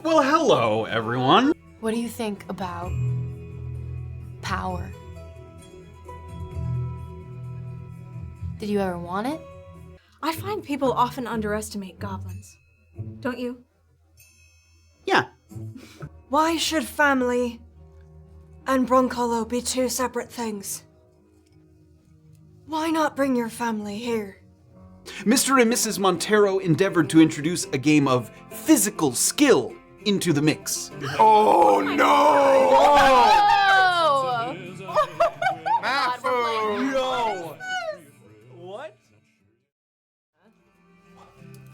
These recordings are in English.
Well, hello, everyone. What do you think about power? Did you ever want it? I find people often underestimate goblins. Don't you? Yeah. Why should family and Brunkhollow be two separate things? Why not bring your family here? Mr. and Mrs. Montero endeavored to introduce a game of physical skill into the mix. Oh no! Oh! Yo! What?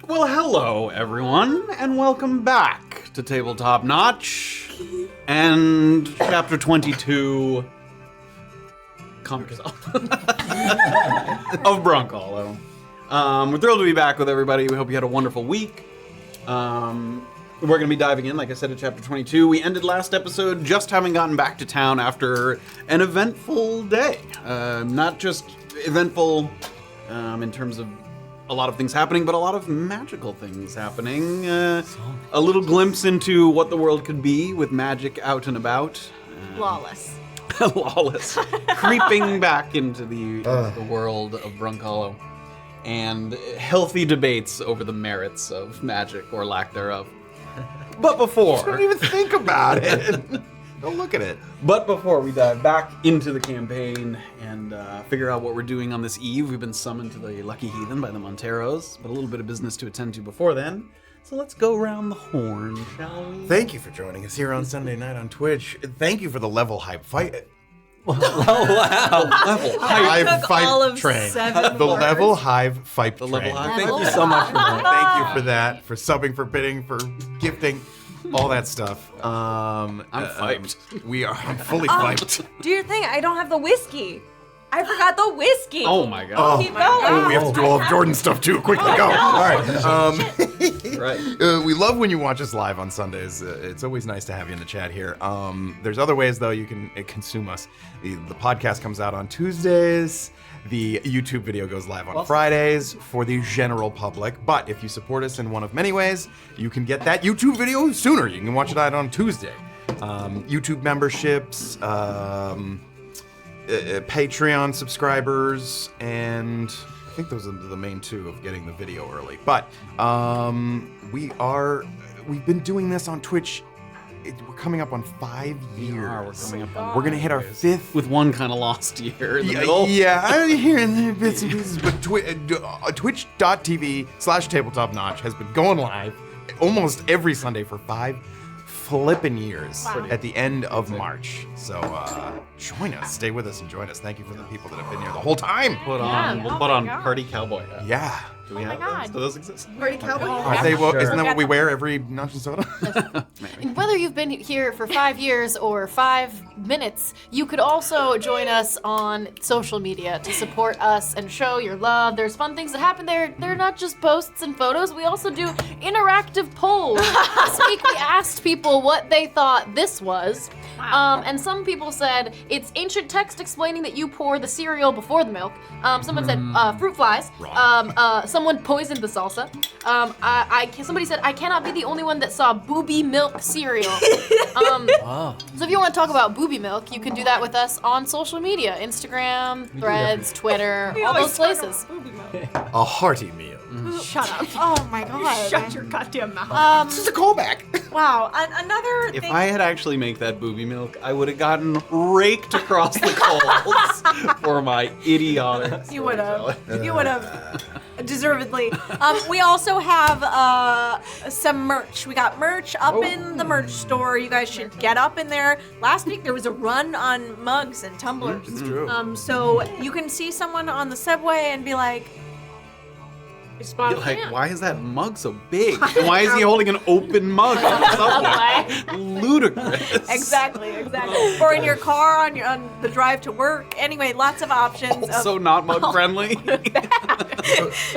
Well, hello, everyone, and welcome back to Tabletop Notch and Chapter 22. Calm yourself. Of Brunkhollow. We're thrilled to be back with everybody. We hope you had a wonderful week. We're going to be diving in, like I said, to Chapter 22. We ended last episode just having gotten back to town after an eventful day. Not just eventful in terms of a lot of things happening, but a lot of magical things happening. A little glimpse into what the world could be with magic out and about. Lawless. Lawless. Creeping back into the world of Brunkhollow. And healthy debates over the merits of magic or lack thereof. But before... Don't even think about it. Don't look at it. But before we dive back into the campaign and figure out what we're doing on this eve, we've been summoned to the Lucky Heathen by the Monteros, but a little bit of business to attend to before then. So let's go around the horn, shall we? Thank you for joining us here on Sunday night on Twitch. Thank you for the level hype fight. Level Hive took all fight of train. 7 The words. level hive fight The train. level hive. Thank Thank you you so much for that. Thank you for that, for subbing, for bidding, for gifting, all that stuff. I'm hyped. I'm fully hyped. Do your thing. I don't have the whiskey. I forgot the whiskey. Oh my god. Keep going. We have to do all of Jordan's stuff too. Quickly, go. All right. Right. We love when you watch us live on Sundays. It's always nice to have you in the chat here. There's other ways, though, you can consume us. The podcast comes out on Tuesdays. The YouTube video goes live on Fridays for the general public. But if you support us in one of many ways, you can get that YouTube video sooner. You can watch it out on Tuesday. YouTube memberships, Patreon subscribers, and I think those are the main two of getting the video early. But we've been doing this on Twitch. We're coming up on 5 years. We're gonna hit our 5th With one kind of lost year in the middle. Yeah, here and there bits and pieces, but twitch.tv/tabletopnotch has been going live almost every Sunday for 5 flippin' years at the end of March. So join us, stay with us and join us. Thank you for the people that have been here the whole time. We'll put on party cowboy hat. Yeah. Do we have those? Do those exist? Party cowboy. Aren't they, isn't that what we wear every Notch and Soda? And whether you've been here for 5 years or 5 minutes, you could also join us on social media to support us and show your love. There's fun things that happen there. They're not just posts and photos. We also do interactive polls. This week we asked people what they thought this was. And some people said it's ancient text explaining that you pour the cereal before the milk. Someone said fruit flies. Someone poisoned the salsa. Somebody said I cannot be the only one that saw booby milk cereal. So if you want to talk about booby milk, you can do that with us on social media: Instagram, Threads, Twitter, all those places. A hearty meal. Shut up. Oh my god. Shut your goddamn mouth. This is a callback. Wow. Another If thing. I had actually made that booby milk, I would have gotten raked across the coals for my idiotic. You would have. You would have. Deservedly. We also have some merch. We got merch up in the merch store. You guys should get up in there. Last week there was a run on mugs and tumblers. It's true. So you can see someone on the subway and be like, Like, why is that mug so big? And why is he holding an open mug on the subway? Ludicrous. Exactly. Or in your car on the drive to work. Anyway, lots of options. Also not mug friendly.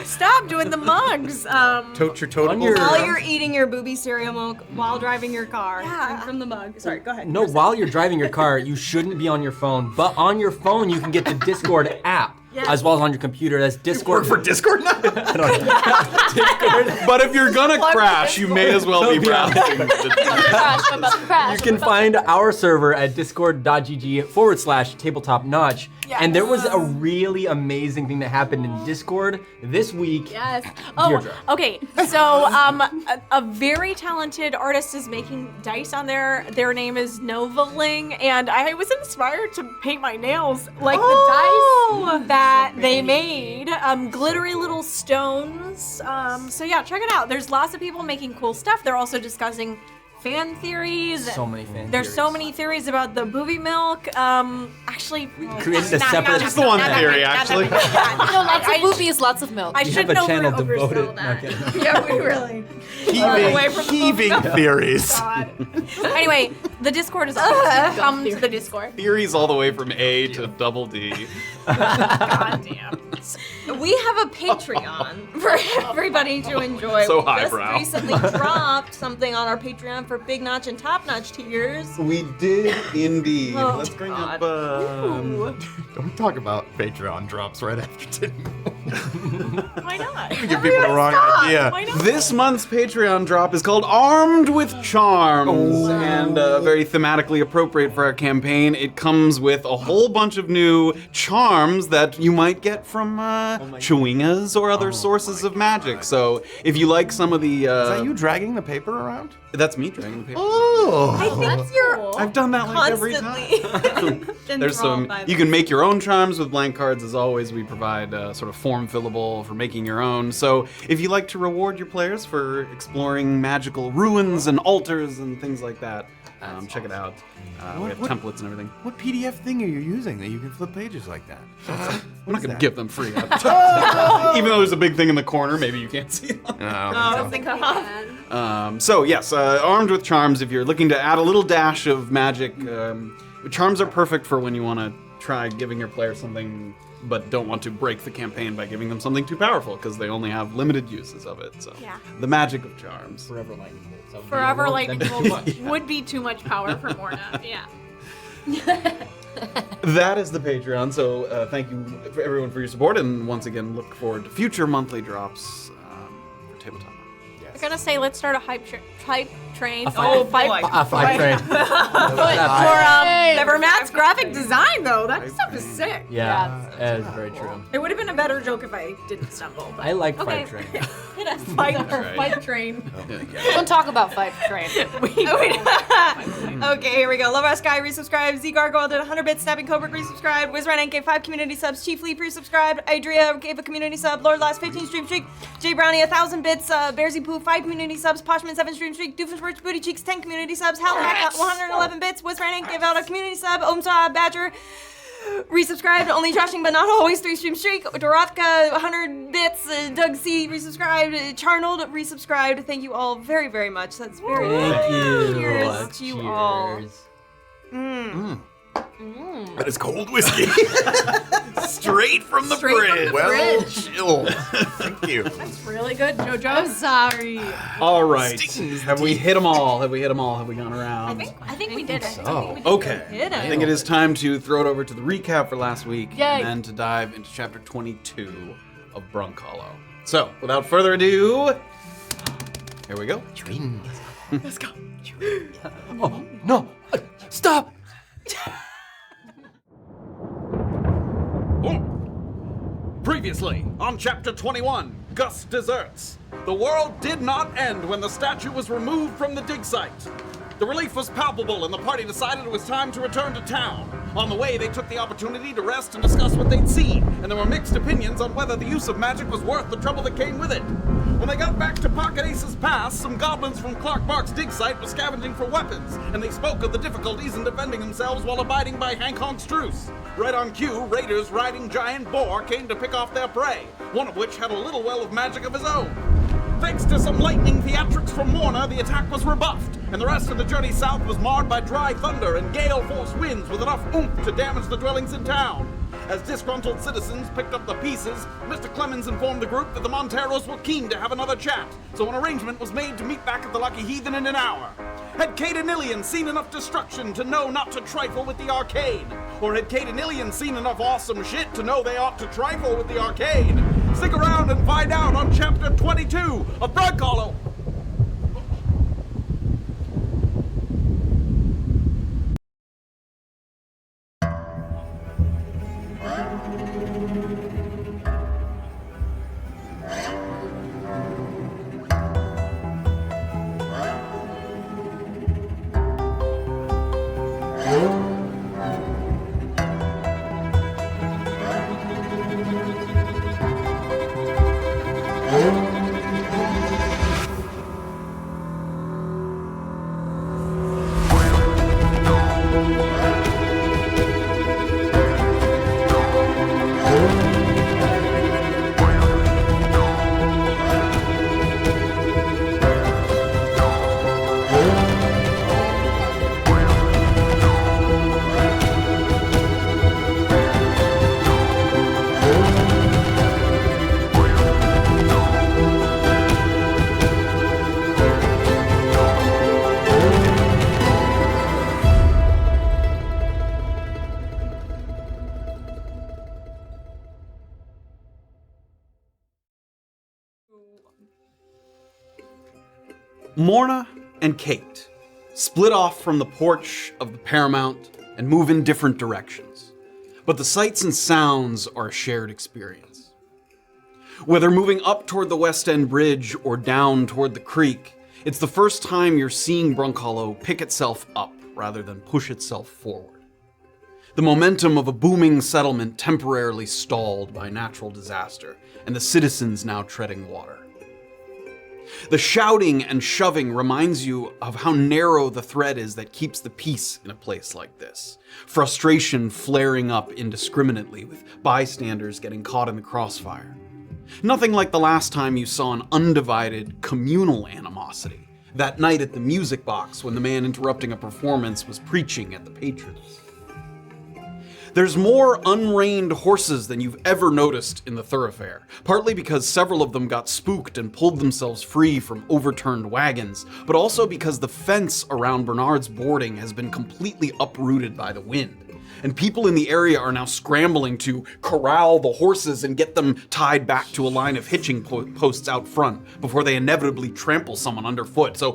Stop doing the mugs. Tote your totems. While you're eating your booby cereal milk, while driving your car, Yeah. drink from the mug. Sorry, go ahead. No, while you're driving your car, you shouldn't be on your phone. But on your phone, you can get the Discord app. as well as on your computer. That's Discord. For Discord now? I don't know. But if you're gonna crash, you may as well be browsing. Crash, I'm about to crash. You can find our server at discord.gg/tabletopnotch. Yes. And there was a really amazing thing that happened in Discord this week. Yes. Deirdre. Okay, so a very talented artist is making dice on there. Their name is Novaling, and I was inspired to paint my nails like the dice that they made. Glittery little stones. So yeah, check it out. There's lots of people making cool stuff. They're also discussing fan theories. So many fan There's theories. so many theories about the booby milk. Actually, created a separate- Just the one theory, actually. No, lots of boobies, lots of milk. I You should have a know channel oversell devoted. that. No, kidding. Yeah, we really. Heaving theories. Anyway, the Discord is awesome. Come to the Discord. Theories all the way from A to double D. Goddamn. We have a Patreon for everybody to enjoy. So We highbrow. just recently dropped something on our Patreon for big notch and top notch tiers. We did indeed. Oh, Let's bring God. up. Don't talk about Patreon drops right after 10. Why not? Give people the wrong idea. Why not? This month's Patreon drop is called Armed with Charms, and very thematically appropriate for our campaign. It comes with a whole bunch of new charms that you might get from chewingas or other sources of magic. So if you like some of the... Is that you dragging the paper around? That's me dragging the paper. Oh. I think you're I've done that like every time. constantly. There's some. You can make your own charms with blank cards. As always, we provide sort of form fillable for making your own. So if you like to reward your players for exploring magical ruins and altars and things like that, check it out. We have templates and everything. What PDF thing are you using that you can flip pages like that? I'm not going to give them free. Even though there's a big thing in the corner, maybe you can't see it. So yes, Armed with Charms. If you're looking to add a little dash of magic, charms are perfect for when you want to try giving your player something, but don't want to break the campaign by giving them something too powerful because they only have limited uses of it. So Yeah. the magic of charms. Forever lightning bolt. So Forever that'd lightning be too bolt much. would be too much power for Morna. Yeah. That is the Patreon. So thank you for everyone for your support, and once again, look forward to future monthly drops for Tabletop. I'm gonna say let's start a hype train. A five train. For Matt's graphic design though, that stuff is sick. Yeah, that is very true. It would have been a better joke if I didn't stumble. But I like okay. five train. Hit us, fight right. fight train. Don't talk about Fight Train. Okay, here we go. Love Our Sky resubscribed. Z Gargoyle did 100 bits. Snapping Cobra resubscribed. Wizrank gave 5 community subs. Chief Lee resubscribed. Adria gave a community sub. Lord Last 15 stream streak. Jay Brownie 1,000 bits. Bearsy Poo 5 community subs. Poshman 7 stream streak. Doofenshmirtz Booty Cheeks 10 community subs. Hal Hack 111 bits. Wizrank gave out a community sub. Omsa Badger resubscribed. Only Joshing but not always 3 stream streak. Dorotka 100 bits. Doug C resubscribed. Charnold resubscribed. Thank you all very, very much. That's very Thank you. Cheers to you all. That is cold whiskey. Straight from the fridge. Well chilled. Thank you. Really good, JoJo. I'm sorry. All right. Have we hit them all? Have we hit them all? Have we gone around? I think we did it. So, Okay. Did I it. think it is time to throw it over to the recap for last week Yay. and then to dive into chapter 22 of Brunkhollow. So, without further ado, here we go. oh no! Stop! Previously, on chapter 21, Gus deserts. The world did not end when the statue was removed from the dig site. The relief was palpable, and the party decided it was time to return to town. On the way, they took the opportunity to rest and discuss what they'd seen, and there were mixed opinions on whether the use of magic was worth the trouble that came with it. When they got back to Pocket Ace's Pass, some goblins from Clark Mark's dig site were scavenging for weapons, and they spoke of the difficulties in defending themselves while abiding by Hank Honk's truce. Right on cue, raiders riding giant boar came to pick off their prey, one of which had a little well of magic of his own. Thanks to some lightning theatrics from Morna, the attack was rebuffed, and the rest of the journey south was marred by dry thunder and gale-force winds with enough oomph to damage the dwellings in town. As disgruntled citizens picked up the pieces, Mr. Clemens informed the group that the Monteros were keen to have another chat, so an arrangement was made to meet back at the Lucky Heathen in an hour. Had Kayt and Illien seen enough destruction to know not to trifle with the arcane? Or had Kayt and Illien seen enough awesome shit to know they ought to trifle with the arcade? Stick around and find out on Chapter 22 of Brunkhollow. Morna and Kayt split off from the porch of the Paramount and move in different directions, but the sights and sounds are a shared experience. Whether moving up toward the West End Bridge or down toward the creek, it's the first time you're seeing Brunkhollow pick itself up rather than push itself forward. The momentum of a booming settlement temporarily stalled by natural disaster, and the citizens now treading water. The shouting and shoving reminds you of how narrow the thread is that keeps the peace in a place like this. Frustration flaring up indiscriminately, with bystanders getting caught in the crossfire. Nothing like the last time you saw an undivided, communal animosity. That night at the music box when the man interrupting a performance was preaching at the patrons. There's more unreined horses than you've ever noticed in the thoroughfare, partly because several of them got spooked and pulled themselves free from overturned wagons, but also because the fence around Bernard's boarding has been completely uprooted by the wind, and people in the area are now scrambling to corral the horses and get them tied back to a line of hitching posts out front before they inevitably trample someone underfoot. So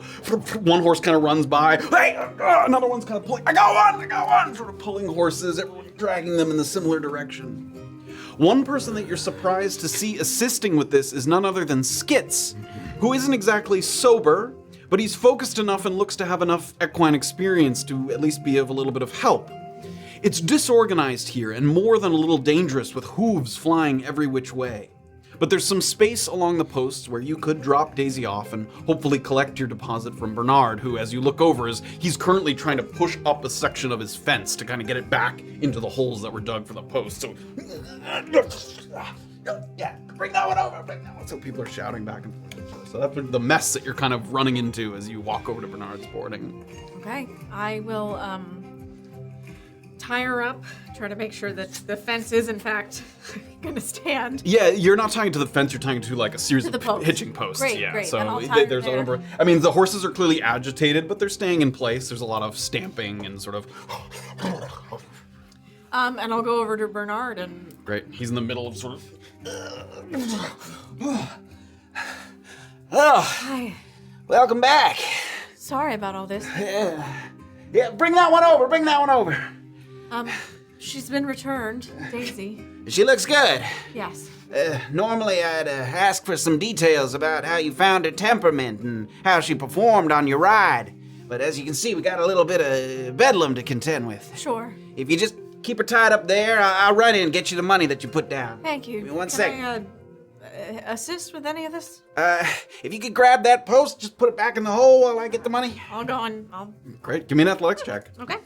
one horse kind of runs by, hey, another one's kind of pulling, I got one, sort of pulling horses, everyone dragging them in the similar direction. One person that you're surprised to see assisting with this is none other than Skitz, who isn't exactly sober, but he's focused enough and looks to have enough equine experience to at least be of a little bit of help. It's disorganized here and more than a little dangerous, with hooves flying every which way. But there's some space along the posts where you could drop Daisy off and hopefully collect your deposit from Bernard, who, as you look over, he's currently trying to push up a section of his fence to kind of get it back into the holes that were dug for the post. So, yeah, bring that one over, bring that one. So people are shouting back and forth. So that's the mess that you're kind of running into as you walk over to Bernard's boarding. Okay, I will tie her up, try to make sure that the fence is in fact gonna stand. Yeah, you're not tying to the fence, you're tying to like a series To of the post. hitching posts. Great, yeah. great. So And I'll tie her there's a there. number. I mean, the horses are clearly agitated, but they're staying in place. There's a lot of stamping and sort of. And I'll go over to Bernard and Great. He's in the middle of sort of. hi. Welcome back. Sorry about all this. Yeah, bring that one over, bring that one over. She's been returned, Daisy. She looks good. Yes. Normally I'd ask for some details about how you found her temperament and how she performed on your ride. But as you can see, we got a little bit of bedlam to contend with. Sure. If you just keep her tied up there, I'll run in and get you the money that you put down. Thank you. Give me one Can second. I, assist with any of this? If you could grab that post, just put it back in the hole while I get the money. I'll go and I'll. Great. Give me an athletics check. Okay.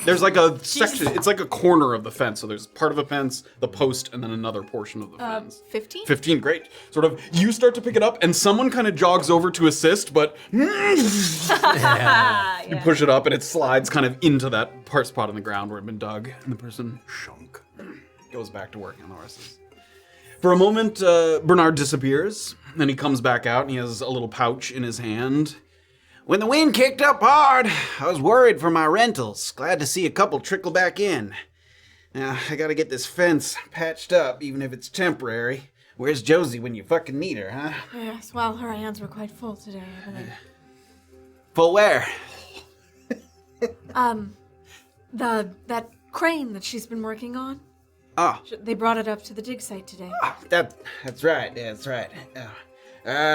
There's like a section. It's like a corner of the fence. So there's part of a fence, the post, and then another portion of the fence. 15? 15, great. Sort of, you start to pick it up, and someone kind of jogs over to assist, but you push it up, and it slides kind of into that spot in the ground where it had been dug, and the person shunk goes back to working on the horses. For a moment, Bernard disappears, then he comes back out, and he has a little pouch in his hand. When the wind kicked up hard, I was worried for my rentals. Glad to see a couple trickle back in. Now, I gotta get this fence patched up, even if it's temporary. Where's Josie when you fucking need her, huh? Yes, well, her hands were quite full today, I believe. Full where? That crane that she's been working on. Oh. They brought it up to the dig site today. Oh, that's right. Yeah, that's right.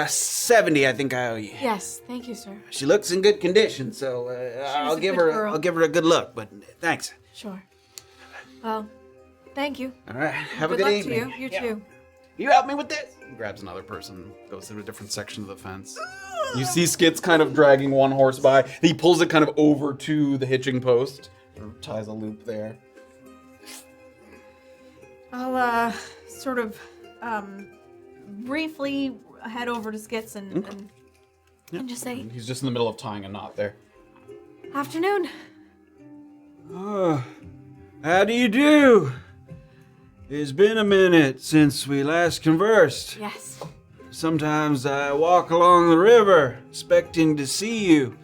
70, I think I owe you. Yes, thank you, sir. She looks in good condition, so I'll give her a good look. But thanks. Sure. Well, thank you. All right. Have Good a good luck evening. to you. You too. You help me with this? He grabs another person, goes through a different section of the fence. You see Skit's kind of dragging one horse by. He pulls it kind of over to the hitching post, ties a loop there. I'll sort of briefly head over to Skits and just say, He's just in the middle of tying a knot there. afternoon. Oh, how do you do? It's been a minute since we last conversed. Yes. Sometimes I walk along the river, expecting to see you,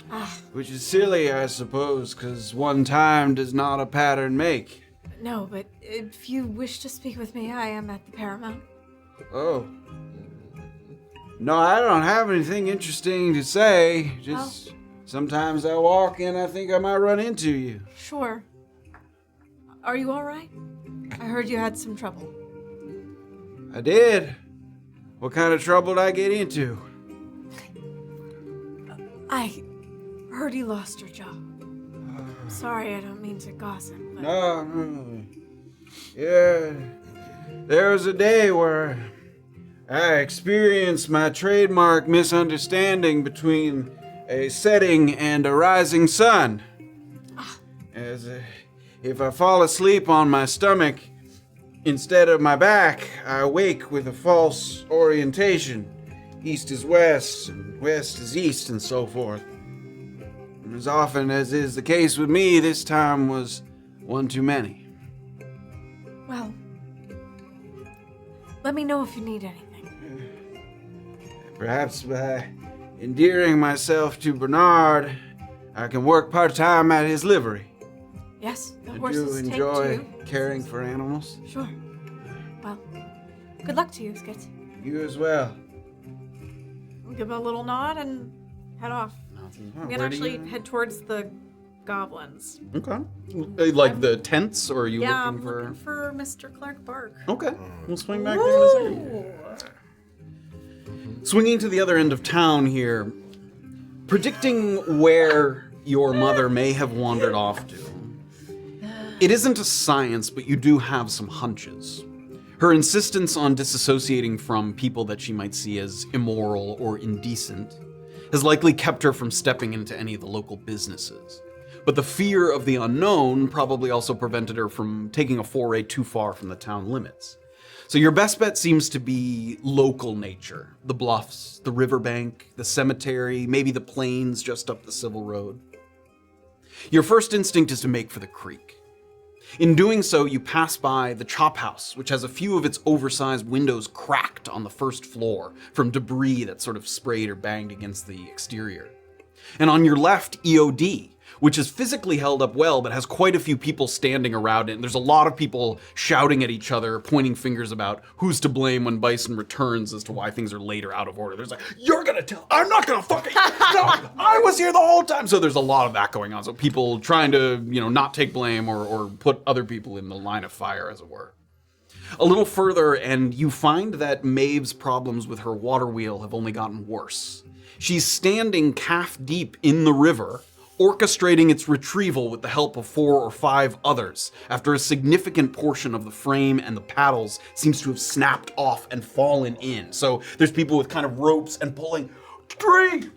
which is silly, I suppose, because one time does not a pattern make. No, but if you wish to speak with me, I am at the Paramount. Oh. No, I don't have anything interesting to say. Just sometimes I walk and I think I might run into you. Sure. Are you all right? I heard you had some trouble. I did. What kind of trouble did I get into? I heard you lost your job. Sorry, I don't mean to gossip. But... No. Yeah. There was a day where I experienced my trademark misunderstanding between a setting and a rising sun. If I fall asleep on my stomach instead of my back, I wake with a false orientation. East is west, and west is east, and so forth. And as often as is the case with me, this time was one too many. Well, let me know if you need anything. Perhaps by endearing myself to Bernard, I can work part-time at his livery. Yes, the I do horses enjoy take two. caring for animals. Sure. Well, good luck to you, Skits. You as well. I'll give a little nod and head off. I'm gonna actually head towards the goblins. Okay. Like the tents, or are you Yeah, looking I'm for... looking for Mr. Clark Bark. Okay. We'll swing back there in a second. Swinging to the other end of town here, predicting where your mother may have wandered off to. It isn't a science, but you do have some hunches. Her insistence on disassociating from people that she might see as immoral or indecent has likely kept her from stepping into any of the local businesses. But the fear of the unknown probably also prevented her from taking a foray too far from the town limits. So your best bet seems to be local nature. The bluffs, the riverbank, the cemetery, maybe the plains just up the civil road. Your first instinct is to make for the creek. In doing so, you pass by the chop house, which has a few of its oversized windows cracked on the first floor from debris that sort of sprayed or banged against the exterior. And on your left, EOD, which is physically held up well, but has quite a few people standing around it. And there's a lot of people shouting at each other, pointing fingers about who's to blame when Bison returns as to why things are late or out of order. There's like, you're gonna tell, I'm not gonna fucking, no, I was here the whole time. So there's a lot of that going on. So people trying to, not take blame or put other people in the line of fire, as it were. A little further, and you find that Maeve's problems with her water wheel have only gotten worse. She's standing calf deep in the river, orchestrating its retrieval with the help of 4 or 5 others, after a significant portion of the frame and the paddles seems to have snapped off and fallen in. So there's people with kind of ropes and pulling, 3!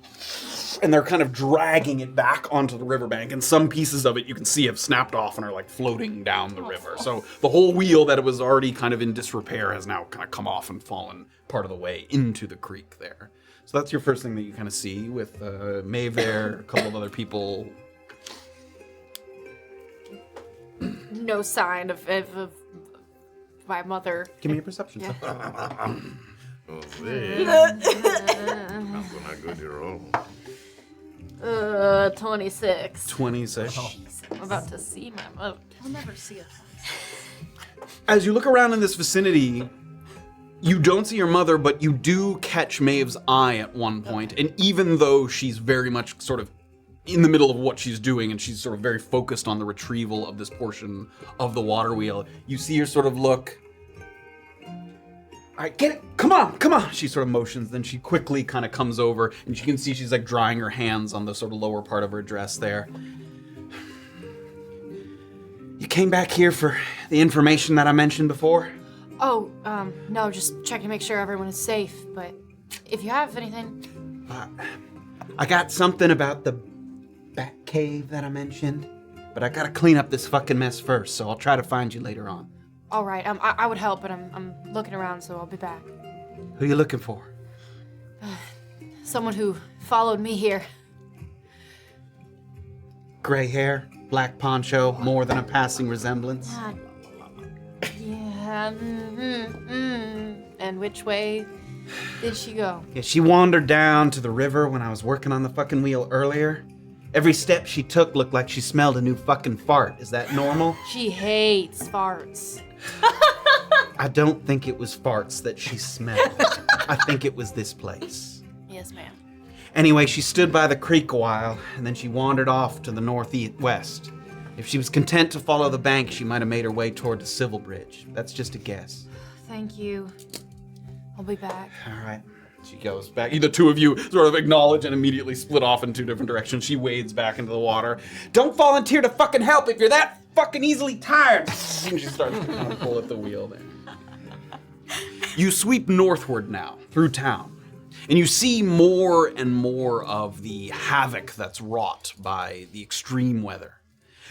And they're kind of dragging it back onto the riverbank, and some pieces of it you can see have snapped off and are like floating down the river. So the whole wheel that it was already kind of in disrepair has now kind of come off and fallen part of the way into the creek there. So that's your first thing that you kind of see with Maeve there, a couple of other people. No sign of my mother. Give me a perception check. I'm gonna go to roll. 26. 26. I'm about to see my mother. I'll never see a 26. As you look around in this vicinity, you don't see your mother, but you do catch Maeve's eye at one point. And even though she's very much sort of in the middle of what she's doing and she's sort of very focused on the retrieval of this portion of the water wheel, you see her sort of look. All right, get it. Come on. She sort of motions, then she quickly kind of comes over and you can see she's like drying her hands on the sort of lower part of her dress there. You came back here for the information that I mentioned before? Oh, no, just checking to make sure everyone is safe, but if you have anything... I got something about the bat cave that I mentioned, but I gotta clean up this fucking mess first, so I'll try to find you later on. All right, I would help, but I'm looking around, so I'll be back. Who are you looking for? Someone who followed me here. Gray hair, black poncho, more than a passing resemblance. Yeah, And which way did she go? Yeah, she wandered down to the river when I was working on the fucking wheel earlier. Every step she took looked like she smelled a new fucking fart. Is that normal? She hates farts. I don't think it was farts that she smelled. I think it was this place. Yes, ma'am. Anyway, she stood by the creek a while, and then she wandered off to the northwest. If she was content to follow the bank, she might have made her way toward the Civil Bridge. That's just a guess. Thank you. I'll be back. All right. She goes back. The two of you sort of acknowledge and immediately split off in two different directions. She wades back into the water. Don't volunteer to fucking help if you're that fucking easily tired. And she starts to kind of pull at the wheel there. You sweep northward now, through town, and you see more and more of the havoc that's wrought by the extreme weather.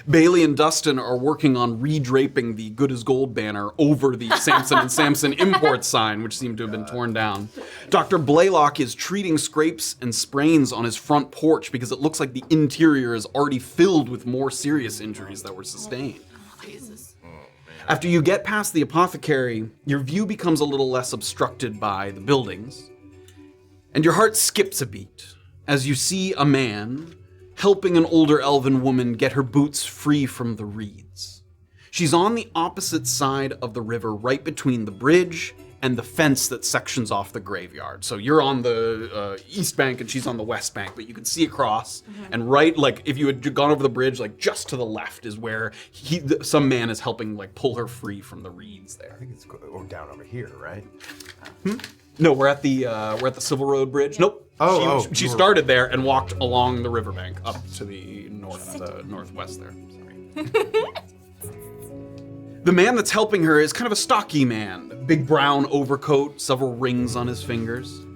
Bailey and Dustin are working on redraping the Good as Gold banner over the Samson and Samson import sign, which seemed to have been torn down. Dr. Blaylock is treating scrapes and sprains on his front porch because it looks like the interior is already filled with more serious injuries that were sustained. Jesus. After you get past the apothecary, your view becomes a little less obstructed by the buildings, and your heart skips a beat as you see a man helping an older elven woman get her boots free from the reeds. She's on the opposite side of the river, right between the bridge and the fence that sections off the graveyard. So you're on the east bank and she's on the west bank, but you can see across. And right, like if you had gone over the bridge, like just to the left is where some man is helping like pull her free from the reeds there. I think it's down over here, right? No, we're at the Civil Road Bridge. Nope. She started there and walked along the riverbank up to the northwest there. Sorry. The man that's helping her is kind of a stocky man, big brown overcoat, several rings on his fingers.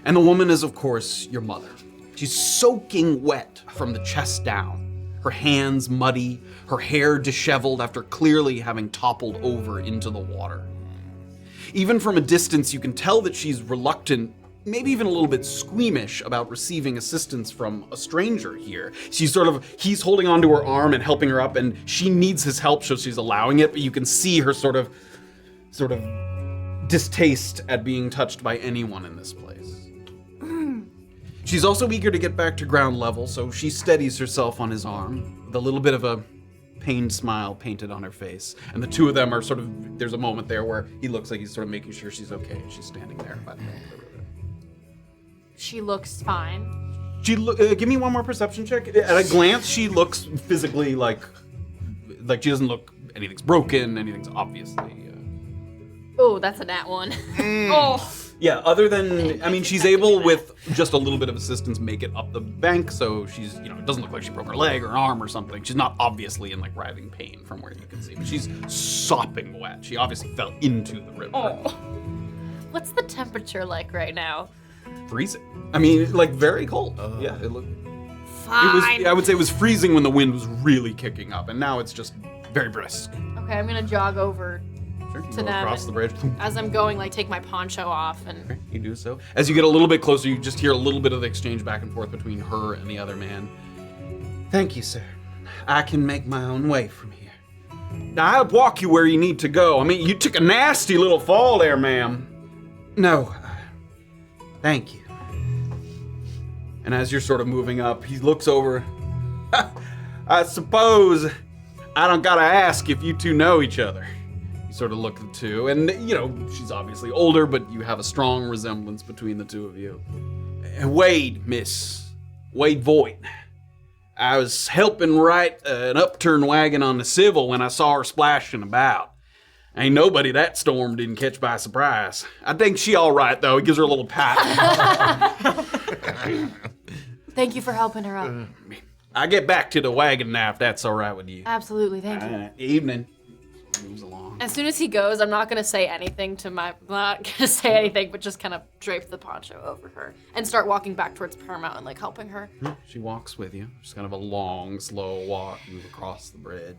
And the woman is, of course, your mother. She's soaking wet from the chest down, her hands muddy, her hair disheveled after clearly having toppled over into the water. Even from a distance, you can tell that she's reluctant, maybe even a little bit squeamish about receiving assistance from a stranger here. He's holding onto her arm and helping her up, and she needs his help, so she's allowing it, but you can see her sort of distaste at being touched by anyone in this place. She's also eager to get back to ground level, so she steadies herself on his arm with a little bit of a pained smile painted on her face. And the two of them are there's a moment there where he looks like he's sort of making sure she's okay, and she's standing there by the bank of the river. She looks fine. Give me one more perception check. At a glance, she looks physically like she doesn't look, anything's broken, anything's obviously... Oh, that's a nat one. Oh. Yeah, other than, she's able with just a little bit of assistance make it up the bank, so she's, it doesn't look like she broke her leg or arm or something. She's not obviously in writhing pain from where you can see, but she's sopping wet. She obviously fell into the river. Oh. What's the temperature like right now? Freezing. Very cold. Yeah, it looked... Fine. I would say it was freezing when the wind was really kicking up, and now it's just very brisk. Okay, I'm gonna jog over to them across the bridge. as I'm going, take my poncho off and... Okay, you do so. As you get a little bit closer, you just hear a little bit of the exchange back and forth between her and the other man. Thank you, sir. I can make my own way from here. Now, I'll walk you where you need to go. You took a nasty little fall there, ma'am. No. Thank you. And as you're sort of moving up, he looks over. I suppose I don't gotta ask if you two know each other. He sort of look at the two, and you know, she's obviously older, but you have a strong resemblance between the two of you. Wade, Miss. Wade Voight. I was helping right an upturned wagon on the civil when I saw her splashing about. Ain't nobody that storm didn't catch by surprise. I think she all right, though. He gives her a little pat. Thank you for helping her up. I get back to the wagon now, if that's all right with you. Absolutely, thank you. Evening. Moves along. As soon as he goes, I'm not gonna say anything but just kind of drape the poncho over her and start walking back towards Paramount and like helping her. She walks with you. Just kind of a long, slow walk, move across the bridge.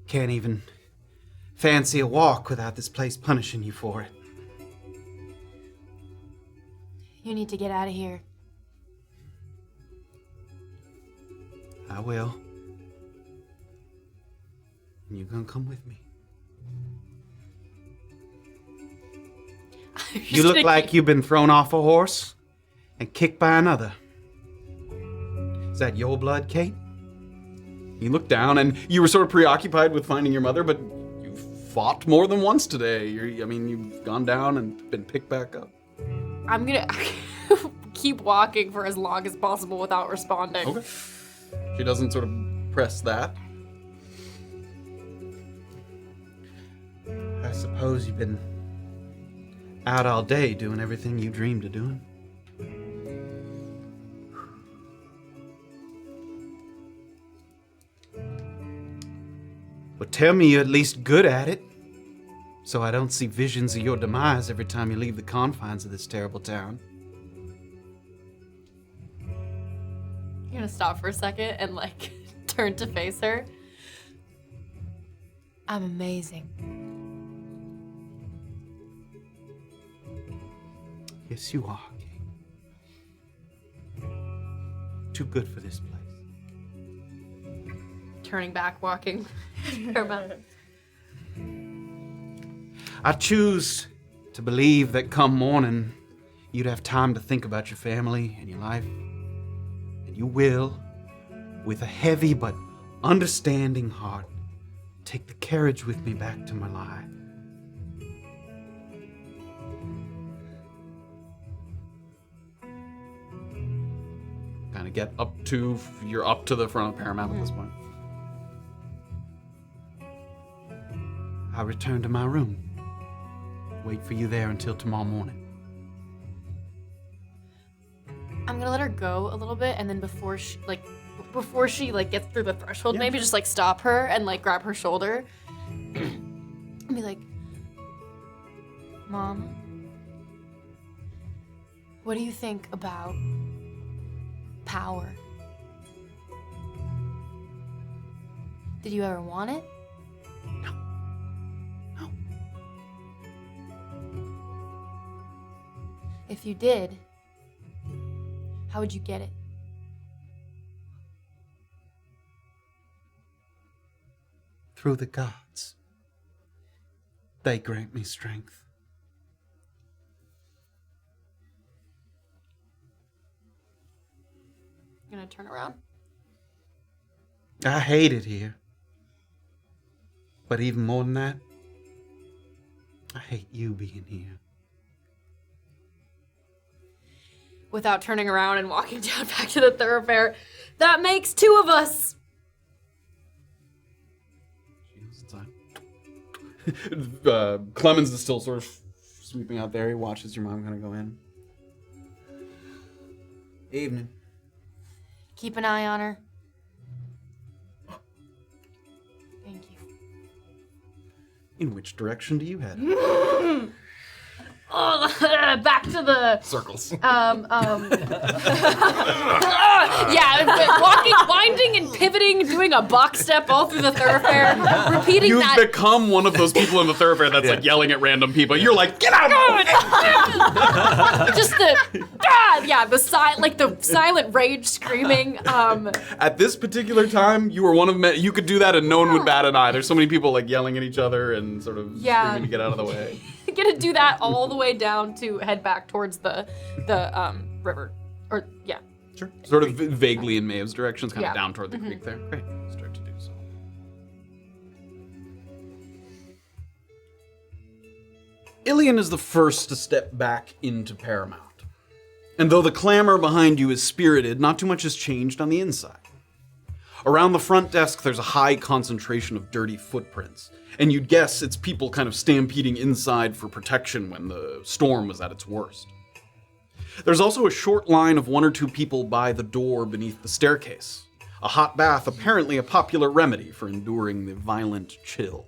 Can't even fancy a walk without this place punishing you for it. You need to get out of here. I will. And you're gonna come with me. You look like you've been thrown off a horse and kicked by another. Is that your blood, Kayt? You look down, and you were sort of preoccupied with finding your mother, but you've fought more than once today. You've gone down and been picked back up. I'm gonna keep walking for as long as possible without responding. Okay. She doesn't sort of press that. I suppose you've been out all day doing everything you dreamed of doing. But tell me you're at least good at it, so I don't see visions of your demise every time you leave the confines of this terrible town. You're gonna stop for a second and like turn to face her. I'm amazing. Yes, you are, Kayt. Too good for this place. Turning back, walking. I choose to believe that come morning, you'd have time to think about your family and your life. And you will, with a heavy but understanding heart, take the carriage with me back to my life. Kind of get you're up to the front of Paramount at this point. I'll return to my room. Wait for you there until tomorrow morning. I'm gonna let her go a little bit, and then before she gets through the threshold, maybe just like stop her and like grab her shoulder and be like, Mom, what do you think about power? Did you ever want it? No. If you did, how would you get it? Through the gods. They grant me strength. I'm gonna turn around. I hate it here. But even more than that, I hate you being here. Without turning around and walking down back to the thoroughfare. That makes two of us! Clemens is still sort of sweeping out there. He watches your mom kind of go in. Evening. Keep an eye on her. Thank you. In which direction do you head? Back to the Circles. winding and pivoting, doing a box step all through the thoroughfare, repeating You've that. become one of those people in the thoroughfare that's like yelling at random people. You're like, get out! Just the silent rage screaming. At this particular time, you were one of many. You could do that and no one would bat an eye. There's so many people like yelling at each other and sort of screaming to get out of the way. Gonna do that all the way way down to head back towards the river. Or, yeah. Sure. Sort of vaguely in Maeve's directions, kind of Yeah. down toward the creek there. Great. Start to do so. Illien is the first to step back into Paramount. And though the clamor behind you is spirited, not too much has changed on the inside. Around the front desk, there's a high concentration of dirty footprints, and you'd guess it's people kind of stampeding inside for protection when the storm was at its worst. There's also a short line of 1 or 2 people by the door beneath the staircase. A hot bath, apparently a popular remedy for enduring the violent chill.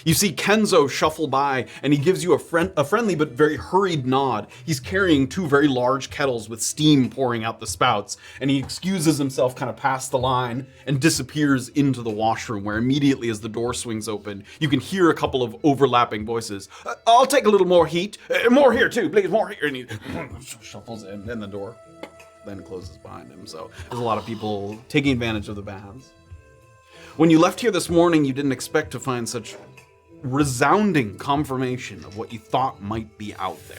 You see Kenzo shuffle by, and he gives you a friendly but very hurried nod. He's carrying 2 very large kettles with steam pouring out the spouts, and he excuses himself kind of past the line and disappears into the washroom, where immediately as the door swings open, you can hear a couple of overlapping voices. I'll take a little more heat. More here too, please, more here. And he shuffles in, and the door then closes behind him. So there's a lot of people taking advantage of the baths. When you left here this morning, you didn't expect to find such resounding confirmation of what you thought might be out there.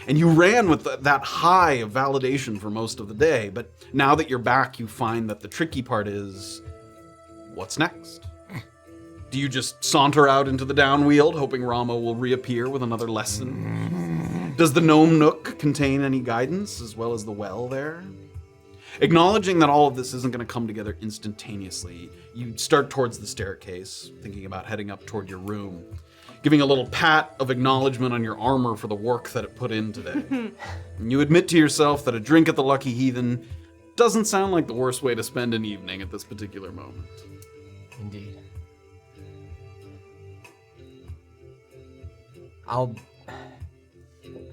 And you ran with that high of validation for most of the day, but now that you're back, you find that the tricky part is, what's next? Do you just saunter out into the downwield, hoping Rama will reappear with another lesson? Does the gnome nook contain any guidance, as well as the well there? Acknowledging that all of this isn't going to come together instantaneously, you start towards the staircase, thinking about heading up toward your room, giving a little pat of acknowledgement on your armor for the work that it put in today. And you admit to yourself that a drink at the Lucky Heathen doesn't sound like the worst way to spend an evening at this particular moment. Indeed. I'll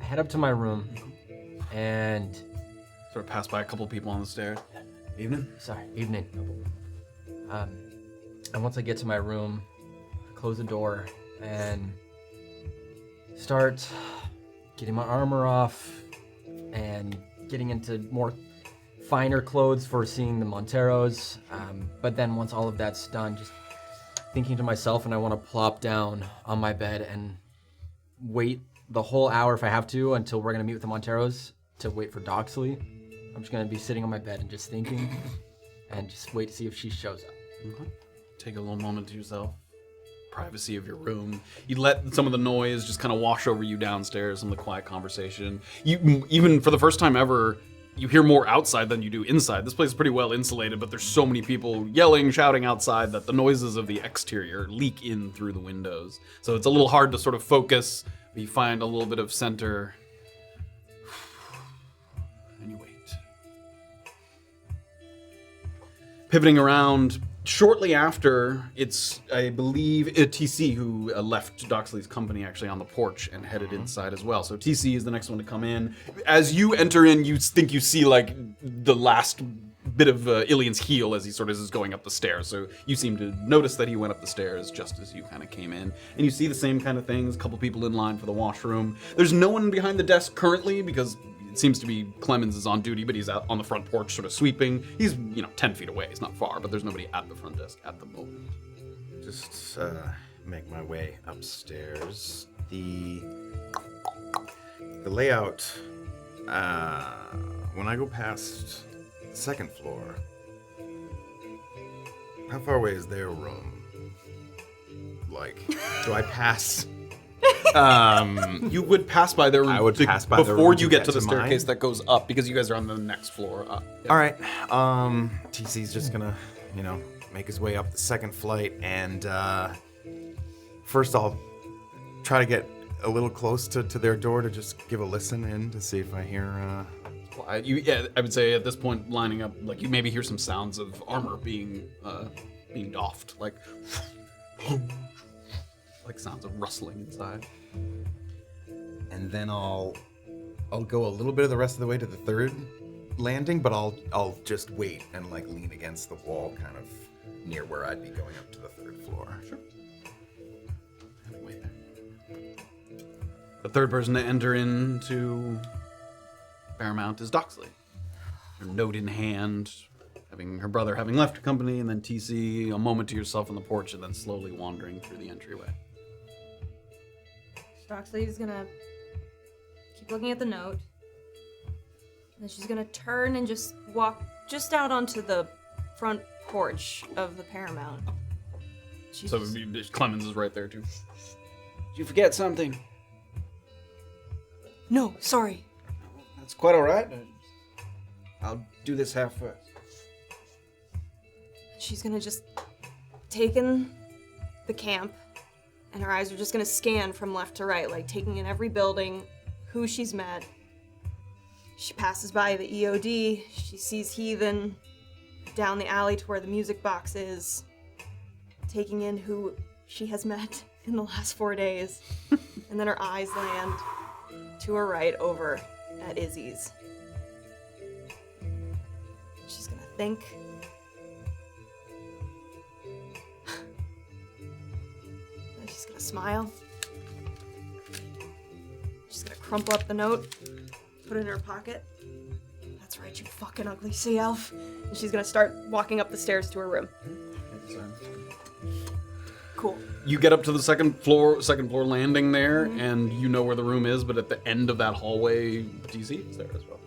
head up to my room and Sort of pass by a couple people on the stairs. Evening? Sorry, evening. And once I get to my room, close the door and start getting my armor off and getting into more finer clothes for seeing the Monteros. But then once all of that's done, just thinking to myself, and I want to plop down on my bed and wait the whole hour if I have to until we're going to meet with the Monteros to wait for Doxley. I'm just going to be sitting on my bed and just thinking and just wait to see if she shows up. Okay. Take a little moment to yourself. Privacy of your room. You let some of the noise just kind of wash over you downstairs, some of the quiet conversation. You, even for the first time ever, you hear more outside than you do inside. This place is pretty well insulated, but there's so many people yelling, shouting outside that the noises of the exterior leak in through the windows. So it's a little hard to sort of focus, but you find a little bit of center. And you wait. Pivoting around, shortly after, it's, I believe, TC who left Doxley's company actually on the porch and headed inside as well. So TC is the next one to come in. As you enter in, you think you see like the last bit of Illien's heel as he sort of is going up the stairs. So you seem to notice that he went up the stairs just as you kind of came in. And you see the same kind of things, a couple people in line for the washroom. There's no one behind the desk currently because it seems to be Clemens is on duty, but he's out on the front porch sort of sweeping. He's, 10 feet away. He's not far, but there's nobody at the front desk at the moment. Just make my way upstairs. The layout, when I go past the second floor, how far away is their room? Like, do I pass? You would pass by their room. I would pass by their before room you to get get to the to staircase mine? that goes up because you guys are on the next floor up. Yeah. All right. TC's just gonna, make his way up the second flight, and first I'll try to get a little close to their door to just give a listen in to see if I hear. I would say at this point, lining up, like you maybe hear some sounds of armor being doffed, like sounds of rustling inside. And then I'll go a little bit of the rest of the way to the third landing, but I'll just wait and lean against the wall, kind of near where I'd be going up to the third floor. Sure. Wait there. The third person to enter into Paramount is Doxley. Her note in hand, having her brother having left her company, and then TC a moment to yourself on the porch, and then slowly wandering through the entryway. Doxley is gonna keep looking at the note. And then she's gonna turn and just walk just out onto the front porch of the Paramount. So Clemens is right there too. Did you forget something? No, sorry. That's quite all right. I'll do this half first. She's gonna just take in the camp, and her eyes are just gonna scan from left to right, like taking in every building, who she's met. She passes by the EOD, she sees Heathen down the alley to where the music box is, taking in who she has met in the last 4 days. And then her eyes land to her right over at Izzy's. She's gonna think. And she's gonna smile. She's gonna crumple up the note, put it in her pocket. That's right, you fucking ugly sea elf. And she's gonna start walking up the stairs to her room. Cool. You get up to the second floor landing there, and you know where the room is, but at the end of that hallway, DZ is there as well.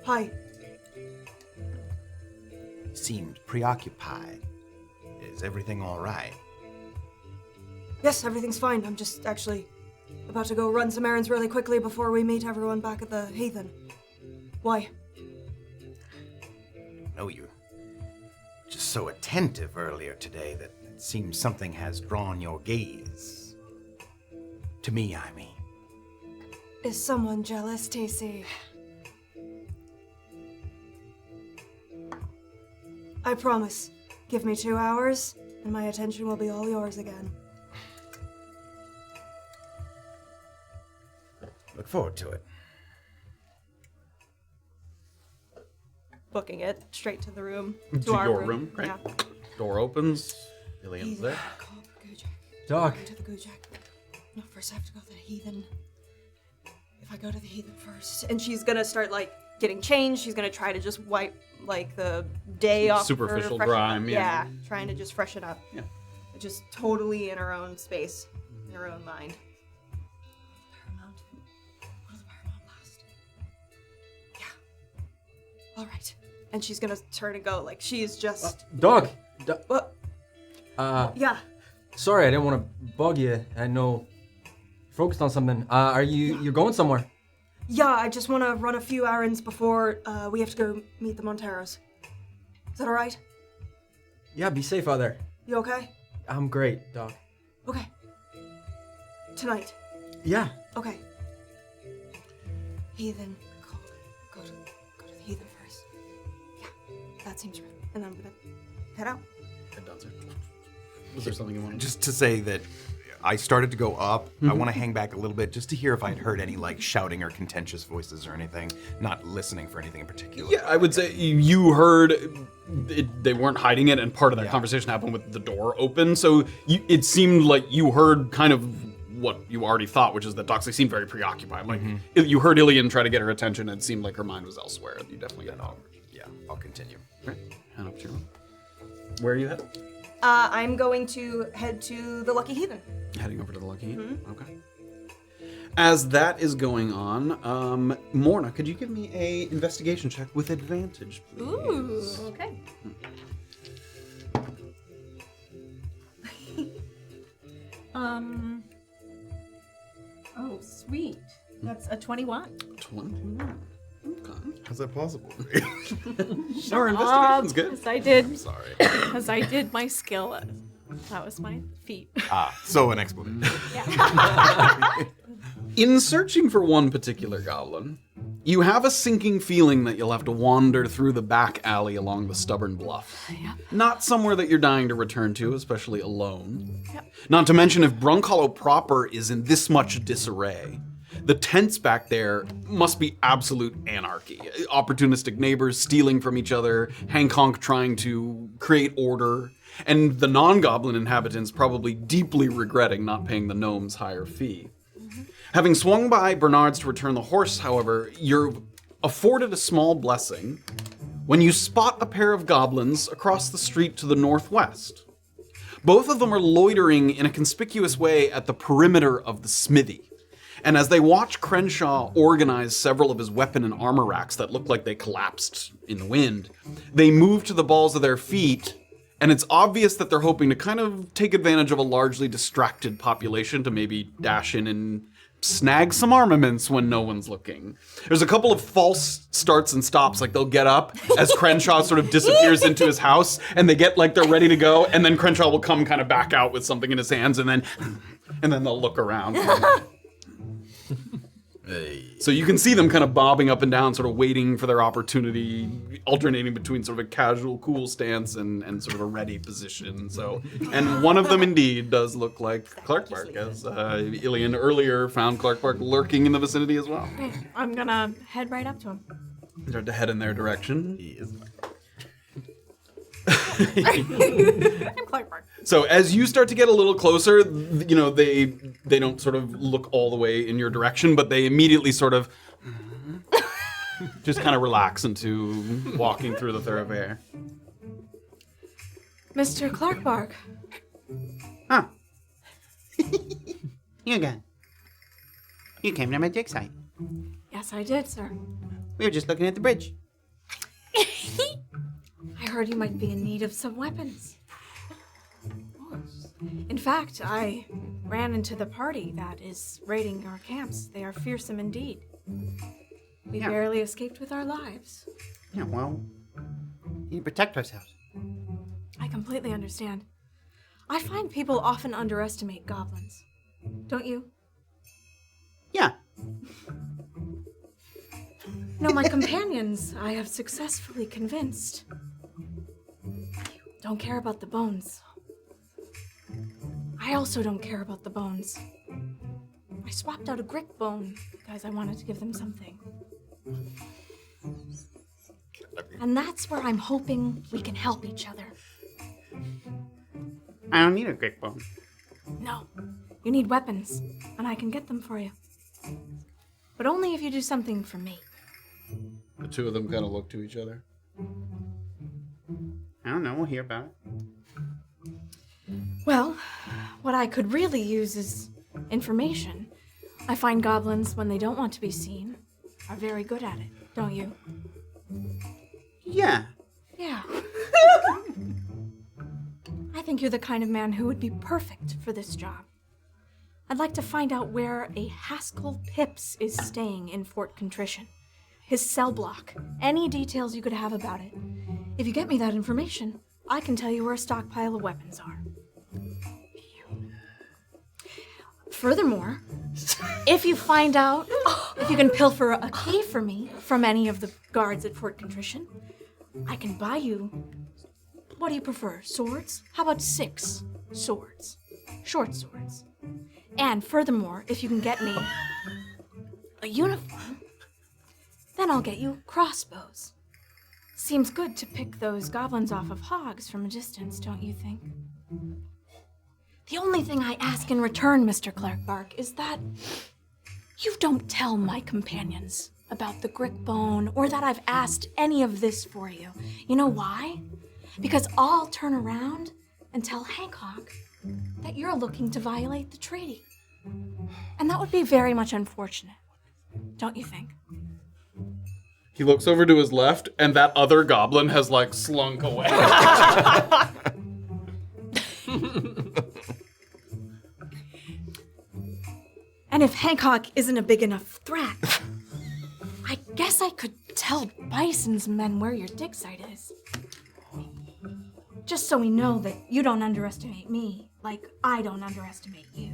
Hi. Seemed preoccupied. Is everything all right? Yes, everything's fine. I'm just actually about to go run some errands really quickly before we meet everyone back at the Heathen. Why? No, you were just so attentive earlier today that it seems something has drawn your gaze. To me, I mean. Is someone jealous, TC? I promise. Give me 2 hours, and my attention will be all yours again. Look forward to it. Booking it straight to the room. To our your room, right? Yeah. Door opens. Illien's there. Call the Gujak. Doc. Go to the Gujak. No, first I have to go to the Heathen. If I go to the Heathen first. And she's gonna start like getting changed. She's gonna try to just wipe like the day off. Superficial her, freshen grime, up. yeah. Trying to just freshen up. Yeah. Just totally in her own space, in her own mind. Paramount. Go to the Paramount last. Yeah. All right. And she's gonna turn and go like she's just. Dog. What? Yeah. Sorry, I didn't want to bug you. I know you're focused on something. Are you're going somewhere? Yeah, I just want to run a few errands before we have to go meet the Monteros. Is that all right? Yeah, be safe out there. You okay? I'm great, Doc. Okay. Tonight. Yeah. Okay. Heathen. Go to the Heathen first. Yeah, that seems right. And I'm gonna head out. Head down, sir. Was there something you wanted? Just to say that I started to go up. I want to hang back a little bit just to hear if I'd heard any like shouting or contentious voices or anything. Not listening for anything in particular. Yeah, I would say you heard it, they weren't hiding it, and part of that conversation happened with the door open. So it seemed like you heard kind of what you already thought, which is that Doxley seemed very preoccupied. Like you heard Illien try to get her attention, and it seemed like her mind was elsewhere. You definitely got that. Yeah, I'll continue. Right. Head up to your room. Where are you headed? I'm going to head to the Lucky Heathen. Heading over to the Lucky Heathen? Okay. As that is going on, Morna, could you give me a investigation check with advantage, please? Ooh, okay. Oh, sweet. That's a 21. 21. Okay. How's that possible? Sure, investigation's good. Because I did. Sorry. Because I did my skill. That was my feat. So an expletive. In searching for one particular goblin, you have a sinking feeling that you'll have to wander through the back alley along the stubborn bluff. Not somewhere that you're dying to return to, especially alone. Not to mention if Brunkhollow proper is in this much disarray. The tents back there must be absolute anarchy. Opportunistic neighbors stealing from each other, Hankonk trying to create order, and the non-goblin inhabitants probably deeply regretting not paying the gnomes higher fee. Having swung by Bernard's to return the horse, however, you're afforded a small blessing when you spot a pair of goblins across the street to the northwest. Both of them are loitering in a conspicuous way at the perimeter of the smithy. And as they watch Crenshaw organize several of his weapon and armor racks that look like they collapsed in the wind, they move to the balls of their feet, and it's obvious that they're hoping to kind of take advantage of a largely distracted population to maybe dash in and snag some armaments when no one's looking. There's a couple of false starts and stops, like they'll get up as Crenshaw sort of disappears into his house, and they get like they're ready to go, and then Crenshaw will come kind of back out with something in his hands, and then they'll look around. So you can see them kind of bobbing up and down, sort of waiting for their opportunity, alternating between sort of a casual, cool stance and sort of a ready position. So, and one of them indeed does look like Clarkbark, as Illien earlier found Clarkbark lurking in the vicinity as well. I'm gonna head right up to him. Start to head in their direction. I'm Clark Park. So as you start to get a little closer, you know, they don't sort of look all the way in your direction, but they immediately sort of just kind of relax into walking through the thoroughfare. Mr. Clark Park. Huh. You again. You came to my dig site. Yes, I did, sir. We were just looking at the bridge. I heard you might be in need of some weapons. In fact, I ran into the party that is raiding our camps. They are fearsome indeed. We barely escaped with our lives. Yeah, well, you protect ourselves. I completely understand. I find people often underestimate goblins. Don't you? Yeah. No, my companions, I have successfully convinced. Don't care about the bones. I also don't care about the bones. I swapped out a Grick bone because I wanted to give them something. And that's where I'm hoping we can help each other. I don't need a great bone. No, you need weapons, and I can get them for you. But only if you do something for me. The two of them kind of look to each other. I don't know, we'll hear about it. Well, what I could really use is information. I find goblins, when they don't want to be seen, are very good at it, don't you? Yeah. Yeah. I think you're the kind of man who would be perfect for this job. I'd like to find out where a Haskell Pips is staying in Fort Contrition. His cell block. Any details you could have about it. If you get me that information, I can tell you where a stockpile of weapons are. Furthermore, if you find out if you can pilfer a key for me from any of the guards at Fort Contrition, I can buy you... What do you prefer, swords? How about 6 swords? Short swords. And furthermore, if you can get me a uniform, then I'll get you crossbows. Seems good to pick those goblins off of hogs from a distance, don't you think? The only thing I ask in return, Mr. Clarkbark, is that you don't tell my companions about the Grickbone or that I've asked any of this for you. You know why? Because I'll turn around and tell Hancock that you're looking to violate the treaty. And that would be very much unfortunate, don't you think? He looks over to his left, and that other goblin has, like, slunk away. And if Hancock isn't a big enough threat, I guess I could tell Bison's men where your dig site is. Just so we know that you don't underestimate me, like I don't underestimate you.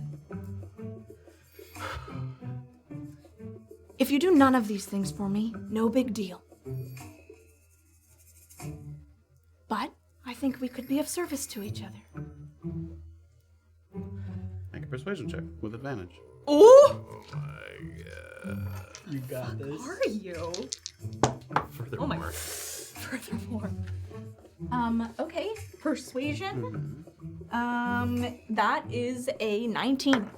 If you do none of these things for me, no big deal. But I think we could be of service to each other. Make a persuasion check with advantage. Ooh! You got this. Are you? Furthermore. Oh my. Furthermore. Okay. Persuasion. That is a 19.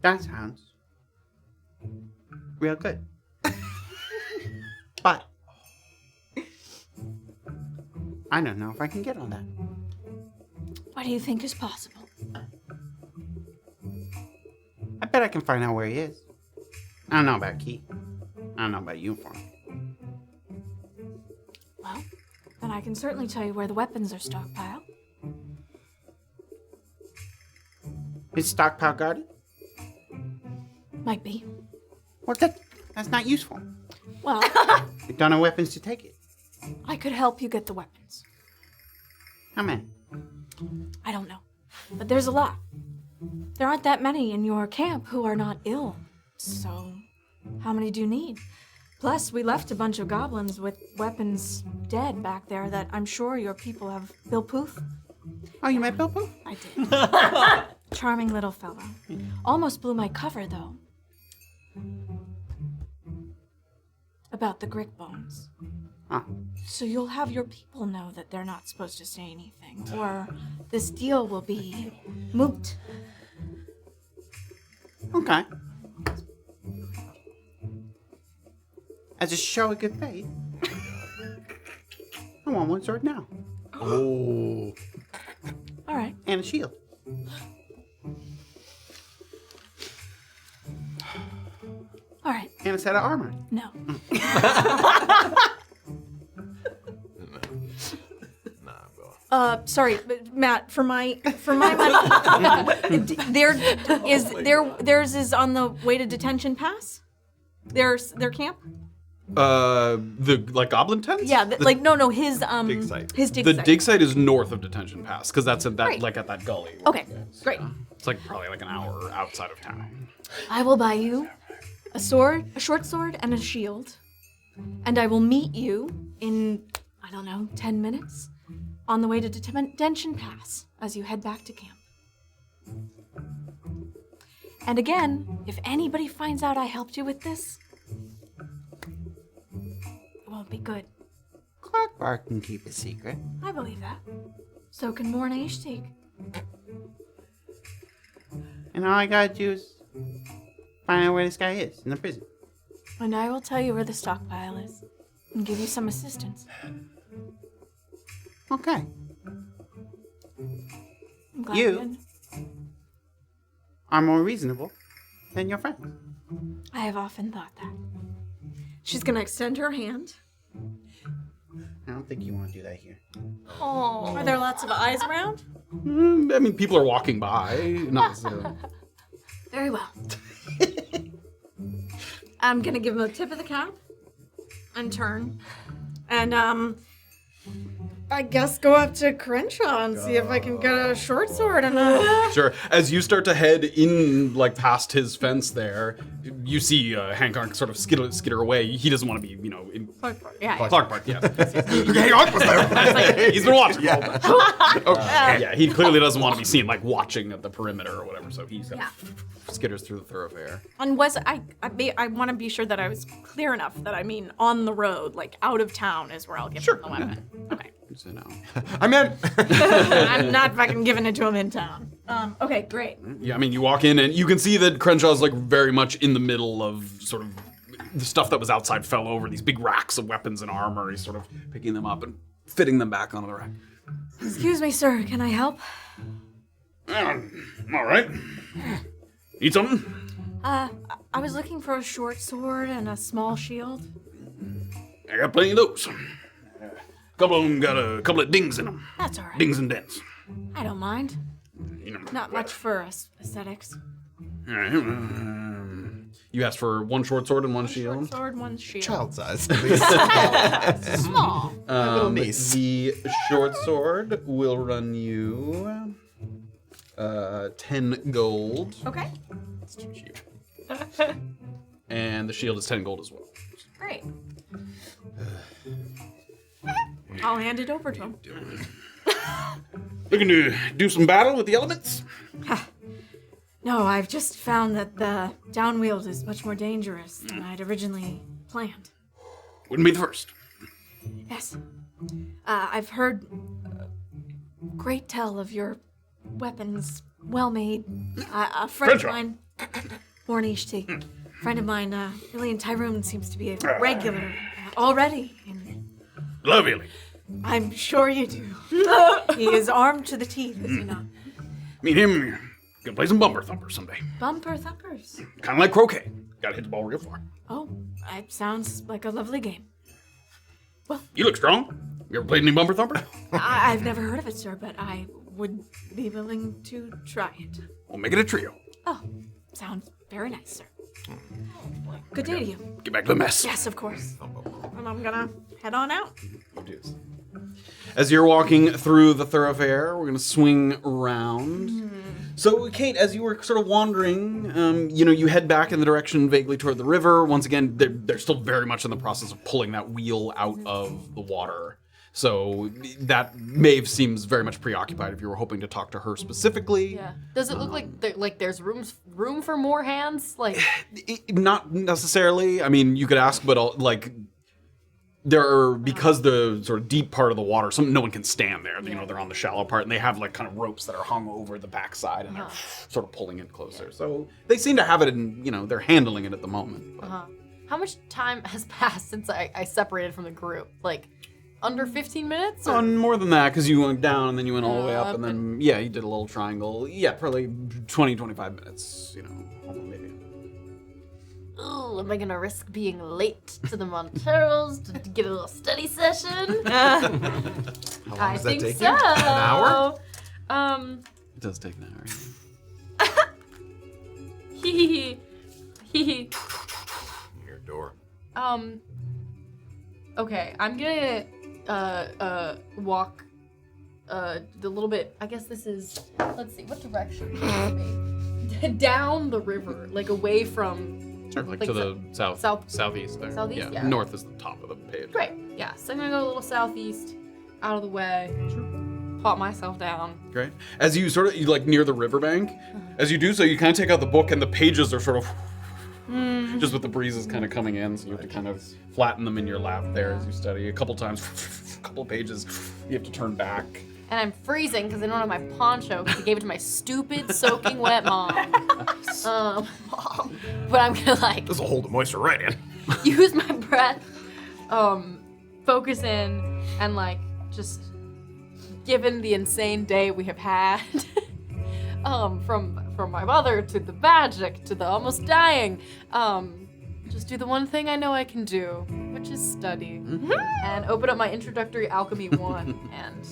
That sounds real good. But I don't know if I can get on that. What do you think is possible? I bet I can find out where he is. I don't know about Kayt. I don't know about uniform. Well, then I can certainly tell you where the weapons are stockpiled. Is stockpile guarded? Might be. Well, that's not useful. Well, We don't have weapons to take it. I could help you get the weapons. How many? I don't know. But there's a lot. There aren't that many in your camp who are not ill. So, how many do you need? Plus, we left a bunch of goblins with weapons dead back there that I'm sure your people have. Bill Poof? Oh, you met Bilbo? I did. Charming little fellow. Almost blew my cover, though. About the Grick bones. Huh. So you'll have your people know that they're not supposed to say anything, or this deal will be moot. Okay. As a show of good faith, I want one sword now. Oh. All right. And a shield. All right. And a set of armor. No. Sorry, but Matt. For my money, theirs is on the way to detention pass. Their camp. The goblin tents? Yeah, no, his Dig site. his dig The site. dig site is north of detention pass because that's at that Great. like at that gully. Okay, great. It's like probably like an hour outside of town. I will buy you a sword, a short sword, and a shield, and I will meet you in 10 minutes on the way to detention pass as you head back to camp. And again, if anybody finds out I helped you with this, it won't be good. Clark can keep a secret. I believe that. So can Morna Istigh. And all I gotta do is find out where this guy is in the prison. And I will tell you where the stockpile is and give you some assistance. Okay. I'm glad You? we did. Are more reasonable than your friends. I have often thought that. She's gonna extend her hand. I don't think you want to do that here. Oh, are there lots of eyes around? I mean, people are walking by. Not necessarily. Very well. I'm gonna give him a tip of the cap and turn. And I guess go up to Crenshaw and see if I can get a short sword and a Sure. As you start to head in, like past his fence there, you see Hancock sort of skitter away. He doesn't want to be, in Clark Park. Yeah. Clark Park. Yeah, Hancock was there. he's been watching. Okay. Yeah, he clearly doesn't want to be seen like watching at the perimeter or whatever. So he kind of skitters through the thoroughfare. And I want to be sure that I was clear enough that I mean on the road, like out of town is where I'll give him the weapon. Okay. So no. I'm in. I'm not fucking giving it to him in town. Okay, great. Yeah, I mean, you walk in and you can see that Crenshaw's like very much in the middle of sort of the stuff that was outside fell over. These big racks of weapons and armor. He's sort of picking them up and fitting them back onto the rack. Excuse me, sir. Can I help? All right. Need something? I was looking for a short sword and a small shield. I got plenty of those. Couple of them got a couple of dings in them. That's all right. Dings and dents. I don't mind. Not much for aesthetics. All right. You asked for one short sword and one shield. Short sword, one shield. Child size, please. Small. little niece. The short sword will run you 10 gold. Okay. That's too cheap. And the shield is 10 gold as well. Great. I'll hand it over to him. Looking to do some battle with the elements? No, I've just found that the downwield is much more dangerous than I'd originally planned. Wouldn't be the first. Yes. I've heard great tell of your weapons, well made. A friend of Crenshaw. mine, Morna Istigh. friend of mine, Illien Tyrun, seems to be a regular already. And Love Illien. I'm sure you do. He is armed to the teeth, is he not? Meet him. Gonna play some bumper thumper someday. Bumper thumpers. Kind of like croquet. Gotta hit the ball real far. Oh, it sounds like a lovely game. You look strong. You ever played any bumper thumper? I've never heard of it, sir, but I would be willing to try it. We'll make it a trio. Oh, sounds very nice, sir. Good day to you. Get back to the mess. Yes, of course. And I'm gonna head on out. As you're walking through the thoroughfare, we're gonna swing around. So, Kayt, as you were sort of wandering, you head back in the direction vaguely toward the river. Once again, they're still very much in the process of pulling that wheel out of the water. So that Maeve seems very much preoccupied if you were hoping to talk to her specifically. Yeah. Does it look like there's room for more hands? Like, Not necessarily. I mean, you could ask, but there are, because the sort of deep part of the water, no one can stand there. You know, they're on the shallow part, and they have like kind of ropes that are hung over the backside, and they're sort of pulling it closer. So they seem to have it in, they're handling it at the moment. But. how much time has passed since I separated from the group? Like, under 15 minutes? Or? More than that, because you went down, and then you went all the way up, and then, you did a little triangle. Yeah, probably 20, 25 minutes, maybe. Ooh, am I gonna risk being late to the Monteros to get a little study session? How long does that take so. you? An hour? It does take an hour. Hee hee. Your door. Okay, I'm gonna walk a little bit. I guess this is, let's see, what direction is it? Down the river, like away from. Sure, like to the southeast there. Southeast, yeah. North is the top of the page. Great, yeah. So I'm gonna go a little southeast, out of the way, plop myself down. Great. As you near the riverbank, as you do so, you kind of take out the book, and the pages are sort of just with the breezes kind of coming in, so you have to kind of flatten them in your lap there as you study. A couple times, a couple of pages, you have to turn back. And I'm freezing because I don't have my poncho because I gave it to my stupid soaking wet mom. But I'm gonna This will hold the moisture right in. use my breath, focus in, and just given the insane day we have had, from my mother to the magic to the almost dying, just do the one thing I know I can do, which is study, and open up my introductory alchemy 1 and.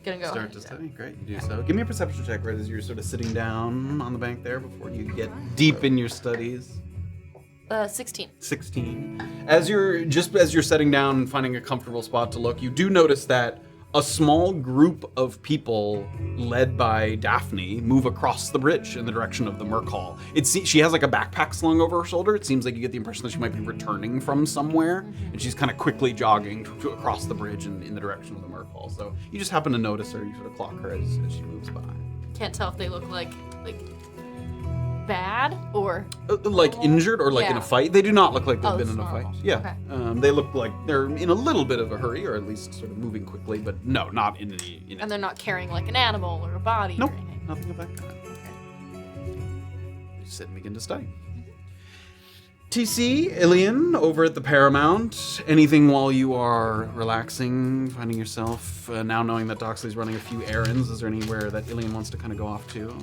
Gonna go Start to study. Great, you do so. Give me a perception check right as you're sort of sitting down on the bank there before you get deep in your studies. 16. 16. As you're setting down and finding a comfortable spot to look, you do notice that a small group of people led by Daphne move across the bridge in the direction of the Merc Hall. She has like a backpack slung over her shoulder. It seems like you get the impression that she might be returning from somewhere, and she's kind of quickly jogging across the bridge in the direction of the Merc Hall. So you just happen to notice her. You sort of clock her as she moves by. Can't tell if they look like bad or injured or in a fight. They do not look like they've been in a normal. fight. Yeah. Okay. They look like they're in a little bit of a hurry, or at least sort of moving quickly, but no, not in any. And they're not carrying like an animal or a body. Nope, Or anything. nothing of that kind. You sit and begin to study. TC, Illien, over at the Paramount. Anything while you are relaxing, finding yourself now knowing that Doxley's running a few errands? Is there anywhere that Illien wants to kind of go off to?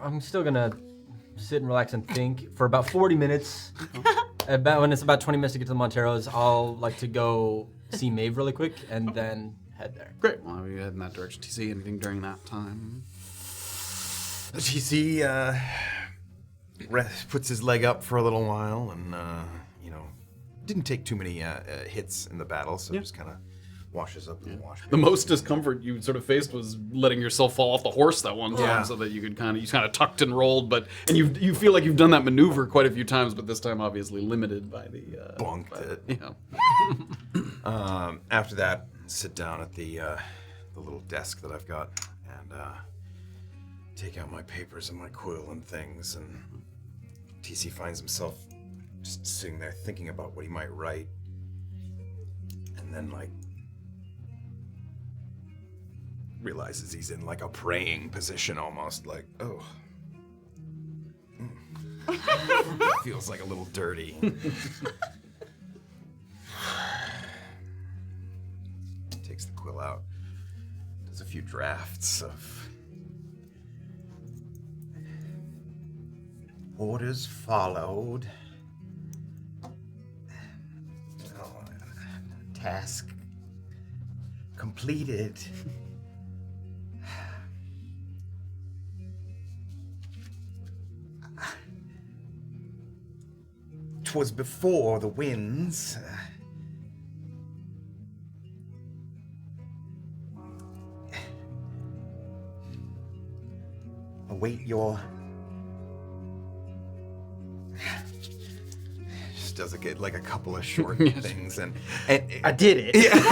I'm still gonna sit and relax and think for about 40 minutes. When it's about 20 minutes to get to the Monteros, I'll like to go see Maeve really quick and then head there. Great. Well, we head in that direction. TC, anything during that time? TC puts his leg up for a little while and, didn't take too many hits in the battle, so just kind of washes up and wash. The most discomfort you sort of faced was letting yourself fall off the horse that one time, so that you could kind of tucked and rolled, and you feel like you've done that maneuver quite a few times, but this time obviously limited by the bonked it. Yeah. After that, sit down at the little desk that I've got and take out my papers and my quill and things, and TC finds himself just sitting there thinking about what he might write, and then realizes he's in a praying position almost, Feels like a little dirty. Takes the quill out. Does a few drafts of orders followed. Task completed. 'Twas before the winds. Await your... Just does like a couple of short things, and I did it.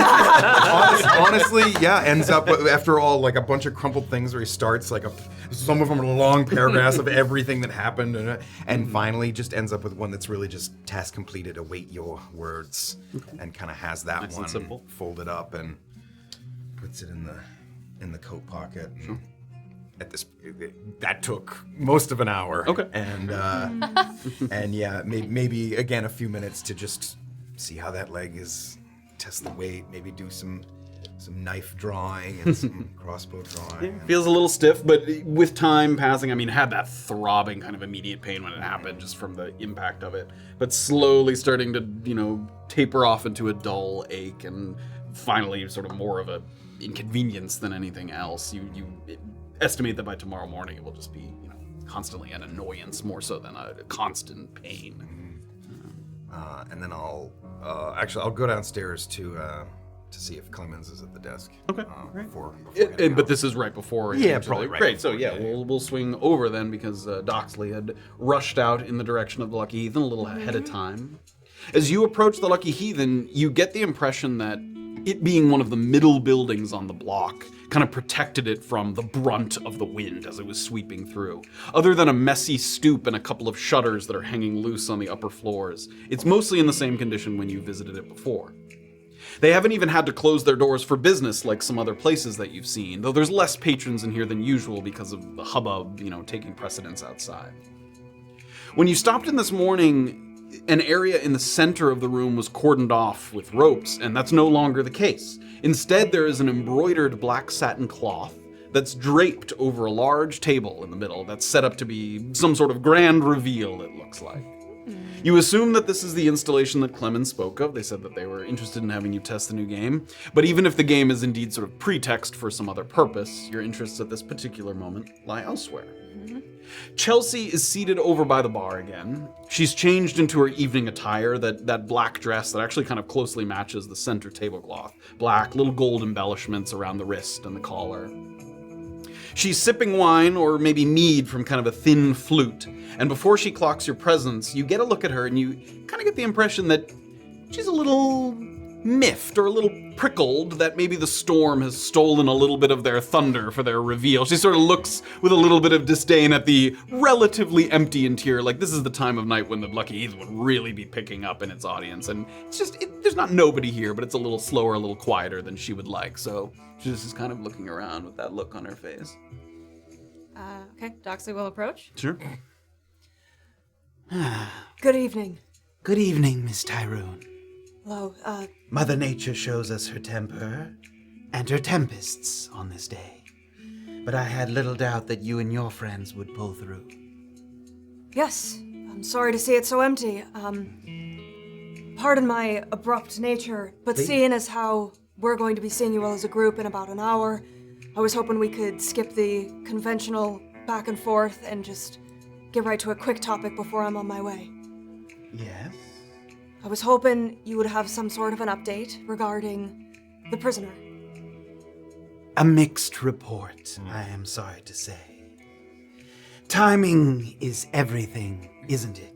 honestly, yeah, ends up after all like a bunch of crumpled things where he starts like some of them are long paragraphs of everything that happened, and finally just ends up with one that's really just task completed. Await your words, and kind of has that Nice one and simple. folded up and puts it in the coat pocket. Sure. At this, that took most of an hour. Okay. And yeah, maybe again a few minutes to just see how that leg is, test the weight, maybe do some knife drawing and some crossbow drawing. Feels a little stiff, but with time passing, I mean, had that throbbing kind of immediate pain when it happened, just from the impact of it, but slowly starting to, taper off into a dull ache, and finally sort of more of a inconvenience than anything else. You estimate that by tomorrow morning it will just be, constantly an annoyance more so than a constant pain. And then I'll go downstairs to see if Clemens is at the desk. Okay, Before heading but out. this is right before. Yeah, into probably the- right Great. So before, yeah, yeah. we'll swing over then, because Doxley had rushed out in the direction of the Lucky Heathen a little ahead of time. As you approach the Lucky Heathen, you get the impression that it being one of the middle buildings on the block kind of protected it from the brunt of the wind as it was sweeping through. Other than a messy stoop and a couple of shutters that are hanging loose on the upper floors, it's mostly in the same condition when you visited it before. They haven't even had to close their doors for business like some other places that you've seen, though there's less patrons in here than usual because of the hubbub, taking precedence outside. When you stopped in this morning, an area in the center of the room was cordoned off with ropes, and that's no longer the case. Instead, there is an embroidered black satin cloth that's draped over a large table in the middle that's set up to be some sort of grand reveal, it looks like. You assume that this is the installation that Clemens spoke of. They said that they were interested in having you test the new game. But even if the game is indeed sort of pretext for some other purpose, your interests at this particular moment lie elsewhere. Chelsea is seated over by the bar again. She's changed into her evening attire, that black dress that actually kind of closely matches the center tablecloth. Black, little gold embellishments around the wrist and the collar. She's sipping wine, or maybe mead, from kind of a thin flute. And before she clocks your presence, you get a look at her and you kind of get the impression that she's a little miffed or a little prickled that maybe the storm has stolen a little bit of their thunder for their reveal. She sort of looks with a little bit of disdain at the relatively empty interior, like this is the time of night when the Lucky Heathen would really be picking up in its audience. And it's just, there's not nobody here, but it's a little slower, a little quieter than she would like. So she's just kind of looking around with that look on her face. Okay, Doxley will approach. Sure. Good evening. Good evening, Miss Tyrun. Hello, Mother Nature shows us her temper and her tempests on this day. But I had little doubt that you and your friends would pull through. yes. I'm sorry to see it so empty. Pardon my abrupt nature, but Please. seeing as how we're going to be seeing you all as a group in about an hour, I was hoping we could skip the conventional back and forth and just get right to a quick topic before I'm on my way. Yes? I was hoping you would have some sort of an update regarding the prisoner. A mixed report, I am sorry to say. Timing is everything, isn't it?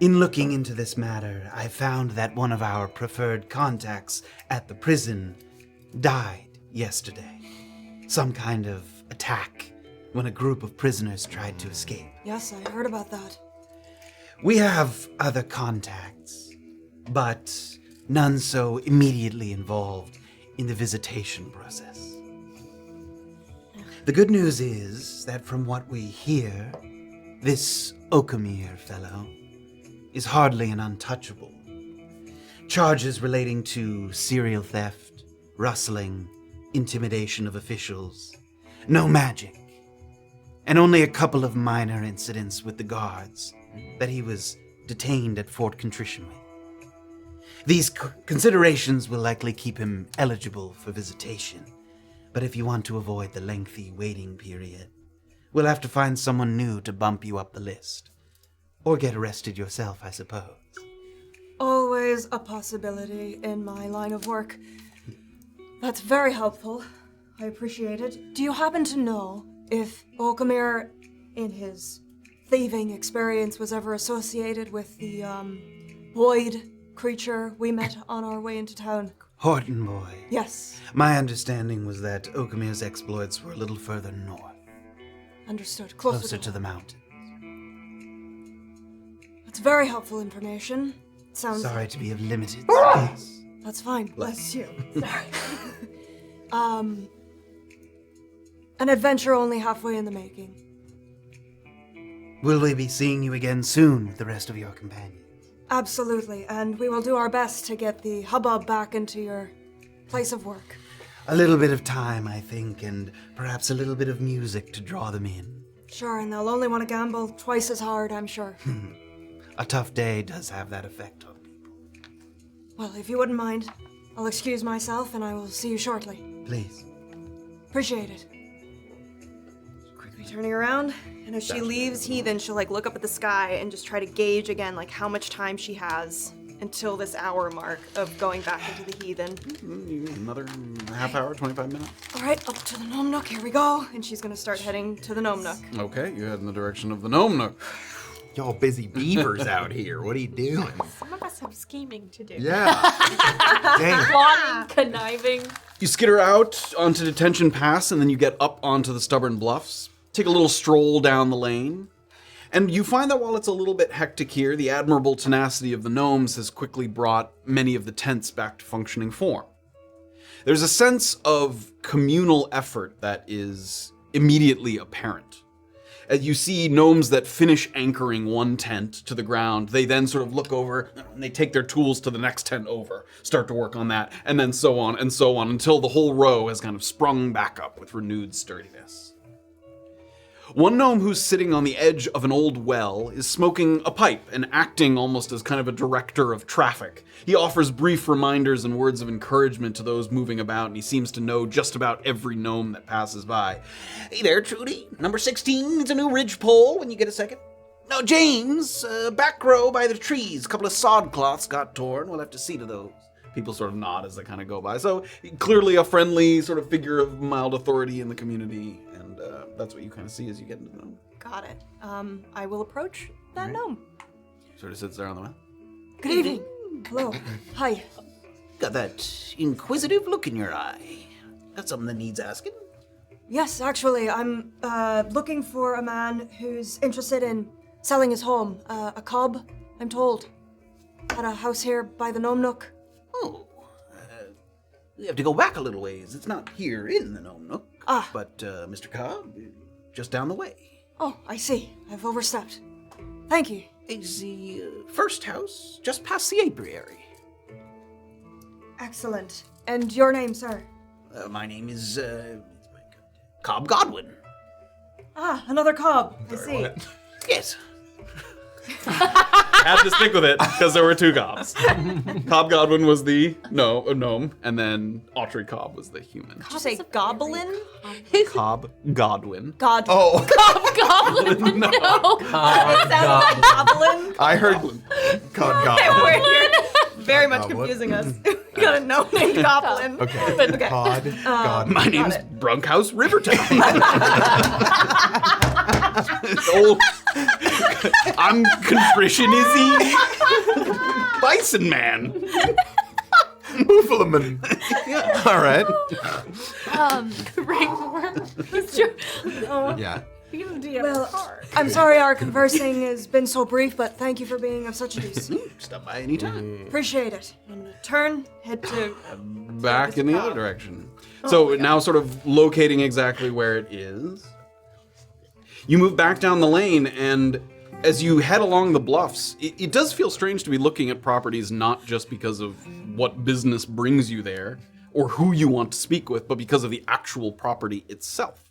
In looking into this matter, I found that one of our preferred contacts at the prison died yesterday. Some kind of attack when a group of prisoners tried to escape. Yes, I heard about that. We have other contacts, but none so immediately involved in the visitation process. The good news is that from what we hear, This Okamir fellow is hardly an untouchable. Charges relating to serial theft, rustling, intimidation of officials, no magic, and only a couple of minor incidents with the guards that he was detained at Fort Contrition with. These considerations will likely keep him eligible for visitation, but if you want to avoid the lengthy waiting period, we'll have to find someone new to bump you up the list. Or get arrested yourself, I suppose. Always a possibility in my line of work. That's very helpful. I appreciate it. Do you happen to know if Okamir, in his thieving experience, was ever associated with the, void creature we met on our way into town? Horton boy. Yes. My understanding was that Okamir's exploits were a little further north. Understood. Closer to the mountain. That's very helpful information. Sounds... Sorry to be of limited space. That's fine. Bless you. Sorry. An adventure only halfway in the making. Will we be seeing you again soon with the rest of your companions? Absolutely, and we will do our best to get the hubbub back into your place of work. A little bit of time, I think, and perhaps a little bit of music to draw them in. Sure, and they'll only want to gamble twice as hard, I'm sure. A tough day does have that effect on people. Well, if you wouldn't mind, I'll excuse myself and I will see you shortly. Please. Appreciate it. Quickly turning around, and as she leaves, she'll like look up at the sky and just try to gauge again like how much time she has until this hour mark of going back into the heathen. Another half hour, 25 minutes. All right, up to the Gnome Nook, here we go. And she's gonna start heading to the Gnome Nook. Okay, you head in the direction of the Gnome Nook. Y'all busy beavers out here. What are you doing? Some of us have scheming to do. Yeah. Dang. Plotting, conniving. You skitter out onto Detention Pass, and then you get up onto the Stubborn Bluffs. Take a little stroll down the lane. And you find that while it's a little bit hectic here, the admirable tenacity of the gnomes has quickly brought many of the tents back to functioning form. There's a sense of communal effort that is immediately apparent. As you see gnomes that finish anchoring one tent to the ground, they then sort of look over and they take their tools to the next tent over, start to work on that, and then so on until the whole row has kind of sprung back up with renewed sturdiness. One gnome who's sitting on the edge of an old well is smoking a pipe and acting almost as kind of a director of traffic. He offers brief reminders and words of encouragement to those moving about, and he seems to know just about every gnome that passes by. Hey there, Trudy. Number 16 needs a new ridgepole when you get a second. No, James, back row by the trees. A couple of sod cloths got torn. We'll have to see to those. People sort of nod as they kind of go by. So clearly a friendly sort of figure of mild authority in the community, and that's what you kind of see as you get into the gnome. Got it. I will approach that gnome. Sort of sits there on the well. Good evening. Hello. Hi. Got that inquisitive look in your eye. Got something that needs asking? Yes, actually, I'm looking for a man who's interested in selling his home. A cob, I'm told. At a house here by the Gnome Nook. Oh, we have to go back a little ways. It's not here in the Gnome Nook. Ah. But Mr. Cobb, just down the way. Oh, I see. I've overstepped. Thank you. It's the first house, just past the apiary. Excellent. And your name, sir? My name is Cobb Godwin. Ah, another cob. I see. Yes. Had to stick with it because there were two Cobbs. Cobb Godwin was the gnome, and then Autry Cobb was the human. Did you say goblin? Cobb Godwin. God. Oh, Goblin. No. Sounds like goblin. I heard Cod Goblin. We're very much What? confusing us. We got a gnome named Goblin. Okay. Cod Goblin. My name's Brunkhouse Rivertown. Old, I'm Contrition Izzy. Bison Man. Buffalo Man. All right. Ringworm. Yeah. Well, I'm sorry our conversing has been so brief, but thank you for being of such use. Stop by anytime. Appreciate it. I'm gonna turn, head to Back in the other direction. So now sort of locating exactly where it is. You move back down the lane, and as you head along the bluffs, it does feel strange to be looking at properties not just because of what business brings you there or who you want to speak with, but because of the actual property itself.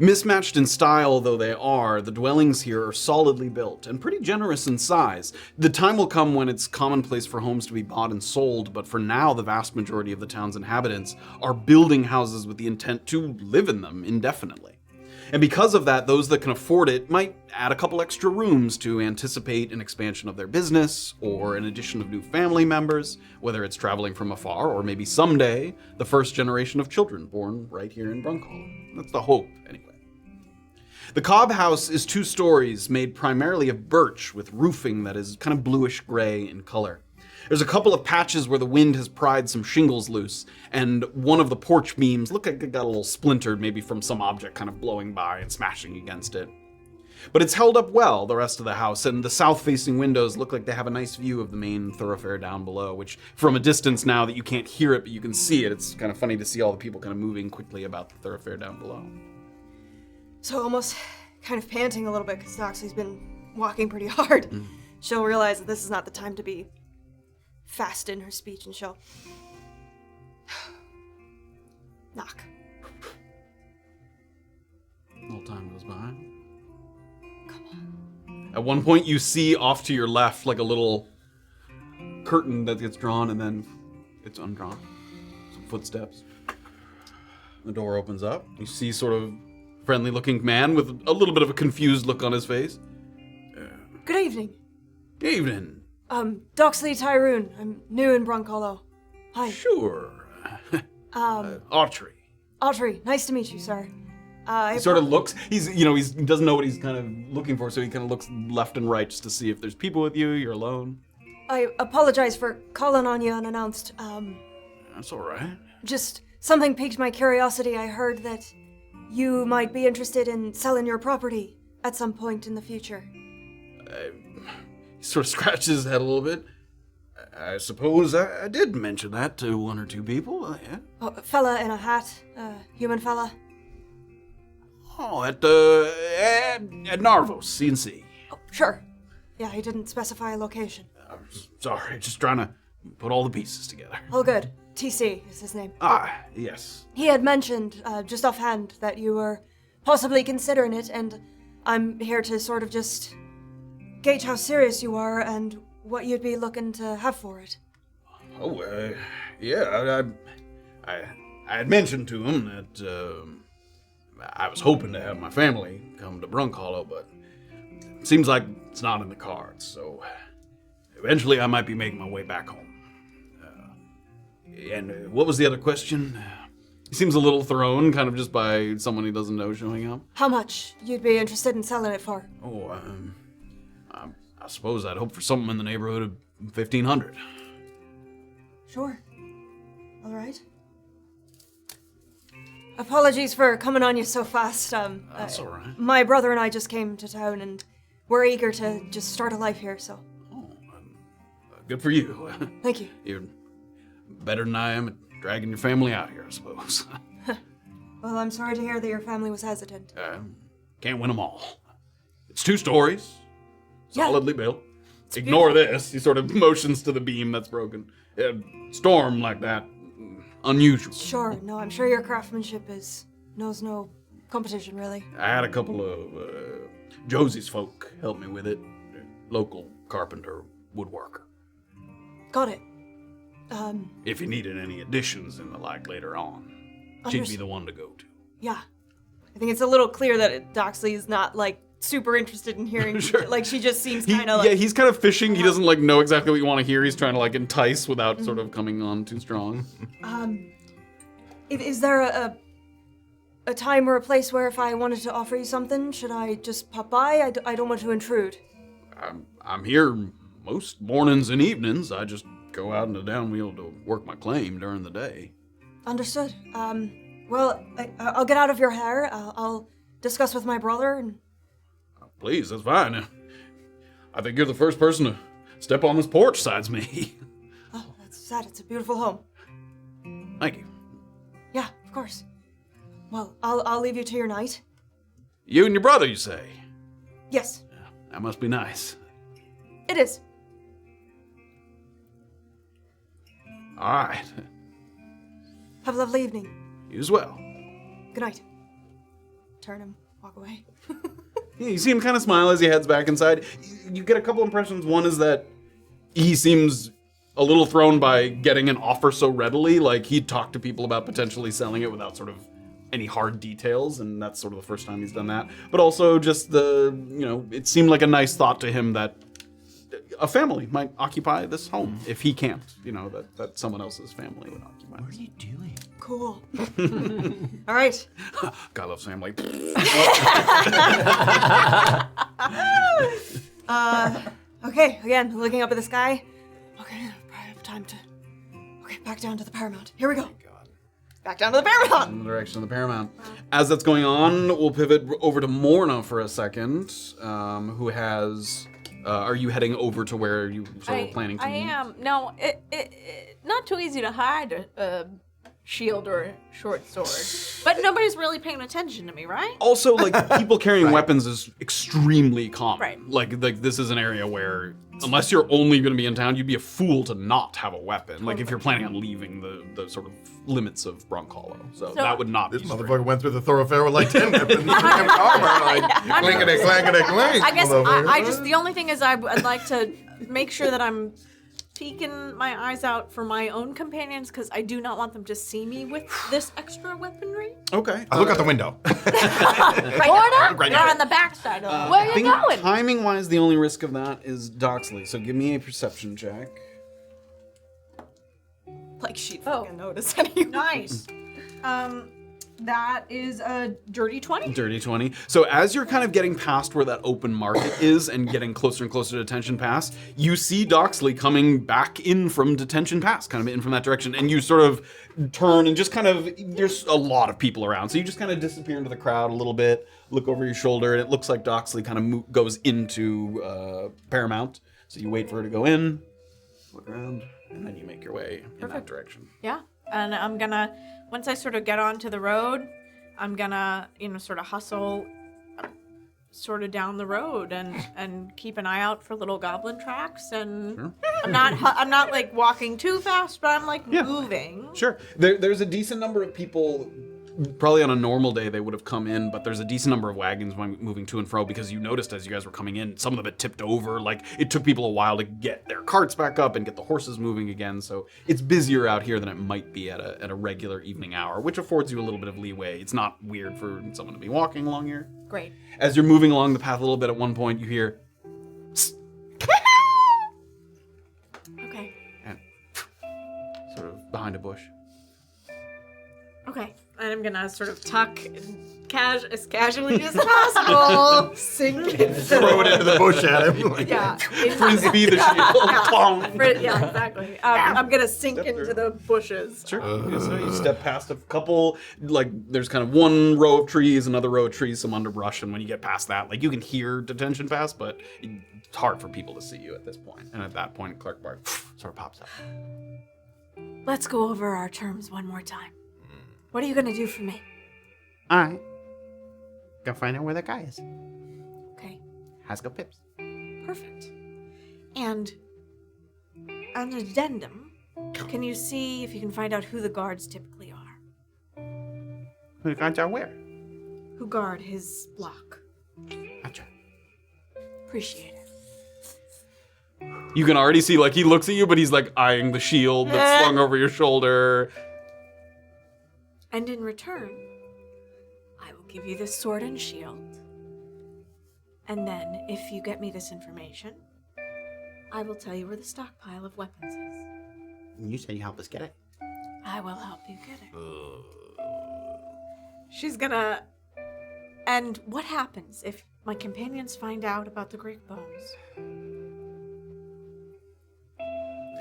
Mismatched in style though they are, the dwellings here are solidly built and pretty generous in size. The time will come when it's commonplace for homes to be bought and sold, but for now the vast majority of the town's inhabitants are building houses with the intent to live in them indefinitely. And because of that, those that can afford it might add a couple extra rooms to anticipate an expansion of their business or an addition of new family members, whether it's traveling from afar or maybe someday the first generation of children born right here in Brunkhollow. That's the hope, anyway. The cob house is 2 stories made primarily of birch with roofing that is kind of bluish gray in color. There's a couple of patches where the wind has pried some shingles loose, and one of the porch beams look like it got a little splintered, maybe from some object kind of blowing by and smashing against it. But it's held up well, the rest of the house, and the south-facing windows look like they have a nice view of the main thoroughfare down below, which from a distance now that you can't hear it, but you can see it, it's kind of funny to see all the people kind of moving quickly about the thoroughfare down below. So almost kind of panting a little bit because Doxley's been walking pretty hard. She'll realize that this is not the time to be fast in her speech, and she'll knock. A little time goes by. Come on. At one point you see off to your left like a little curtain that gets drawn and then it's undrawn. Some footsteps. The door opens up. You see sort of friendly looking man with a little bit of a confused look on his face. Good evening. Evening. Doxley Tyrun. I'm new in Brunkhollow. Hi. Sure. Autry. Autry, nice to meet you, sir. He sort of looks, he doesn't know what he's kind of looking for, so he kind of looks left and right just to see if there's people with you, you're alone. I apologize for calling on you unannounced. That's all right. Just something piqued my curiosity. I heard that you might be interested in selling your property at some point in the future. He sort of scratches his head a little bit. I suppose I did mention that to 1 or 2 people, yeah. Oh, a fella in a hat, human fella. Oh, at Narvos, CNC. Oh, sure. Yeah, he didn't specify a location. Sorry, just trying to put all the pieces together. All good. TC is his name. Ah, yes. He had mentioned, just offhand, that you were possibly considering it, and I'm here to sort of just gauge how serious you are and what you'd be looking to have for it. Oh, yeah, I had mentioned to him that I was hoping to have my family come to Brunkhollow, but it seems like it's not in the cards, so eventually I might be making my way back home. And what was the other question? He seems a little thrown, kind of just by someone he doesn't know showing up. How much you'd be interested in selling it for? Oh, I suppose I'd hope for something in the neighborhood of 1,500. Sure. All right. Apologies for coming on you so fast. That's all right. My brother and I just came to town, and we're eager to just start a life here, so. Oh, good for you. Thank you. You're better than I am at dragging your family out here, I suppose. Well, I'm sorry to hear that your family was hesitant. Can't win them all. It's 2 stories, Yeah. solidly built. Ignore this. He sort of motions to the beam that's broken. Storm like that, unusual. Sure. No, I'm sure your craftsmanship knows no competition, really. I had a couple of Josie's folk help me with it. Local carpenter, woodworker. Got it. If you needed any additions and the like later on, she'd be the one to go to. Yeah. I think it's a little clear that Doxley is not like super interested in hearing. Sure. Like she just seems kind of like. Yeah, he's kind of fishing. He doesn't like know exactly what you want to hear. He's trying to like entice without sort of coming on too strong. Is there a time or a place where if I wanted to offer you something, should I just pop by? I don't want to intrude. I'm here most mornings and evenings. I just go out in the downwheel to work my claim during the day. Understood. Well, I'll get out of your hair. I'll discuss with my brother and... Please, that's fine. I think you're the first person to step on this porch besides me. Oh, that's sad. It's a beautiful home. Thank you. Yeah, of course. Well, I'll leave you to your night. You and your brother, you say? Yes, That must be nice. it is. All right. Have a lovely evening. You as well. Good night. Turn him, walk away. Yeah, you see him kind of smile as he heads back inside. You get a couple impressions. One is that he seems a little thrown by getting an offer so readily. Like, he'd talked to people about potentially selling it without sort of any hard details, and that's sort of the first time he's done that. But also just it seemed like a nice thought to him that a family might occupy this home if he can't. That someone else's family would occupy. What are you doing? Cool. All right. God loves family. Okay, again, looking up at the sky. Okay, I have time to... Okay, back down to the Paramount. Here we go. Back down to the Paramount. In the direction of the Paramount. As that's going on, we'll pivot over to Morna for a second, who has... are you heading over to where you sort of planning to I meet? am. No, it not too easy to hide a shield or a short sword. But nobody's really paying attention to me, right? Also, like, people carrying weapons is extremely common. Right. Like this is an area where, unless you're only going to be in town, you'd be a fool to not have a weapon. Like, if you're planning on leaving the sort of limits of Brunkhollow. So that would not This be motherfucker went through the thoroughfare with like 10 weapons and armor, like clankety, clankety, clank. I guess motherfucker. I just, the only thing is I'd like to make sure that I'm peeking my eyes out for my own companions, because I do not want them to see me with this extra weaponry. Okay. I look out the window. Right now, on the back side of them. Where are you going? Timing-wise, the only risk of that is Doxley. So give me a perception check. Like she'd fucking notice anyway. Nice. That is a dirty 20. Dirty 20. So as you're kind of getting past where that open market is and getting closer and closer to Detention Pass, you see Doxley coming back in from Detention Pass, kind of in from that direction, and you sort of turn and just kind of, there's a lot of people around, so you just kind of disappear into the crowd a little bit, look over your shoulder, and it looks like Doxley kind of goes into Paramount. So you wait for her to go in, look around, and then you make your way in that direction. Yeah. And I'm gonna, once I sort of get onto the road, I'm gonna, sort of hustle sort of down the road and keep an eye out for little goblin tracks. And Sure. I'm not like walking too fast, but I'm like moving. Sure. There's a decent number of people. Probably on a normal day they would have come in, but there's a decent number of wagons moving to and fro, because you noticed as you guys were coming in, some of them had tipped over. Like, it took people a while to get their carts back up and get the horses moving again. So it's busier out here than it might be at a regular evening hour, which affords you a little bit of leeway. It's not weird for someone to be walking along here. Great. As you're moving along the path a little bit, at one point you hear, Okay. and sort of behind a bush. Okay. And I'm gonna sort of tuck as casually as possible, sink into Throw it into the bush at him. Like, yeah, Frisbee the shield. yeah, exactly. I'm gonna sink into the bushes. Sure. So you step past a couple, like, there's kind of one row of trees, another row of trees, some underbrush, and when you get past that, like, you can hear Detention Pass, but it's hard for people to see you at this point. And at that point, Clark Bart sort of pops up. Let's go over our terms one more time. What are you gonna do for me? Alright. Go find out where that guy is. Okay, Has go pips. perfect. And an addendum, can you see if you can find out who the guards typically are? Who guards are where? Who guard his block? Gotcha. Appreciate it. You can already see, like, he looks at you, but he's, like, eyeing the shield that's slung over your shoulder. And in return, I will give you this sword and shield. And then, if you get me this information, I will tell you where the stockpile of weapons is. You said you help us get it. I will help you get it. She's gonna... And what happens if my companions find out about the Greek bones?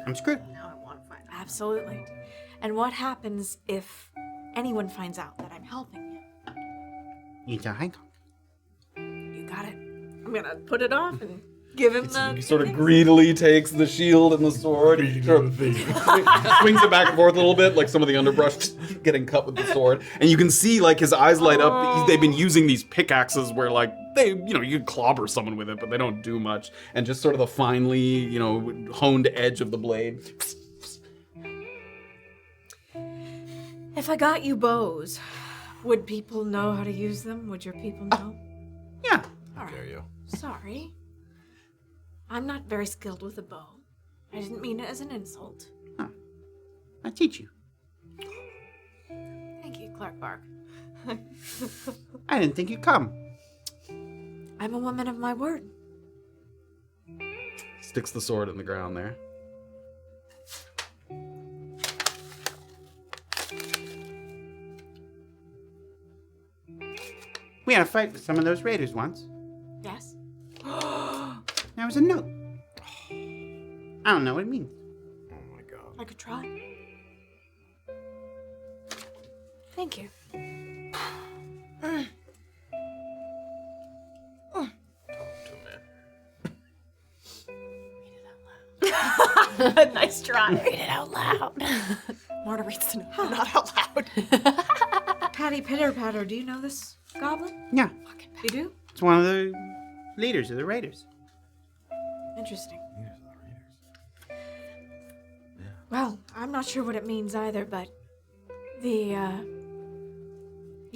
I'm screwed. Absolutely. And what happens if anyone finds out that I'm helping you? You tell Hancock. You got it. I'm gonna put it off and Give him the. He sort of greedily takes the shield and the sword. And sort of swings it back and forth a little bit, like some of the underbrush getting cut with the sword. And you can see, like, his eyes light up. They've been using these pickaxes where, like, you can clobber someone with it, but they don't do much. And just sort of the finely, honed edge of the blade. If I got you bows, would people know how to use them? Would your people know? Yeah. All Dare right. you? Sorry. I'm not very skilled with a bow. I didn't mean it as an insult. I'll teach you. Thank you, Clark Bark. I didn't think you'd come. I'm a woman of my word. Sticks the sword in the ground there. We had a fight with some of those raiders once. Yes? There was a note. I don't know what it means. Oh my god. I could try. Thank you. Nice try. Read it out loud. Morna reads the note, not out loud. Patty Pitter Patter, do you know this goblin? Yeah, You do? it's one of the leaders of the raiders. Interesting. Well, I'm not sure what it means either, but you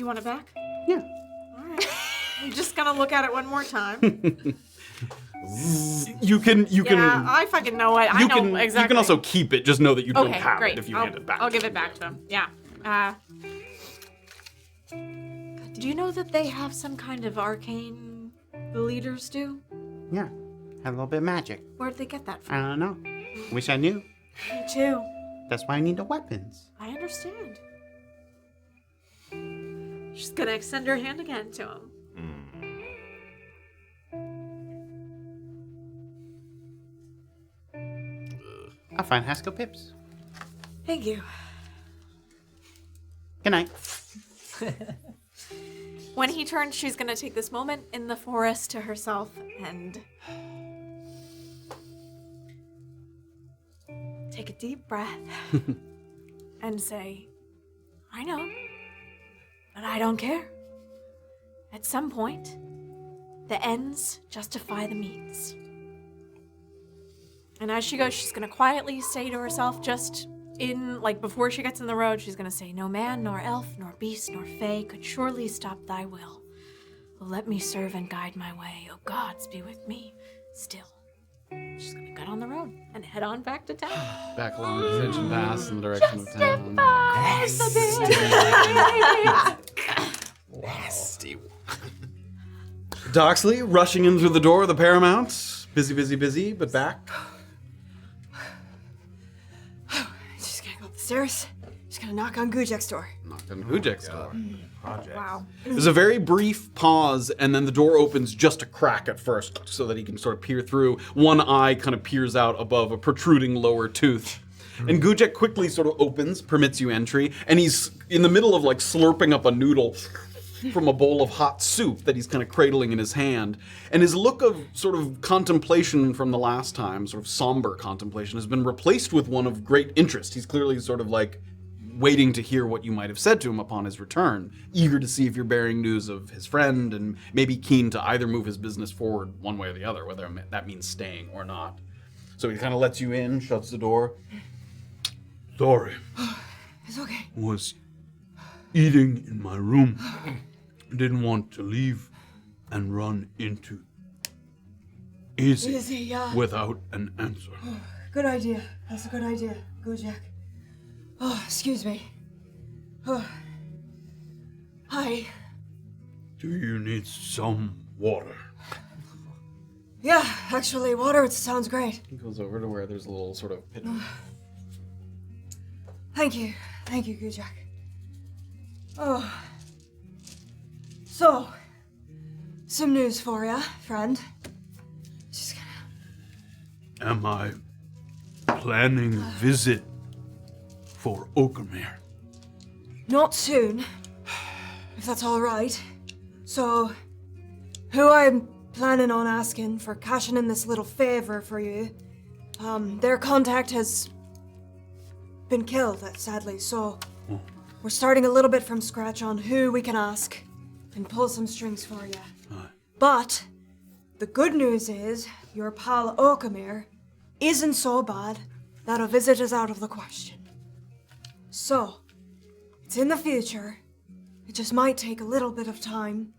want it back? Yeah. All right. I'm just gonna look at it one more time. You can. Yeah, I fucking know it. I know exactly. You can also keep it. Just know that you don't Okay, have great. it if you hand it back. I'll give it back to him. Yeah. Do you know that they have some kind of arcane? The leaders do. Yeah, have a little bit of magic. Where'd they get that I from? don't know. Wish I knew. Me too. That's why I need the weapons. I understand. She's gonna extend her hand again to him. I'll find Haskell Pips. Thank you. Good night. When he turns, she's gonna take this moment in the forest to herself and take a deep breath and say, I know, but I don't care. At some point, the ends justify the means. And as she goes, she's gonna quietly say to herself, just before she gets in the road, she's gonna say, no man, nor elf, nor beast, nor fey could surely stop thy will. Oh, let me serve and guide my way. Oh, gods be with me still. She's gonna get on the road and head on back to town. Back along Ascension Pass in the direction of town. Nasty. Doxley rushing in through the door of the Paramount. Busy, but back. Just gonna go up the stairs. Just gonna knock on Gujak's door. Knock on Hujak's door. Wow. There's a very brief pause, and then the door opens just a crack at first, so that he can sort of peer through. One eye kind of peers out above a protruding lower tooth. And Gujek quickly sort of opens, permits you entry, and he's in the middle of slurping up a noodle from a bowl of hot soup that he's kind of cradling in his hand. And his look of sort of contemplation from the last time, sort of somber contemplation, has been replaced with one of great interest. He's clearly sort of waiting to hear what you might have said to him upon his return, eager to see if you're bearing news of his friend, and maybe keen to either move his business forward one way or the other, whether that means staying or not. So he kind of lets you in, shuts the door. Sorry. It's okay. Was eating in my room. Didn't want to leave and run into Izzy without an answer. Good idea. That's a good idea, Gujak. Oh, excuse me. Oh. Hi. Do you need some water? Yeah, actually, water sounds great. He goes over to where there's a little sort of pit. Thank you, Gujak. Oh. So, some news for ya, friend. Just gonna... Am I planning a visit for Oakermere? Not soon, if that's all right. So, who I'm planning on asking for cashing in this little favor for you. Their contact has been killed, sadly, so we're starting a little bit from scratch on who we can ask and pull some strings for you. But the good news is your pal Okamir isn't so bad that a visit is out of the question. So, it's in the future. It just might take a little bit of time.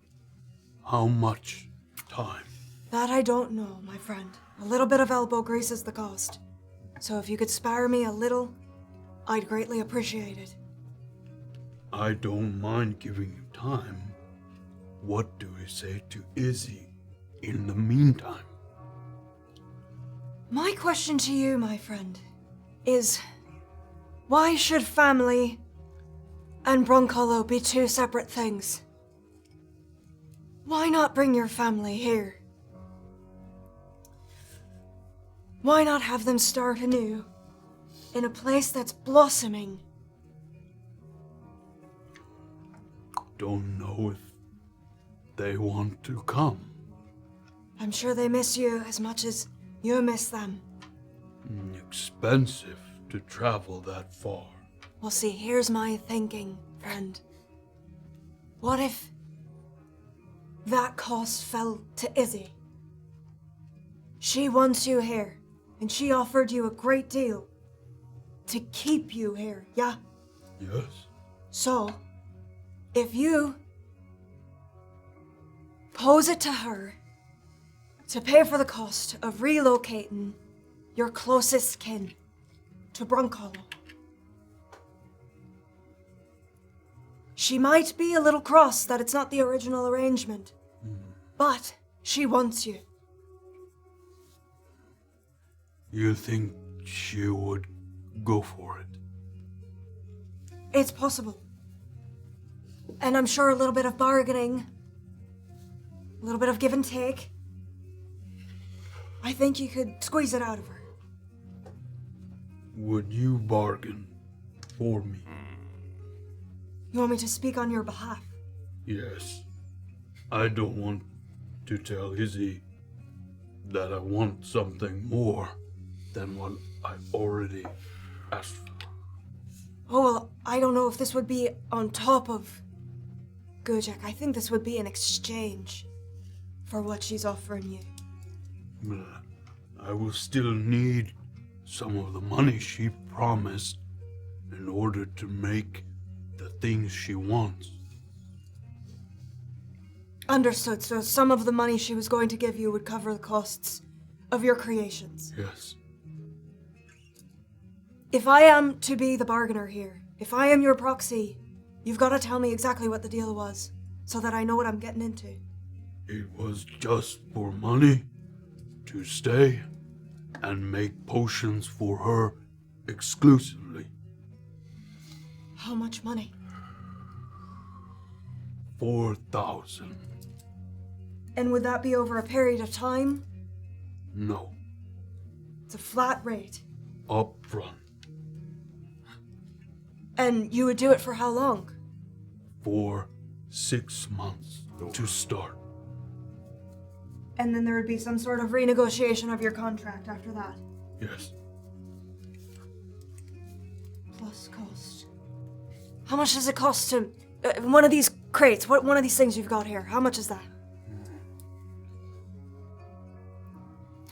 How much time? That I don't know, my friend. A little bit of elbow grease is the cost. So if you could spare me a little, I'd greatly appreciate it. I don't mind giving you time. What do we say to Izzy in the meantime? My question to you, my friend, is why should family and Brunkhollow be two separate things? Why not bring your family here? Why not have them start anew in a place that's blossoming? Don't know if they want to come. I'm sure they miss you as much as you miss them. Expensive to travel that far. Well, see, here's my thinking, friend. What if that cost fell to Izzy? She wants you here, and she offered you a great deal to keep you here, yeah? Yes. So, if you pose it to her to pay for the cost of relocating your closest kin to Brunkhollow, she might be a little cross that it's not the original arrangement, but she wants you. You think she would go for it? It's possible. And I'm sure a little bit of bargaining, a little bit of give and take, I think you could squeeze it out of her. Would you bargain for me? You want me to speak on your behalf? Yes. I don't want to tell Izzy that I want something more than what I already asked for. Oh, well, I don't know if this would be on top of Gojek. I think this would be an exchange for what she's offering you. But I will still need some of the money she promised in order to make the things she wants. Understood. So some of the money she was going to give you would cover the costs of your creations. Yes. If I am to be the bargainer here, if I am your proxy, you've got to tell me exactly what the deal was so that I know what I'm getting into. It was just for money to stay and make potions for her exclusively. How much money? 4,000. And would that be over a period of time? No. It's a flat rate. Up front. And you would do it for how long? For 6 months to start. And then there would be some sort of renegotiation of your contract after that. Yes. Plus cost. How much does it cost to... one of these crates, one of these things you've got here, how much is that?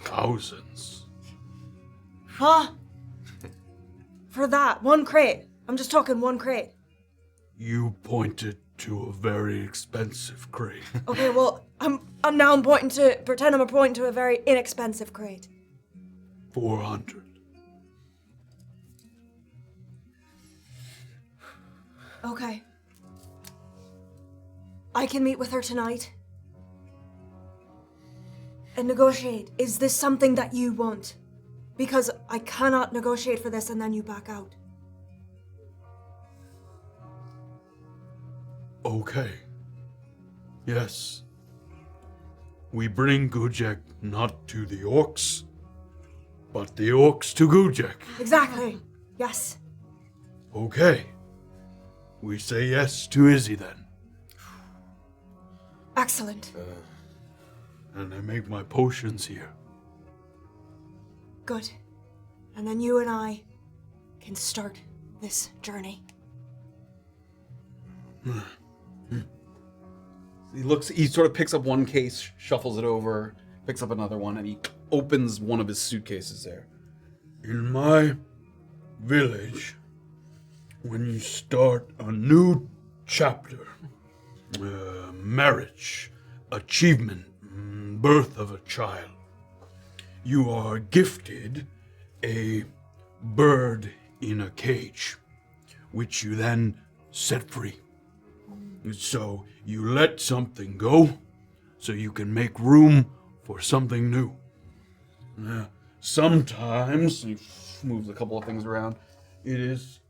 Thousands. Huh? For that, one crate. I'm just talking one crate. You pointed to a very expensive crate. Okay, well, I'm pointing to a very inexpensive crate. 400. Okay. I can meet with her tonight and negotiate. Is this something that you want? Because I cannot negotiate for this and then you back out. Okay. Yes. We bring Gujek not to the orcs, but the orcs to Gujek. Exactly. Yes. Okay. We say yes to Izzy then. Excellent. and I make my potions here. Good. And then you and I can start this journey. He sort of picks up one case, shuffles it over, picks up another one, and he opens one of his suitcases there. In my village, when you start a new chapter, marriage, achievement, birth of a child, you are gifted a bird in a cage, which you then set free. So you let something go, so you can make room for something new. Sometimes, he moves a couple of things around, it is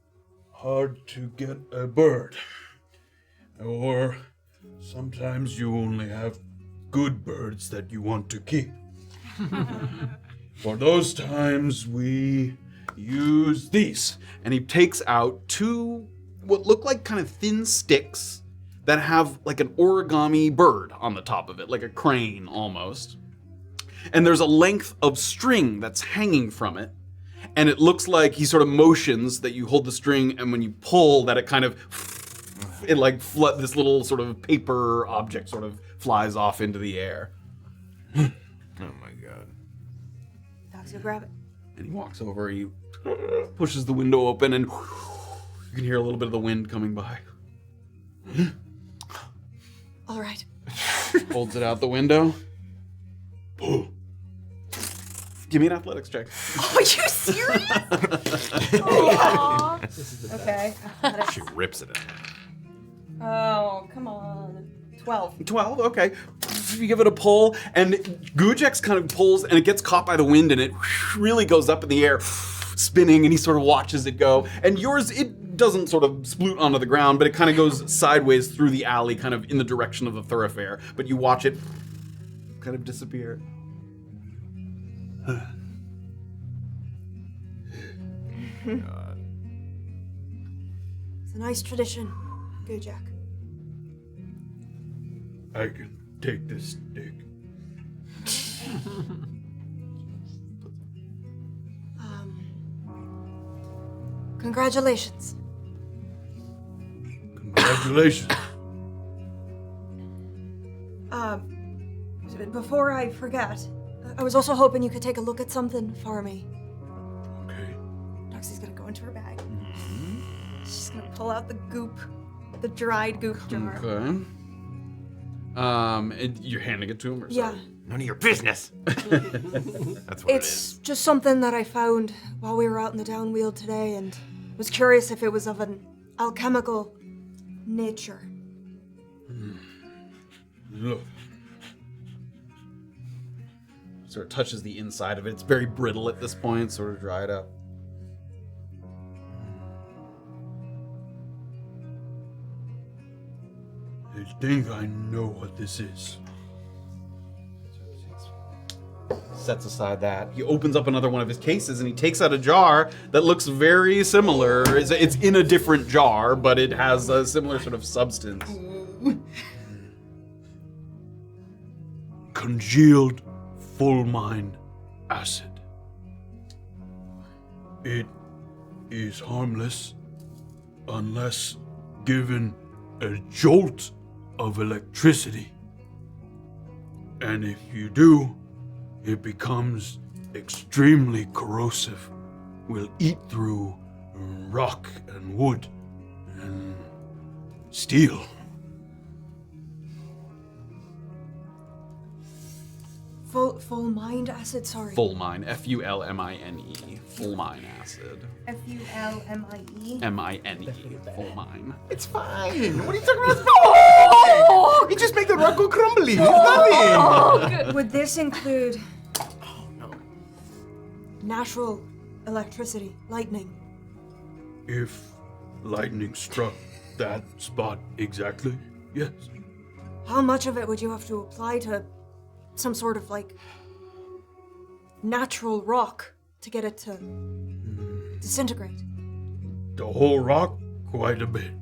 hard to get a bird. Or sometimes you only have good birds that you want to keep. For those times, we use these. And he takes out two what look like kind of thin sticks that have like an origami bird on the top of it, like a crane almost. And there's a length of string that's hanging from it. And it looks like he sort of motions that you hold the string, and when you pull, that it kind of, it like this little sort of paper object sort of flies off into the air. Oh my god. Doxley, grab it. And he walks over, he pushes the window open, and you can hear a little bit of the wind coming by. All right. Holds it out the window. Pull. Give me an athletics check. Are you serious? Okay. She rips it in. Oh, come on. 12. 12, okay. You give it a pull, and Gujex kind of pulls, and it gets caught by the wind, and it really goes up in the air, spinning, and he sort of watches it go. And yours, it doesn't sort of sploot onto the ground, but it kind of goes sideways through the alley, kind of in the direction of the thoroughfare. But you watch it kind of disappear. It's a nice tradition, Gujak. I can take this stick. Congratulations. Congratulations. Before I forget, I was also hoping you could take a look at something for me. Okay. Doxley's gonna go into her bag. She's gonna pull out the goop, the dried goop jar. Okay. You're handing it to him, or Yeah. something? None of your business. That's what It's just something that I found while we were out in the downwheel today, and was curious if it was of an alchemical nature. Look. Sort of touches the inside of it. It's very brittle at this point, sort of dried up. I think I know what this is. Sets aside that. He opens up another one of his cases, and he takes out a jar that looks very similar. It's in a different jar, but it has a similar sort of substance. Congealed fulmine acid. It is harmless unless given a jolt of electricity. And if you do, it becomes extremely corrosive. Will eat through rock and wood and steel. Fulmine acid, sorry. Fulmine. Fulmine. Fulmine acid. Fulmine. Mine. Fulmine. It's fine. What are you talking about? Oh! You just make the rock go crumbly. It's nothing. Would this include natural electricity, lightning? If lightning struck that spot exactly, yes. How much of it would you have to apply to some sort of like natural rock to get it to disintegrate? The whole rock, quite a bit.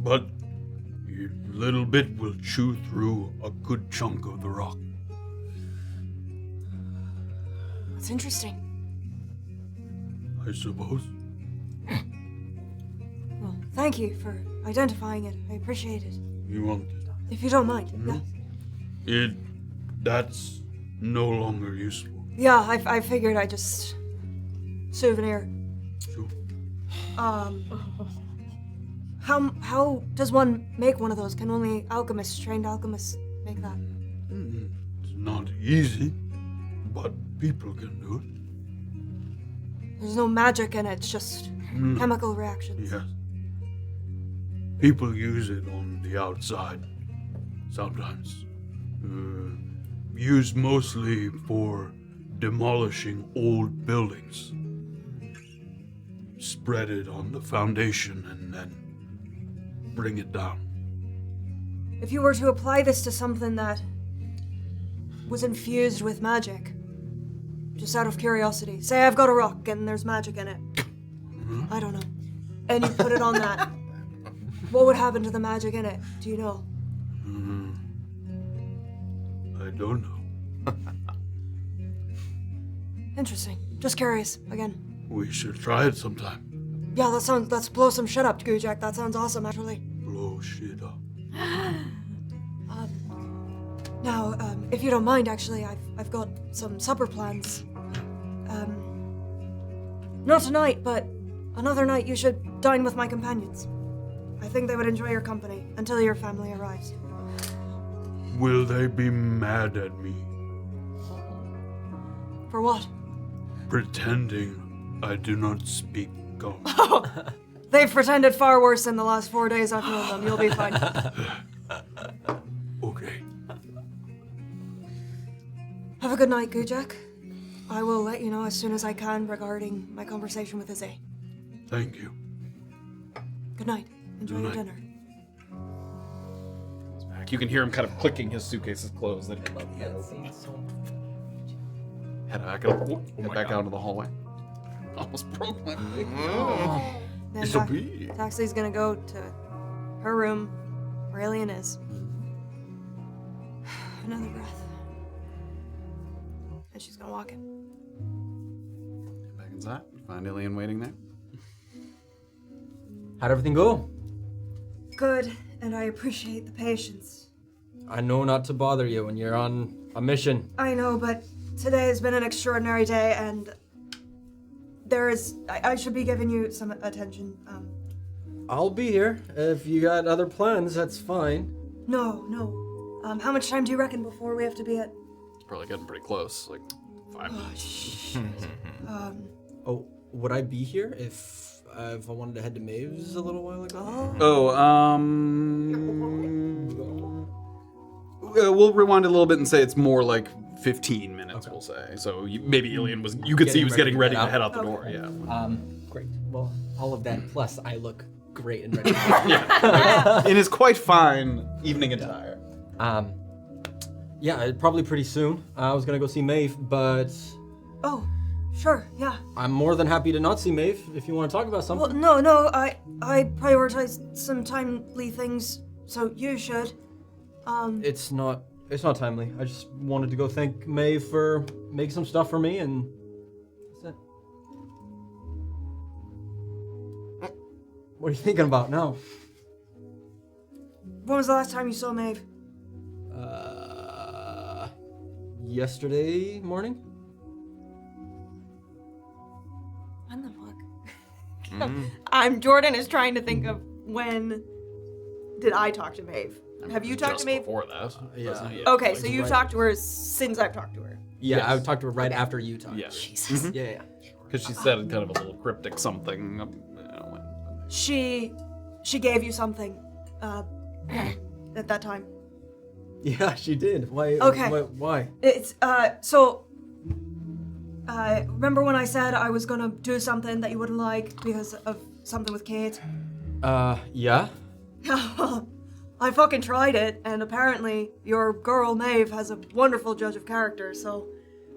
But a little bit will chew through a good chunk of the rock. It's interesting. I suppose. Well, thank you for identifying it. I appreciate it. You want If you don't mind. it? That's no longer useful. Yeah, I figured I just... Souvenir. Sure. How does one make one of those? Can only alchemists, trained alchemists, make that? It's not easy, but people can do it. There's no magic in it, it's just chemical reactions. Yes. People use it on the outside sometimes. Used mostly for demolishing old buildings. Spread it on the foundation and then bring it down. If you were to apply this to something that was infused with magic, just out of curiosity, say I've got a rock and there's magic in it. I don't know. And you put it on that. What would happen to the magic in it? Do you know? I don't know. Interesting. Just curious, again. We should try it sometime. Yeah, let's blow some shit up, Gujak. That sounds awesome, actually. Blow shit up. Now, if you don't mind, actually, I've got some supper plans. Not tonight, but another night you should dine with my companions. I think they would enjoy your company until your family arrives. Will they be mad at me? For what? Pretending I do not speak Gong. They've pretended far worse in the last 4 days I've known them. You'll be fine. Okay. Have a good night, Gujak. I will let you know as soon as I can regarding my conversation with Istigh. Thank you. Good night. Enjoy Good your night. dinner. You can hear him kind of clicking his suitcases closed. Then head back out. Head back out into the hallway. Almost broke my leg. Then It's a bee. Doxley's gonna go to her room where Illien is. Another breath. And she's gonna walk in. Back inside. Find Illien waiting there. How'd everything go? Good, and I appreciate the patience. I know not to bother you when you're on a mission. I know, but today has been an extraordinary day, and I should be giving you some attention. I'll be here. If you got other plans, that's fine. No. How much time do you reckon before we have to be at? It's probably getting pretty close. Like 5 minutes. Shit. Oh, would I be here if I wanted to head to Maeve's a little while ago? We'll rewind a little bit and say it's more like 15 minutes, we'll say. So maybe Illien was, you could see he was getting ready to head out the door, yeah. Great. Well, all of that plus I look great and ready. In his quite fine evening attire. Yeah, probably pretty soon. I was gonna go see Maeve, but Oh, sure, yeah. I'm more than happy to not see Maeve if you want to talk about something. Well, no, I prioritized some timely things, so you should. It's not timely. I just wanted to go thank Maeve for making some stuff for me, and that's it. What are you thinking about now? When was the last time you saw Maeve? Yesterday morning? When the fuck? Jordan is trying to think of when did I talk to Maeve? Have you talked to Maeve? Before that. Yeah. Okay, so you've talked to her since I've talked to her. Yeah, Yes. I talked to her right after you talked. Yeah. Jesus. Yeah. Because she said kind of a little cryptic something. She gave you something, at that time. Yeah, she did. Why? Okay. Why? It's, remember when I said I was gonna do something that you wouldn't like because of something with Kayt? Yeah? I fucking tried it, and apparently your girl Maeve has a wonderful judge of character, so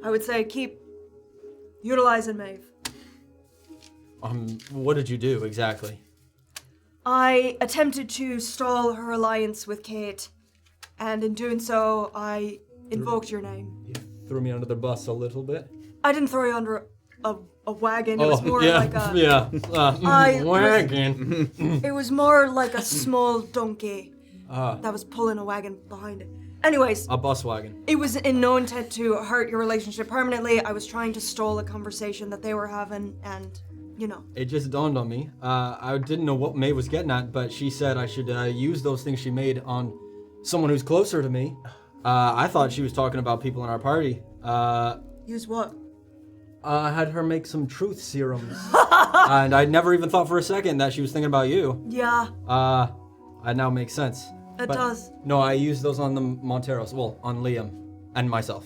I would say keep utilizing Maeve. What did you do exactly? I attempted to stall her alliance with Kayt, and in doing so, I invoked your name. You threw me under the bus a little bit. I didn't throw you under a wagon. It was more like a... Wagon. It was more like a small donkey that was pulling a wagon behind it. Anyways, A bus wagon. it was in no intent to hurt your relationship permanently. I was trying to stall a conversation that they were having, and, you know. It just dawned on me. I didn't know what May was getting at, but she said I should use those things she made on someone who's closer to me. I thought she was talking about people in our party. Use what? I had her make some truth serums. And I never even thought for a second that she was thinking about you. Yeah, It now makes sense. it But does. No, I used those on the Monteros. Well, on Liam and myself.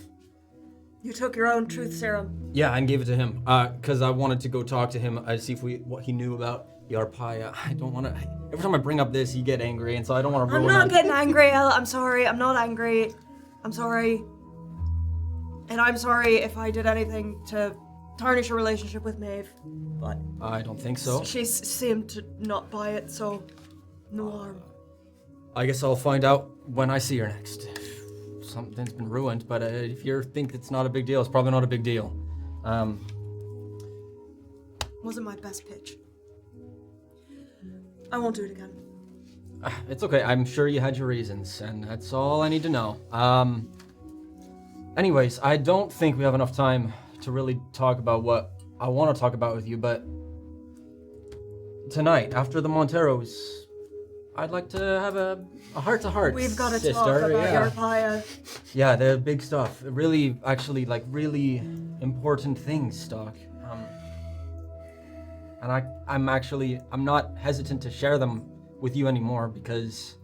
You took your own truth serum. Yeah, and gave it to him. Because I wanted to go talk to him and see what he knew about Yarpaya. I don't want to... Every time I bring up this, you get angry, and so I don't want to I'm ruin not it. getting angry, Ella. I'm sorry. I'm not angry. I'm sorry. And I'm sorry if I did anything to tarnish your relationship with Maeve. But I don't think so. she seemed to not buy it, so no harm. I guess I'll find out when I see her next. Something's been ruined, but if you think it's not a big deal, it's probably not a big deal. Wasn't my best pitch. I won't do it again. It's okay. I'm sure you had your reasons, and that's all I need to know. Anyways, I don't think we have enough time to really talk about what I want to talk about with you, but tonight, after the Monteros, I'd like to have a heart-to-heart, We've got to sister. talk about Yeah. your Paya. Yeah, the big stuff. Really, actually, like, really important things, Stock. And I'm not hesitant to share them with you anymore because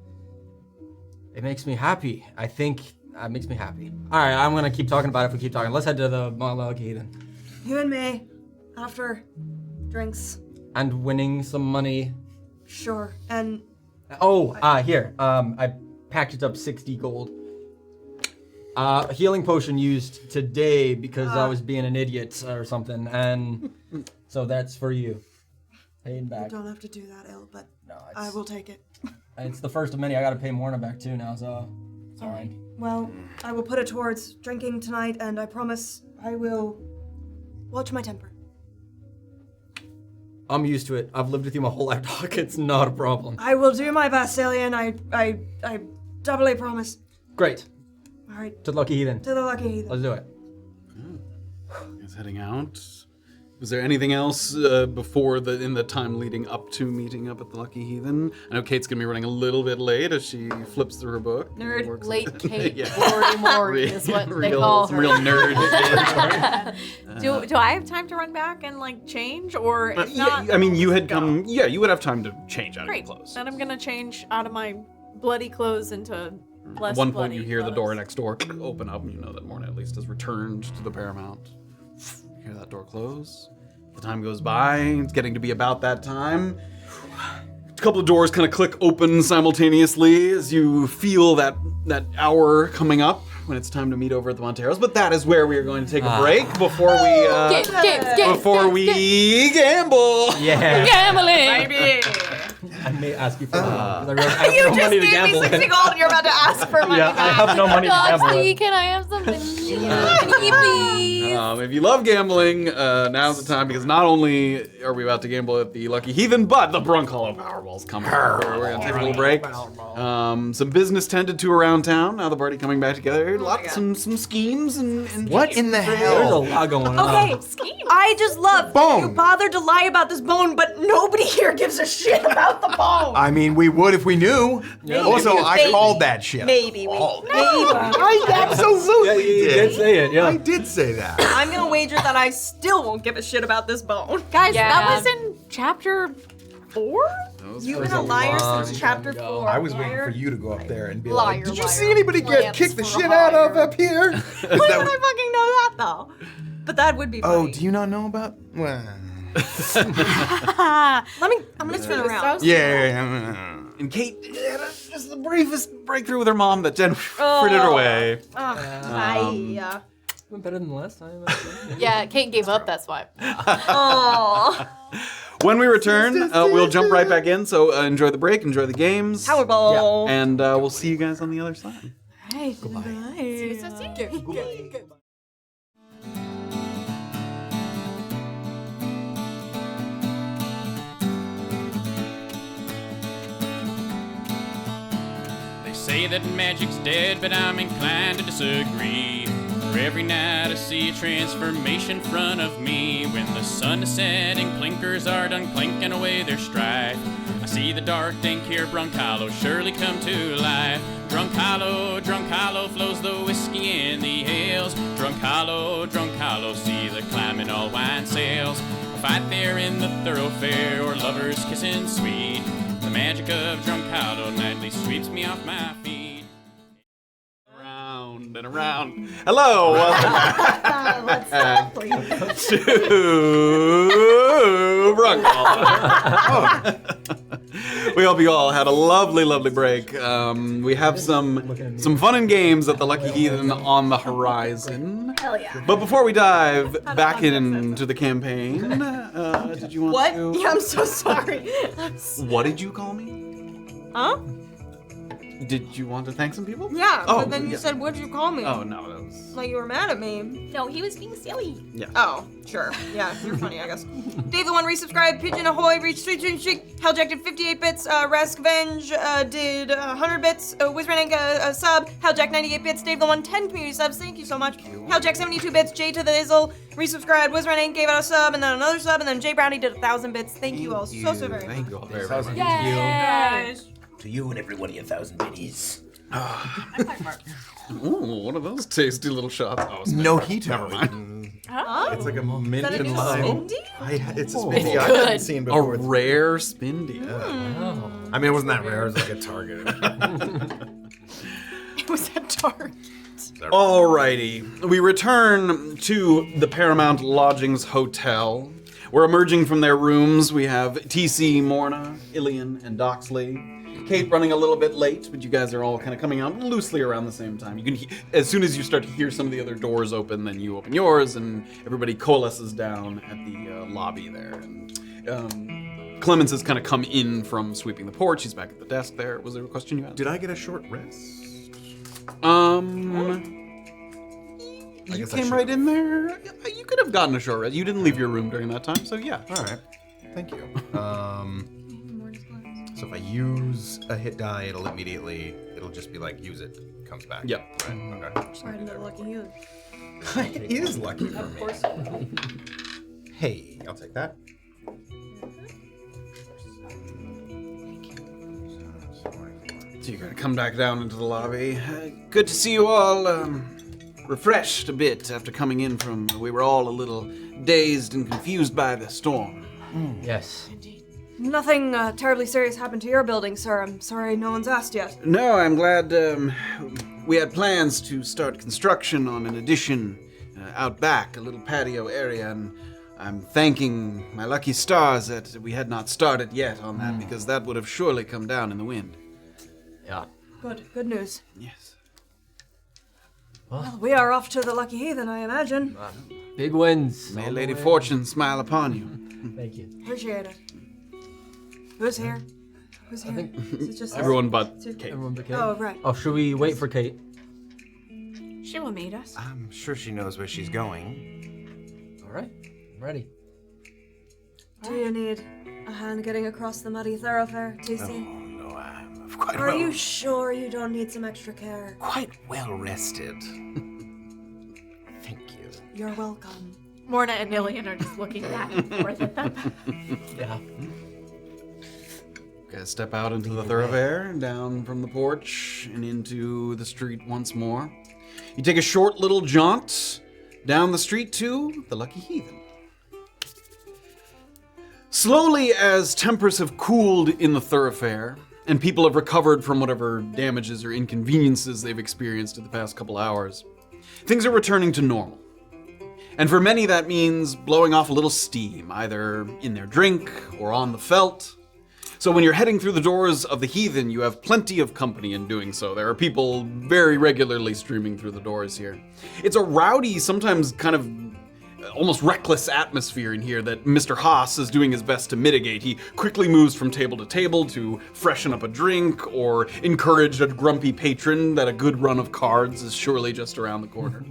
it makes me happy. I think it makes me happy. All right, I'm gonna keep talking about it if we keep talking. Let's head to the monologue then. You and me, after drinks. And winning some money. Sure. And Here. I packaged up 60 gold. Healing potion used today because I was being an idiot or something, and so that's for you. Paying you back. don't have to do that, Il, but No, I will take it. It's the first of many. I gotta pay Morna back too now, so sorry. Well, I will put it towards drinking tonight, and I promise I will watch my temper. I'm used to it. I've lived with you my whole life, Doc. It's not a problem. I will do my best, Illien. I doubly promise. Great. All right, To the Lucky Heathen. to the lucky heathen. Let's do it. Is heading out. Was there anything else before in the time leading up to meeting up at the Lucky Heathen? I know Kate's gonna be running a little bit late as she flips through her book. Nerd. Works- Late Kayt, Yeah. Mori is what they call some her. real nerd shit. Do I have time to run back and like change, or if not? Yeah, I mean, you had go. come. Yeah, you would have time to change out Great. of your clothes. Then I'm gonna change out of my bloody clothes into less At one point, bloody you hear the clothes. door next door open up, and you know that Morna at least has returned to the Paramount. You hear that door close. The time goes by. It's getting to be about that time. A couple of doors kind of click open simultaneously as you feel that hour coming up when it's time to meet over at the Monteros. But that is where we are going to take a break before we we gamble. Yeah. Gambling! Baby. I may ask you for money. 'cause I realize I have You no just money to gave me gamble 60 with. gold and you're about to ask for money Yeah, I back. have no money to gamble Doxley, with. can I have something? Can you please? If you love gambling, now's the time because not only are we about to gamble at the Lucky Heathen, but the Brunkhollow Powerball's coming. We're going to take a little break. Some business tended to around town. Now the party coming back together. Some schemes and What in the There's a hell? lot going on. Okay, I just love that you Bone. bothered to lie about this bone, but nobody here gives a shit about the bone. I mean, we would if we knew. Also, I Maybe. called that shit. Maybe we. I absolutely Yeah, you did say it, yeah. I did say that. I'm gonna wager that I still won't give a shit about this bone. Guys, Yeah. that was in chapter 4? You've was been a a liar long since time chapter ago. 4. I was waiting for you to go up there and be Liar, like, "Did you liar. see anybody get Lance kicked the for shit out of hire. up here?" Is Why that would I what- fucking know that though? But that would be Oh, funny. do you not know about? Well, I'm gonna spin around. yeah. And Kate had just the briefest breakthrough with her mom that Jen frittered her way. Went better than the last time. I think. Yeah, Kate gave up, that's why. Aww. When we return, we'll jump right back in. So enjoy the break, enjoy the games, Powerball. and we'll see you guys on the other side. say that magic's dead, but I'm inclined to disagree. For every night I see a transformation in front of me. When the sun is setting, plinkers are done clanking away their strife. I see the dark, dank here, Brunkhollow surely come to life. Drunkhollow, flows the whiskey and the ales. Drunkhollow, see the climbing all wine sails. A fight there in the thoroughfare, or lovers kissing sweet. The magic of Drunkhollow nightly sweeps me off my feet. Around and around. Hello, welcome back to Brunkhollow. We hope you all had a lovely break. We have some fun and games at the Lucky Heathen on the horizon. Hell yeah. But before we dive back into the campaign, did you want What? to? Yeah, I'm so sorry. What did you call me? Huh? Did you want to thank some people? Yeah, Oh, but then you yeah. said, what'd you call me? Oh no, that was. Like you were mad at me. No, he was being silly. Yeah. Oh, sure. Yeah, you're funny, I guess. Dave the One resubscribed, Pigeon Ahoy reached Street Streak, Helljack did 58 bits, Rask Venge did 100 bits, Wizrank a sub, Helljack 98 bits, Dave the One 10 community subs, thank you so much. Helljack 72 bits, Jay to the Izzle resubscribed, Wizrank gave out a sub, and then another sub, and then Jay Brownie did 1,000 bits. Thank you all so very much. Thank you all very much. Guys. To you and everybody 1,000 biddies. Ooh, what are those tasty little shots? Oh, it's No better. heat. Never mind. It's like a mint Is that a and new lime. Spindy? It's a spindy It's I good. haven't seen A before. rare spindy. I mean, it wasn't that rare. It was like a Target. It was that dark. Alrighty, we return to the Paramount Lodgings Hotel. We're emerging from their rooms. We have TC, Morna, Illien, and Doxley. Kayt running a little bit late, but you guys are all kind of coming out loosely around the same time. You can, as soon as you start to hear some of the other doors open, then you open yours, and everybody coalesces down at the lobby there. And Clemens has kind of come in from sweeping the porch. He's back at the desk there. Was there a question you had? Did I get a short rest? You guess I came should've. right in there. You could have gotten a short rest. You didn't leave your room during that time, so yeah. All right. Thank you. So if I use a hit die, it'll just be like, use it, comes back. Yep. Right, okay. Just gonna do that real Lucky you. quick. It is lucky for me. Hey, I'll take that. So you're gonna come back down into the lobby. Good to see you all refreshed a bit after coming in from. We were all a little dazed and confused by the storm. Yes. Nothing terribly serious happened to your building, sir. I'm sorry no one's asked yet. No, I'm glad we had plans to start construction on an addition out back, a little patio area, and I'm thanking my lucky stars that we had not started yet on that, because that would have surely come down in the wind. Yeah. Good news. Yes. Well, we are off to the Lucky Heathen, I imagine. Big wins. May all the Lady way. Fortune smile upon you. Thank you. Appreciate it. Who's here? Who's here? Is it just Everyone but Kate. Kate. Everyone but Kate? Oh, right. Oh, should we wait for Kate? She will meet us. I'm sure she knows where she's going. All right. I'm ready. Do you need a hand getting across the muddy thoroughfare, TC? No, I'm quite Are well, you sure you don't need some extra care? quite well rested. Thank you. You're welcome. Morna and Illien are just looking back and forth at them. Yeah. Guys step out into the thoroughfare, down from the porch, and into the street once more. You take a short little jaunt down the street to the Lucky Heathen. Slowly, as tempers have cooled in the thoroughfare, and people have recovered from whatever damages or inconveniences they've experienced in the past couple hours, things are returning to normal. And for many, that means blowing off a little steam, either in their drink or on the felt. So when you're heading through the doors of the Heathen, you have plenty of company in doing so. There are people very regularly streaming through the doors here. It's a rowdy, sometimes kind of almost reckless atmosphere in here that Mr. Haas is doing his best to mitigate. He quickly moves from table to table to freshen up a drink or encourage a grumpy patron that a good run of cards is surely just around the corner.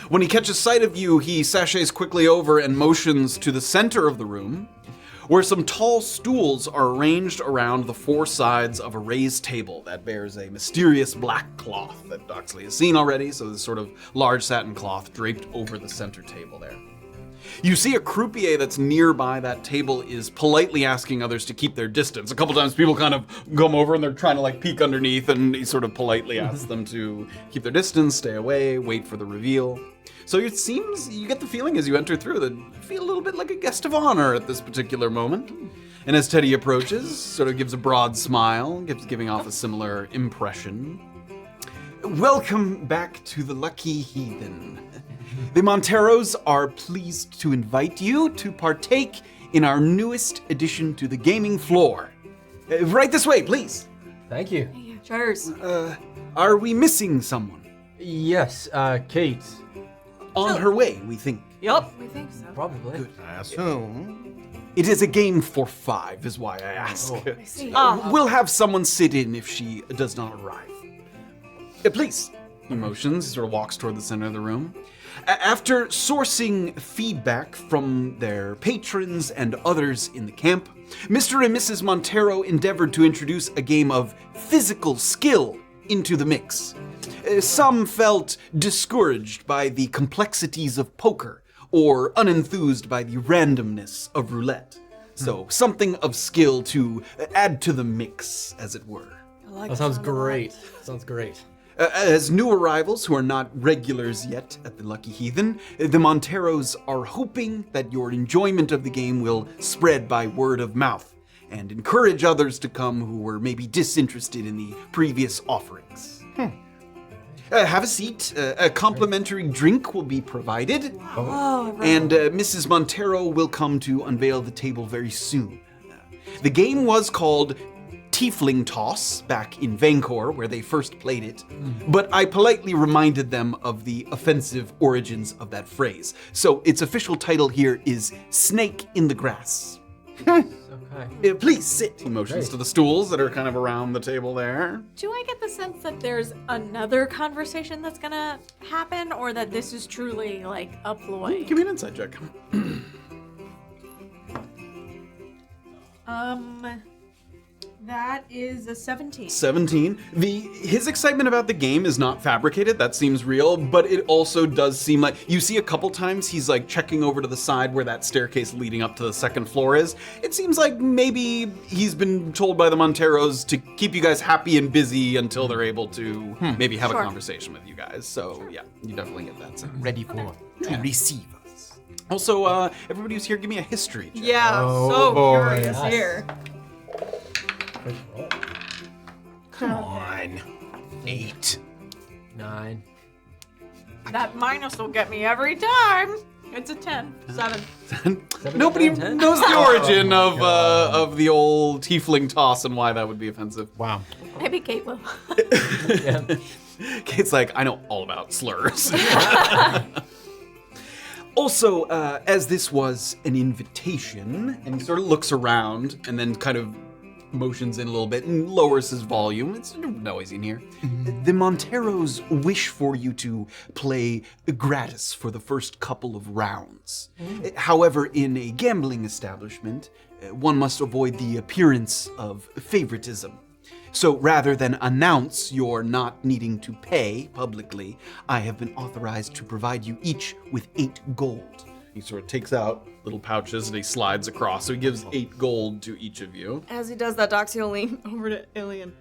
When he catches sight of you, he sachets quickly over and motions to the center of the room, where some tall stools are arranged around the four sides of a raised table that bears a mysterious black cloth that Doxley has seen already, so this sort of large satin cloth draped over the center table there. You see a croupier that's nearby that table is politely asking others to keep their distance. A couple times people kind of come over and they're trying to like peek underneath, and he sort of politely asks them to keep their distance, stay away, wait for the reveal. So it seems, you get the feeling as you enter through that you feel a little bit like a guest of honor at this particular moment. And as Teddy approaches, sort of gives a broad smile, giving off a similar impression. Welcome back to the Lucky Heathen. The Monteros are pleased to invite you to partake in our newest addition to the gaming floor. Right this way, please. Thank you. Cheers. Are we missing someone? Yes, Kayt. On her way, we think. Yup. We think so. Probably. I assume. It is a game for 5, is why I ask. I see. We'll have someone sit in if she does not arrive. Please. He motions, sort of walks toward the center of the room. After sourcing feedback from their patrons and others in the camp, Mr. and Mrs. Montero endeavored to introduce a game of physical skill into the mix. Some felt discouraged by the complexities of poker or unenthused by the randomness of roulette. So something of skill to add to the mix, as it were. That sounds great. Sounds great. As new arrivals who are not regulars yet at the Lucky Heathen, the Monteros are hoping that your enjoyment of the game will spread by word of mouth and encourage others to come who were maybe disinterested in the previous offerings. Have a seat. A complimentary drink will be provided. And Mrs. Montero will come to unveil the table very soon. The game was called Tiefling Toss back in Vancouver, where they first played it, but I politely reminded them of the offensive origins of that phrase. So its official title here is Snake in the Grass. Okay. Please sit. He motions to the stools that are kind of around the table there. Do I get the sense that there's another conversation that's gonna happen, or that this is truly like a ploy? Give me an insight check. That is a 17. 17. His excitement about the game is not fabricated. That seems real, but it also does seem like you see a couple times he's like checking over to the side where that staircase leading up to the second floor is. It seems like maybe he's been told by the Monteros to keep you guys happy and busy until they're able to maybe have a conversation with you guys. So yeah, you definitely get that sense. Ready to receive us. Also, everybody who's here, give me a history check. Yeah, so curious here. Come on. 8. 9. That minus will get me every time. It's a 10. 7. Nobody knows the origin of the old tiefling toss and why that would be offensive. Wow. Maybe Kayt will. Kayt's like, I know all about slurs. Also, as this was an invitation, and he sort of looks around and then kind of motions in a little bit and lowers his volume. It's noisy in here. The Monteros wish for you to play gratis for the first couple of rounds. However, in a gambling establishment, one must avoid the appearance of favoritism. So rather than announce your not needing to pay publicly, I have been authorized to provide you each with 8 gold. He sort of takes out little pouches and he slides across. So he gives 8 gold to each of you. As he does that, Doxley will lean over to Illien.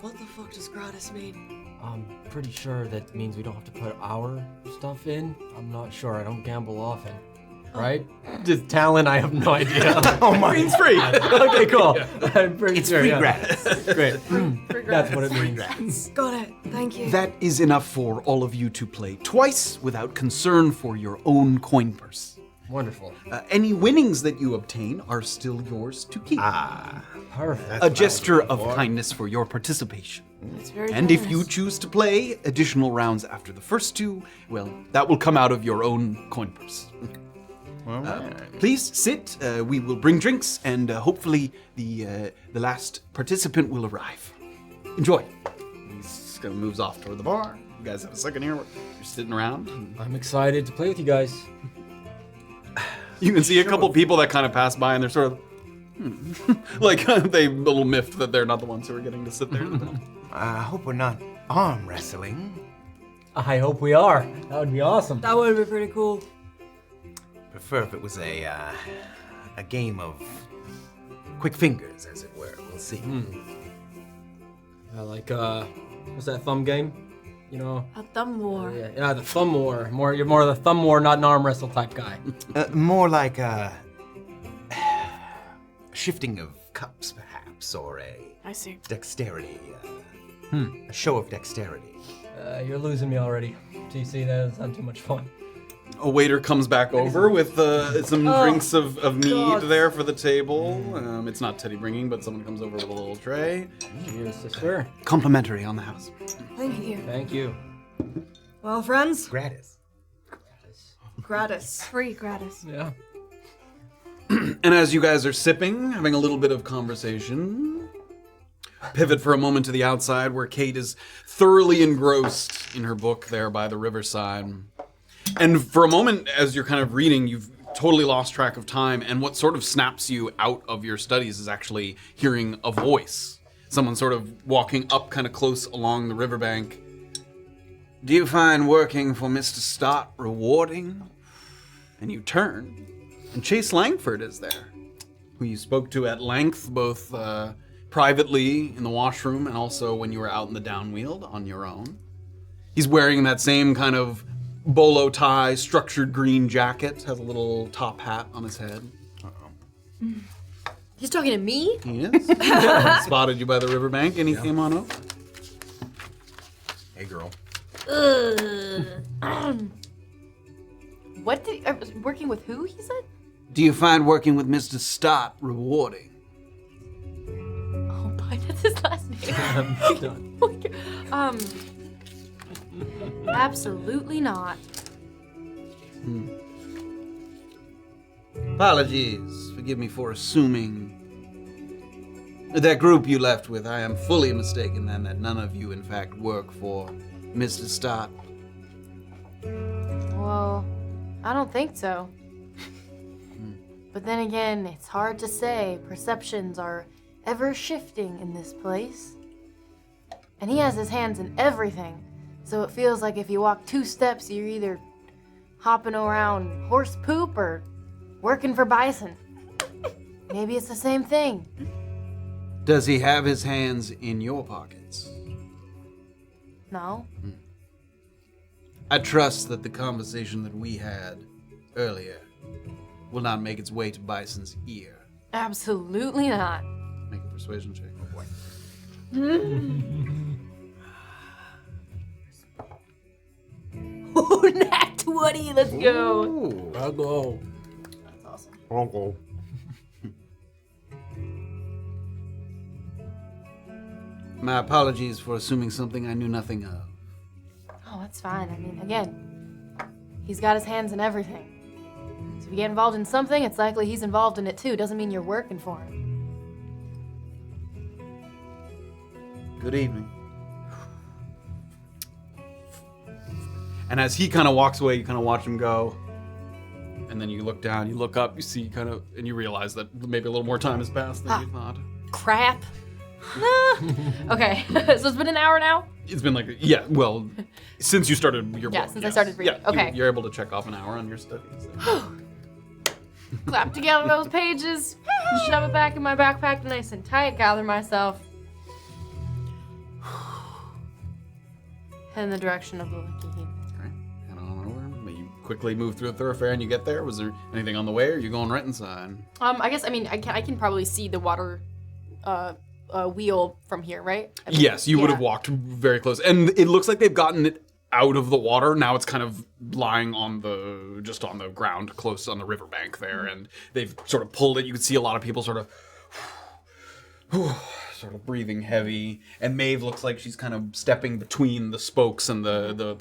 What the fuck does gratis mean? I'm pretty sure that means we don't have to put our stuff in. I'm not sure. I don't gamble often. Right? Just Talon, I have no idea. Oh my, it's free. Okay, cool. I'm pretty It's sure. free Yeah. gratis. Great. That's what it means. Got it. Thank you. That is enough for all of you to play twice without concern for your own coin purse. Wonderful. Any winnings that you obtain are still yours to keep. Perfect. A gesture of kindness for your participation. It's very And if generous. you choose to play additional rounds after the first 2, well, that will come out of your own coin purse. Please sit. We will bring drinks, and hopefully the last participant will arrive. Enjoy. He kind of moves off toward the bar. You guys have a second here. You're sitting around. I'm excited to play with you guys. You can see a couple people that kind of pass by, and they're sort of Like, they a little miffed that they're not the ones who are getting to sit there. I hope we're not arm wrestling. I hope we are. That would be awesome. That would be pretty cool. Prefer if it was a game of quick fingers, as it were. We'll see. Like, what's that thumb game? You know? A thumb war. Yeah, the thumb war. You're more the thumb war, not an arm wrestle type guy. More like a shifting of cups, perhaps, or I see. dexterity. A show of dexterity. You're losing me already. TC, that doesn't sound too much fun. A waiter comes back over with some drinks of mead God. there for the table. It's not Teddy bringing, but someone comes over with a little tray. Yes, sister. Complimentary on the house. Thank you. Thank you. Well, friends, Gratis. gratis. Free gratis. Yeah. And as you guys are sipping, having a little bit of conversation, pivot for a moment to the outside where Kayt is thoroughly engrossed in her book there by the riverside. And for a moment, as you're kind of reading, you've totally lost track of time. And what sort of snaps you out of your studies is actually hearing a voice. Someone sort of walking up kind of close along the riverbank. Do you find working for Mr. Stott rewarding? And you turn, and Chase Langford is there, who you spoke to at length, both privately in the washroom and also when you were out in the downwield on your own. He's wearing that same kind of bolo tie, structured green jacket, has a little top hat on his head. He's talking to me? He is. Spotted you by the riverbank, and he came on over. Hey, girl. Working with who, he said? Do you find working with Mr. Stott rewarding? Oh, boy, that's his last name. Absolutely not. Apologies. Forgive me for assuming. That group you left with, I am fully mistaken then that none of you, in fact, work for Mr. Stott. Well, I don't think so. But then again, it's hard to say. Perceptions are ever shifting in this place. And he has his hands in everything. So it feels like if you walk 2 steps, you're either hopping around horse poop or working for bison. Maybe it's the same thing. Does he have his hands in your pockets? No? I trust that the conversation that we had earlier will not make its way to Bison's ear. Absolutely not. Make a persuasion check. Oh boy. Oh, nat 20, let's go. I'll go. That's awesome. Uncle. My apologies for assuming something I knew nothing of. Oh, that's fine. I mean, again, he's got his hands in everything. So if you get involved in something, it's likely he's involved in it too. Doesn't mean you're working for him. Good evening. And as he kind of walks away, you kind of watch him go. And then you look down, you look up, you see kind of, and you realize that maybe a little more time has passed than you thought. Crap. Okay, so it's been an hour now? It's been like, yeah, well, since you started your Yeah, book, since I started reading. Yeah, Okay. you're able to check off an hour on your studies. Clap together those pages, shove it back in my backpack nice and tight, gather myself. Head in the direction of the Lucky Heap. Alright, head on over. You quickly move through a thoroughfare and you get there. Was there anything on the way, or are you going right inside? I guess, I can probably see the water wheel from here, right? I mean, Yes, you would have yeah. walked very close. And it looks like they've gotten it out of the water. Now it's kind of lying on just on the ground close on the riverbank there. And they've sort of pulled it. You can see a lot of people sort of breathing heavy. And Maeve looks like she's kind of stepping between the spokes and the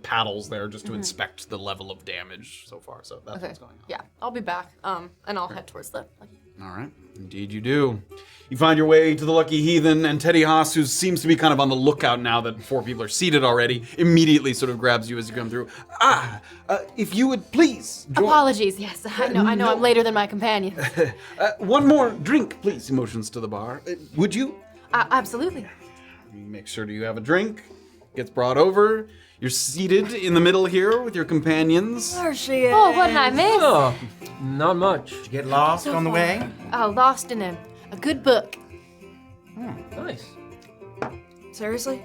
paddles there just to inspect the level of damage so far. So that's what's going on. Yeah, I'll be back, and I'll head towards the Lucky Heap. All right. Indeed you do. You find your way to the Lucky Heathen, and Teddy Haas, who seems to be kind of on the lookout now that 4 people are seated already, immediately sort of grabs you as you come through. If you would please join. Apologies, yes. I know I'm later than my companion. One more drink, please. He motions to the bar. Would you? Absolutely. Make sure you have a drink. Gets brought over. You're seated in the middle here with your companions. There she is. Oh, what did I miss? Oh, not much. Did you get lost on the way? Oh, lost in a good book. Nice. Seriously?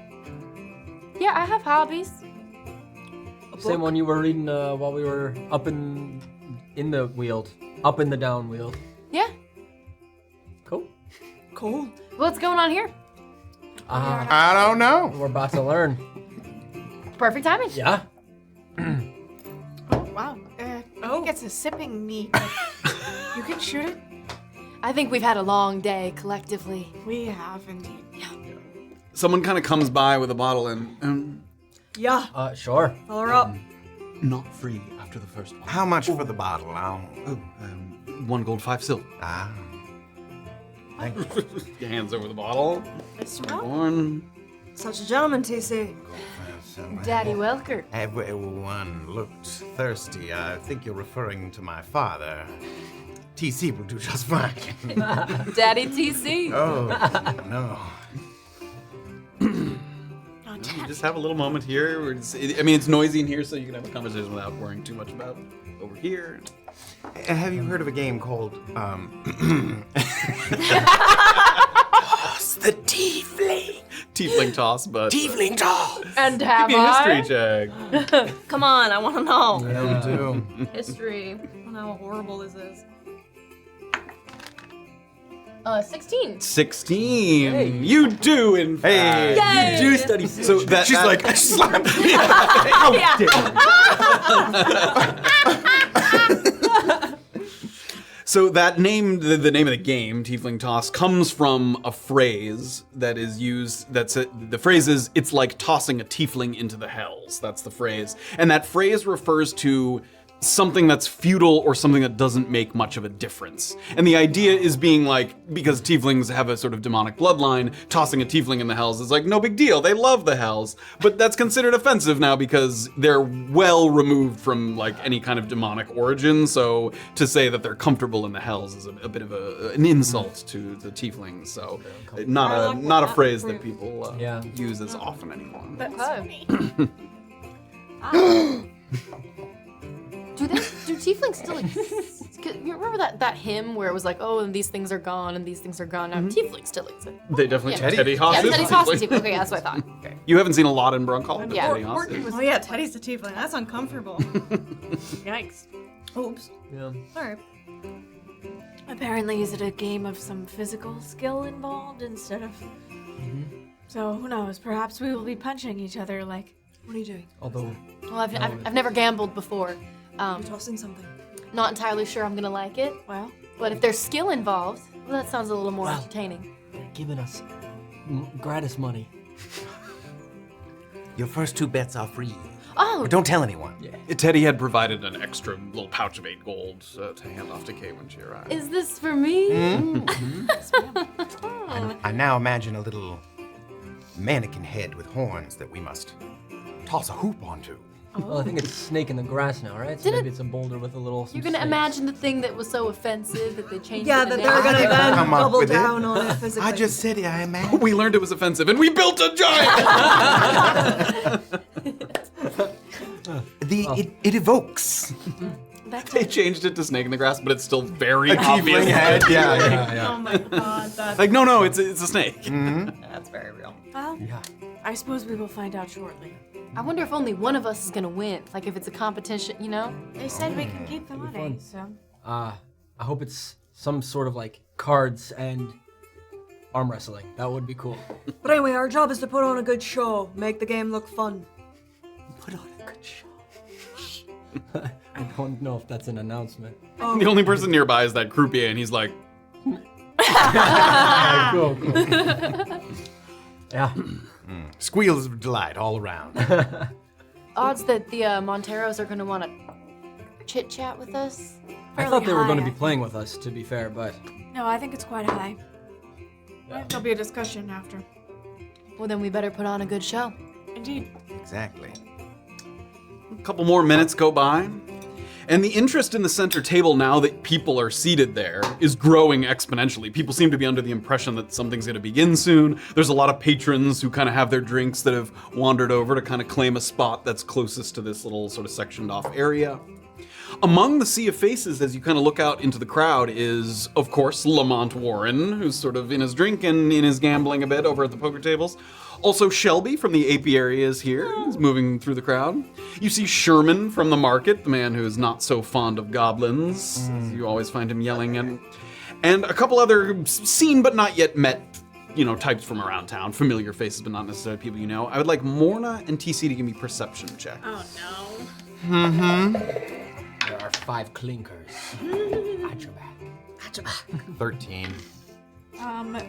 Yeah, I have hobbies. Same one you were reading while we were up in the Weald. Up in the down Weald. Yeah. Cool. Cool. What's going on here? I don't know. We're about to learn. Perfect timing. Yeah. Wow. I think it's a sipping meat. You can shoot it? I think we've had a long day collectively. We have indeed. Someone kind of comes by with a bottle and Yeah. Sure. Fill her up. not free after the first one. How much for the bottle? 1 gold, 5 silver. Ah. Thank you. He hands over the bottle. Mr. One. Such a gentleman, TC. Daddy Welker. Everyone looked thirsty. I think you're referring to my father. TC will do just fine. Daddy TC. Oh, no. You just have a little moment here. Where it's noisy in here, so you can have a conversation without worrying too much about over here. Have you heard of a game called, Toss the Tiefling? Tiefling toss, but... Tiefling Toss! And Give have me a I? history check. Come on, I want to know. Yeah, we do. History. I don't know how horrible this is. 16. 16. Hey. You do, in fact. Yay! You do study. So that, She's that- like, slap me. So that name, the name of the game, Tiefling Toss, comes from a phrase that is used. The phrase is, "It's like tossing a tiefling into the hells." That's the phrase, and that phrase refers to something that's futile or something that doesn't make much of a difference. And the idea is being like, because tieflings have a sort of demonic bloodline, tossing a tiefling in the hells is like no big deal. They love the hells, but that's considered offensive now because they're well removed from like any kind of demonic origin. So to say that they're comfortable in the hells is a bit of an insult to the tieflings. So not a phrase that people use as often anymore. Do tieflings still exist? You remember that hymn where it was like, oh, and these things are gone, and these things are gone. Now tieflings still exist. They definitely Yeah. Teddy Haas. Yeah, is Teddy a Haas is tiefling. tiefling. Okay, that's what I thought. Okay. You haven't seen a lot in Brunkhollow, but Yeah. Teddy Haas is. Oh yeah, Teddy's the tiefling. That's uncomfortable. Yikes. Oops. Yeah. All right. Apparently, is it a game of some physical skill involved instead of... So, who knows? Perhaps we will be punching each other like... What are you doing? Although, Well, I've never gambled before. You're tossing something. Not entirely sure I'm gonna like it. Well, But if there's skill involved, well, that sounds a little more Wow. entertaining. they're giving us gratis money. Your first 2 bets are free. Oh, But don't tell anyone. Teddy had provided an extra little pouch of 8 gold to hand off to Kayt when she arrived. is this for me? I now imagine a little mannequin head with horns that we must toss a hoop onto. Well, I think it's snake in the grass now, right? So Didn't- maybe it's a boulder with a little. You're gonna imagine the thing that was so offensive that they changed Yeah, it that to they're gonna didn't then come up double with it. down on it physically. I just said it, I imagine. We learned it was offensive, and we built a giant. It evokes. They changed it to snake in the grass, but it's still very A obvious. tiefling head. Yeah. Oh my god, that's, Like no, it's a snake. that's very real. well, I suppose we will find out shortly. I wonder if only one of us is gonna win. Like if it's a competition, you know? They said we can keep the money, fun. so... I hope it's some sort of like cards and arm wrestling. That would be cool. But anyway, our job is to put on a good show, make the game look fun. Put on a good show. I don't know if that's an announcement. The only person nearby is that croupier, and he's like, Cool. Yeah. Squeals of delight all around. Odds that the Monteros are gonna want to chit chat with us. I thought they were going to high, be playing with us, to be fair, but No, I think it's quite high. There'll be a discussion after. Well, then we better put on a good show. Indeed. Exactly. A couple more minutes go by, and the interest in the center table now that people are seated there is growing exponentially. People seem to be under the impression that something's going to begin soon. There's a lot of patrons who kind of have their drinks that have wandered over to kind of claim a spot that's closest to this little sort of sectioned off area. Among the sea of faces, as you kind of look out into the crowd, is, of course, Lamont Warren, who's sort of in his drink and in his gambling a bit over at the poker tables. Also, Shelby from the apiary is here. He's moving through the crowd. You see Sherman from the market, the man who is not so fond of goblins. You always find him yelling. And a couple other seen but not yet met, types from around town. Familiar faces, but not necessarily people you know. I would like Morna and TC to give me perception checks. Oh, no. There are 5 clinkers. At your back. 13.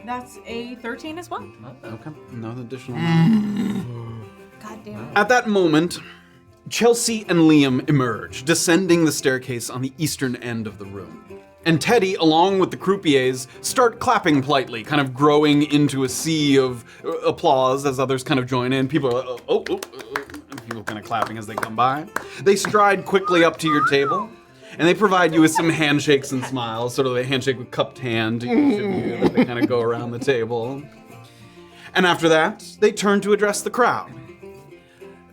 That's a 13 as well. Okay, no additional. God damn it. At that moment, Chelsea and Liam emerge, descending the staircase on the eastern end of the room. And Teddy, along with the croupiers, start clapping politely, kind of growing into a sea of applause as others kind of join in. People are people kind of clapping as they come by. They stride quickly up to your table, and they provide you with some handshakes and smiles, sort of a handshake with cupped hand to each of you as they kind of go around the table. And after that, they turn to address the crowd.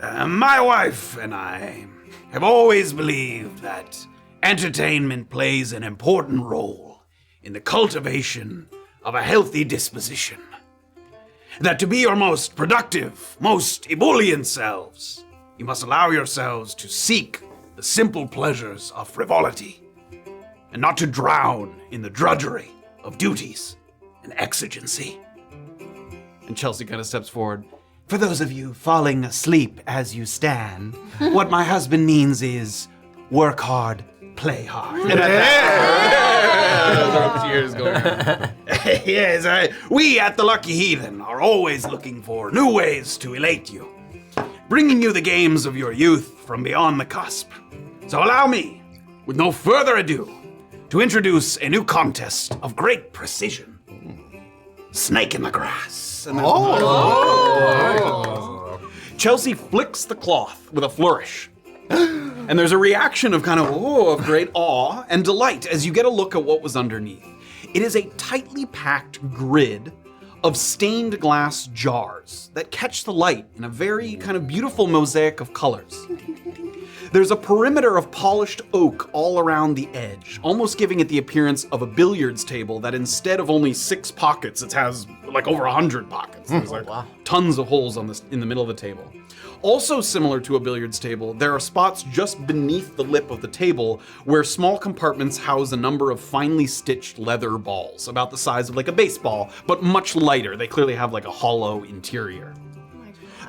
My wife and I have always believed that entertainment plays an important role in the cultivation of a healthy disposition. That to be your most productive, most ebullient selves, you must allow yourselves to seek the simple pleasures of frivolity, and not to drown in the drudgery of duties and exigency. And Chelsea kind of steps forward. For those of you falling asleep as you stand, what my husband means is work hard, play hard. Cheers going on. Yes, we at the Lucky Heathen are always looking for new ways to elate you, bringing you the games of your youth from beyond the cusp. So allow me, with no further ado, to introduce a new contest of great precision. Snake in the grass. And Chelsea flicks the cloth with a flourish. And there's a reaction of kind of great awe and delight as you get a look at what was underneath. It is a tightly packed grid of stained glass jars that catch the light in a very kind of beautiful mosaic of colors. There's a perimeter of polished oak all around the edge, almost giving it the appearance of a billiards table that instead of only 6 pockets, it has like over 100 pockets. There's like tons of holes in the middle of the table. Also similar to a billiards table, there are spots just beneath the lip of the table where small compartments house a number of finely stitched leather balls, about the size of like a baseball, but much lighter. They clearly have like a hollow interior.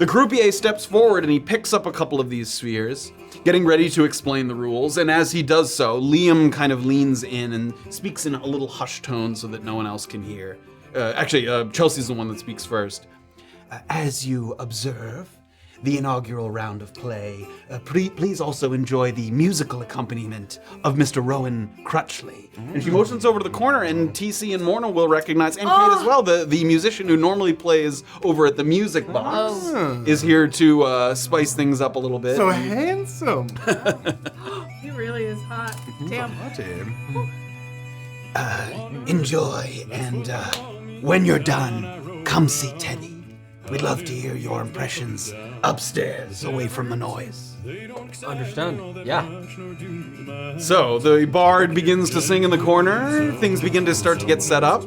The croupier steps forward and he picks up a couple of these spheres, getting ready to explain the rules, and as he does so, Liam kind of leans in and speaks in a little hushed tone so that no one else can hear. Chelsea's the one that speaks first. As you observe the inaugural round of play, please also enjoy the musical accompaniment of Mr. Rowan Crutchley. And she motions over to the corner, and TC and Morna will recognize, and Kayt as well, the musician who normally plays over at the music box, is here to spice things up a little bit. So handsome. He really is hot. Damn. Enjoy, and when you're done, come see Teddy. We'd love to hear your impressions upstairs, away from the noise. Understand? Yeah. So the bard begins to sing in the corner. Things begin to start to get set up.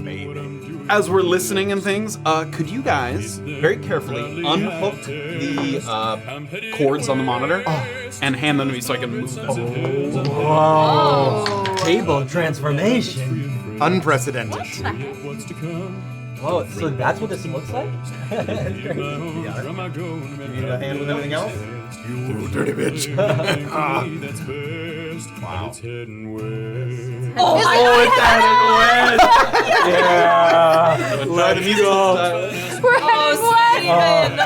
As we're listening and things, could you guys very carefully unhook the cords on the monitor and hand them to me so I can move them? Table transformation. Unprecedented. Whoa, so that's what this looks like? You need a hand with anything else? You dirty bitch. Wow. It's headed west! Yeah! We're heading west!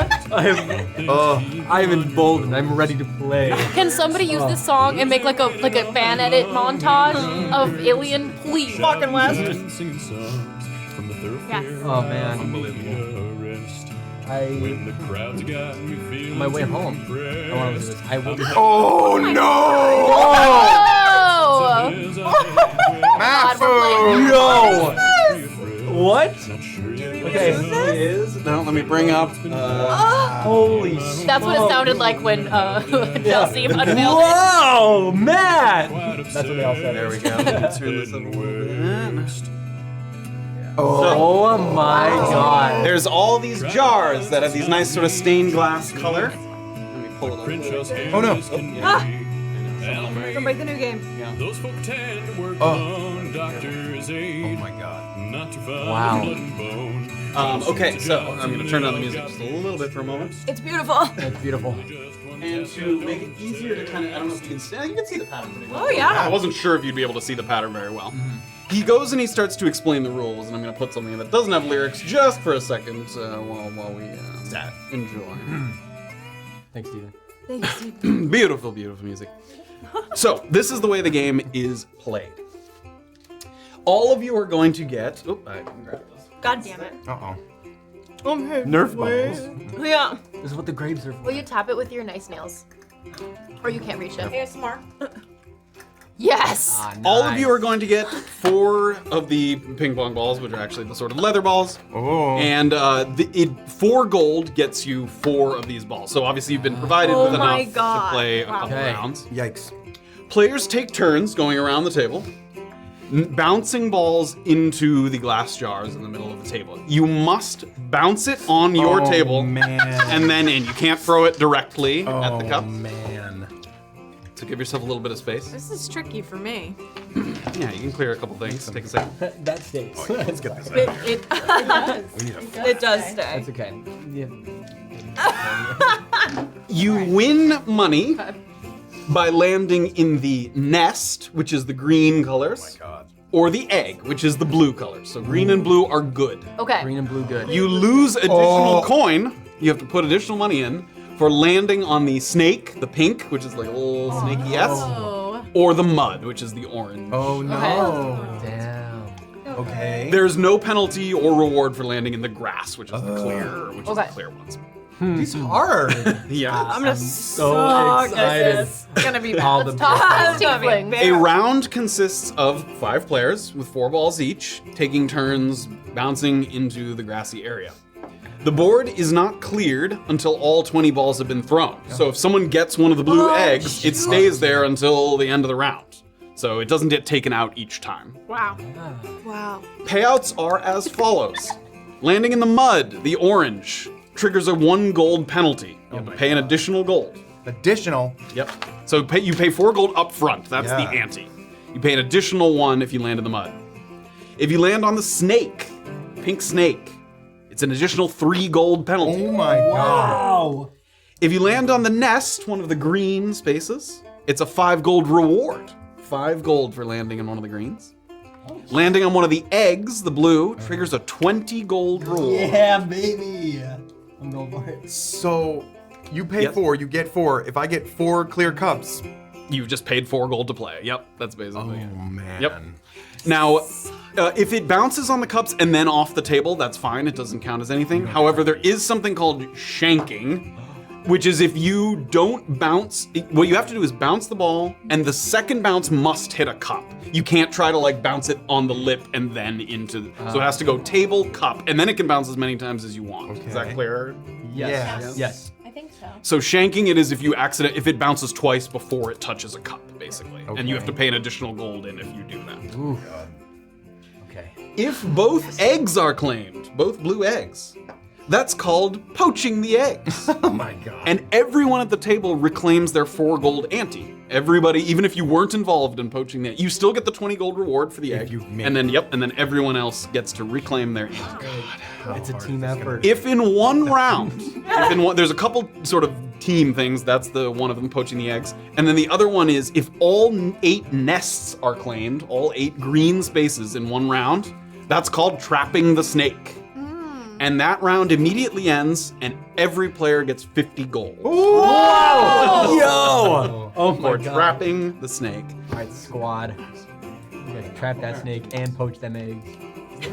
I'm emboldened. I'm ready to play. Can somebody use this song and make like a fan edit montage of Illien, please? Fucking West. Yes. Oh man. On my way home, I want to do this. I will be. Oh no! Oh! God, we're playing. No! What? Okay. Now let me bring up. Holy shit. That's what it sounded like when Chelsea unveiled it. Whoa, Matt! That's what they all said. There we go. Let's turn this up a little bit. Oh my god. There's all these jars that have these nice sort of stained glass color. Let me pull it up. Oh no! Don't break the new game. Those folk tend to work Oh. alone. Doctors Oh my god. not too fun. Wow. Blood and bone. Okay, so I'm going to turn down the music just a little bit for a moment. It's beautiful. That's beautiful. And to make it easier to kind of, I don't know if you can see, you can see the pattern pretty well. Oh, yeah. I wasn't sure if you'd be able to see the pattern very well. He goes and he starts to explain the rules, and I'm going to put something in that doesn't have lyrics just for a second while we enjoy. Thanks, Steven. Beautiful, beautiful music. So, this is the way the game is played. All of you are going to get... Oop, I can grab this. God damn it. Uh-oh. Okay. Nerf balls. Yeah. This is what the graves are for. Will you tap it with your nice nails? Or you can't reach it. ASMR. Yes! Ah, nice. All of you are going to get 4 of the ping pong balls, which are actually the sort of leather balls. Oh. And 4 gold gets you 4 of these balls. So obviously you've been provided with my enough God. to play a couple Okay. rounds. Yikes. Players take turns going around the table, bouncing balls into the glass jars in the middle of the table. You must bounce it on your table, Man. and then in. You can't throw it directly at the cup. Man. So give yourself a little bit of space. This is tricky for me. Yeah, you can clear a couple things. Take a second. That stinks. Let's get this out of here. We need a It does stay. That's okay. Yeah. You win money by landing in the nest, which is the green colors, God. or the egg, which is the blue colors. So green and blue are good. Okay. Green and blue good. You lose additional coin. You have to put additional money in for landing on the snake, the pink, which is like a little snaky S, Oh. or the mud, which is the orange. Oh no. Damn. Okay. There's no penalty or reward for landing in the grass, which is the clear, which is the Okay. clear ones. These hard. Yeah. I'm gonna So suck at excited. this. It's gonna be All bad. the Talk It's gonna be tiefling. A round consists of 5 players with 4 balls each, taking turns bouncing into the grassy area. The board is not cleared until all 20 balls have been thrown. So if someone gets one of the blue eggs, it stays there until the end of the round. So it doesn't get taken out each time. Wow. Wow. Payouts are as follows. Landing in the mud, the orange, triggers a 1 gold penalty. You have to pay an additional gold. Additional. Yep. So you pay 4 gold up front. That's the Yeah. ante. You pay an additional 1 if you land in the mud. If you land on the snake, pink snake, it's an additional 3 gold penalty. Oh my god. Wow. If you land on the nest, one of the green spaces, it's a 5 gold reward. 5 gold for landing in one of the greens. Landing on one of the eggs, the blue, triggers a 20 gold reward. Yeah, baby. I'm going for it. So you pay Yep. 4, you get 4. If I get 4 clear cups. You've just paid 4 gold to play. Yep, that's basically it. Oh man. Yep. Now, if it bounces on the cups and then off the table, that's fine. It doesn't count as anything. However, there is something called shanking, which is if you don't bounce, what you have to do is bounce the ball, and the second bounce must hit a cup. You can't try to like bounce it on the lip and then into. So it has to go table, cup, and then it can bounce as many times as you want. Is that Okay. clear? Yes. Yes. I think so. So shanking it is if if it bounces twice before it touches a cup, basically, and you have to pay an additional gold in if you do that. Ooh. Okay. If both eggs are claimed, both blue eggs, that's called poaching the eggs. Oh my god. And everyone at the table reclaims their 4 gold ante. Everybody, even if you weren't involved in poaching the egg, you still get the 20 gold reward for the egg. you make and then everyone else gets to reclaim their ante. It's a team effort. If in one round, there's a couple sort of team things. That's the one of them, poaching the eggs. And then the other one is if all 8 nests are claimed, all 8 green spaces in one round, that's called trapping the snake. And that round immediately ends, and every player gets 50 gold. Whoa! Yo! Oh my For god. trapping the snake. Alright, squad. We gotta trap that snake and poach them eggs. Do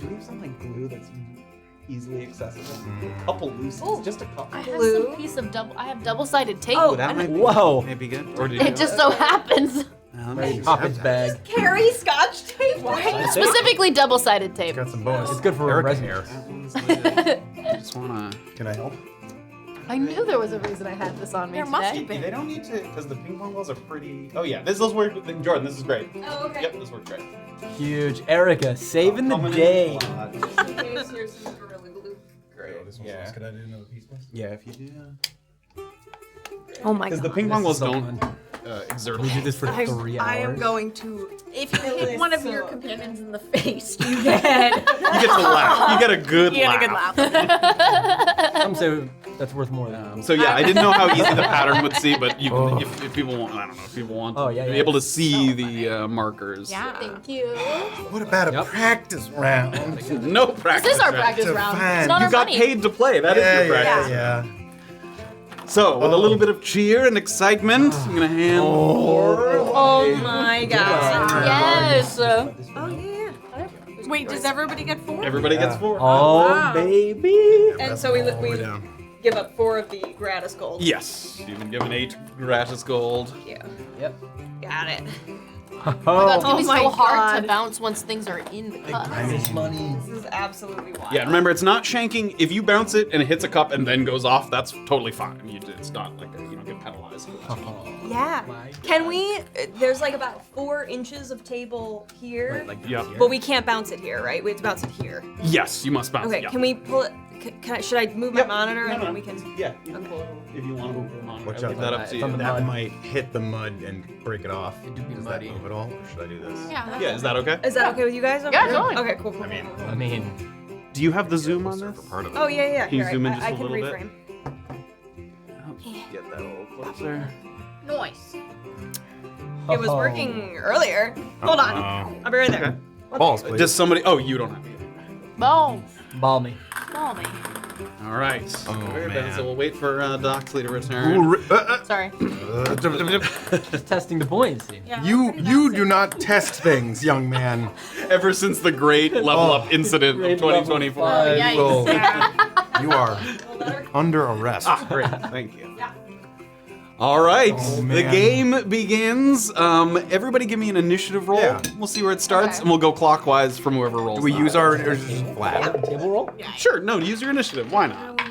we have some like glue that's easily accessible? A couple loose ones, just a couple. I have some piece of I have double-sided tape. Oh, that might be, Whoa! maybe good. Or did It just so happens. Poppins bag. Carry scotch tape, right? Specifically double-sided tape. Got some bonus. It's good for Erica resin. hair. I just wanna. Can I help? I knew there was a reason I had this on me There today. must have been. They don't need to, because the ping pong balls are pretty. Oh yeah, this works. Jordan, this is great. Oh, okay. Yep, this works great. Huge. Erica, saving the Coming in day. clutch. Just in case here's some Gorilla Glue. Great. This one's Yeah. Could I do another piece, please? Yeah, if you do. Oh my Because god. the ping pong This balls is so don't fun. exert. We do this for 3 hours. I am going to. If you hit one of your companions in the face, you You get to laugh. You get a good laugh. Some say that's worth more than. So yeah, I didn't know how easy the pattern would see, but you can, if people want, I don't know, if people want Oh, to yeah, be yeah. able to see the markers. Yeah. Thank you. What about a Yep. practice round? No practice. This is our round. practice To round. find- It's not You our got money. paid to play. That is your practice. yeah. So, with a little bit of cheer and excitement, I'm gonna hand. Oh my god. Yes. Oh yeah. Wait, does everybody get 4? Everybody gets 4. Oh, Wow. baby. And so we All the way down. give up 4 of the gratis gold. Yes, you've been given 8 gratis gold. Yeah. Yep. Got it. Oh my god, it's gonna be Oh my so hard God. to bounce once things are in the cup. Money. This is absolutely wild. Yeah, remember, it's not shanking. If you bounce it and it hits a cup and then goes off, that's totally fine. It's not like you don't get penalized. Yeah. Can we? There's like about 4 inches of table here, Yeah. but we can't bounce it here, right? We have to bounce it here. Yes, you must bounce Okay. it. Yeah. Can we pull it? Can I? Should I move my Yep. monitor No, and no. then we can? Yeah, you can pull it if you want to move it on. Watch I'll out. leave that up to It's on you. the That mud. might hit the mud and break it off. It do be Does muddy. that move at all, or should I do this? Yeah. Yeah, is that okay? Is that okay with you guys? Yeah, totally. Okay. Cool. Cool. I mean, Do you have the zoom on For this? part of it. Oh yeah. Can you Here, zoom in just I a can little bit? reframe. Get that a little closer. Noise. It was working earlier. Hold on. I'll be right there. Balls, please. Just somebody. Oh, you don't have it. Boom. ball me. Call me. All right. Oh, Very good. man. So we'll wait for Doxley to return. Sorry. Just testing the buoyancy. You do not test things, young man. Ever since the great level up incident of Great level 2024. five. Yikes. Well, you are under arrest. Great. Thank you. All right, Oh, the man. game begins. Everybody give me an initiative roll. Yeah. We'll see where it starts, Okay. and we'll go clockwise from whoever rolls. Do we that. use our or just flat? Table roll? Sure, no, use your initiative. Why not?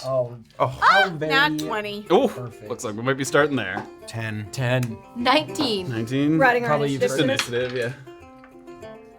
Oh, Oh, how very Nat 20. Oh, perfect. looks like we might be starting there. 10. 10. 19. 19. Writing our Probably initiative. Just initiative, yeah.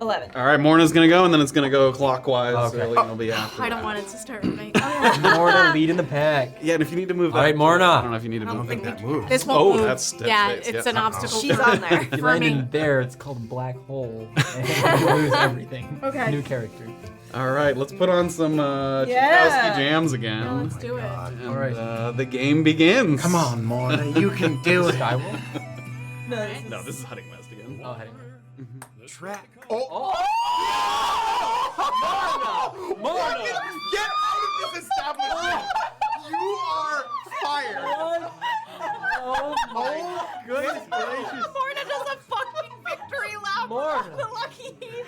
11. All right, Morna's gonna go, and then it's gonna go clockwise. Okay. So Illien will be after. I don't that. want it to start with me. Morna leading the pack. Yeah, and if you need to move that. All right, Morna. I don't know if you need to I don't move think that. that moves. This won't Oh, move. that's yeah, space, it's yeah. an obstacle. She's for- on there. You For land me. in there, it's called black hole. And you lose everything. Okay. New character. All right, let's put on some Yeah. Czajkowski jams again. Yeah, let's do it. And, All right. the game begins. Come on, Morna, you can do it. Skyroll? No, this is Hunting West again. Oh, hey. Track. Morna! Get out of this establishment! You are fired! Oh, goodness gracious. Morna does a fucking victory lap. Morna. Lucky he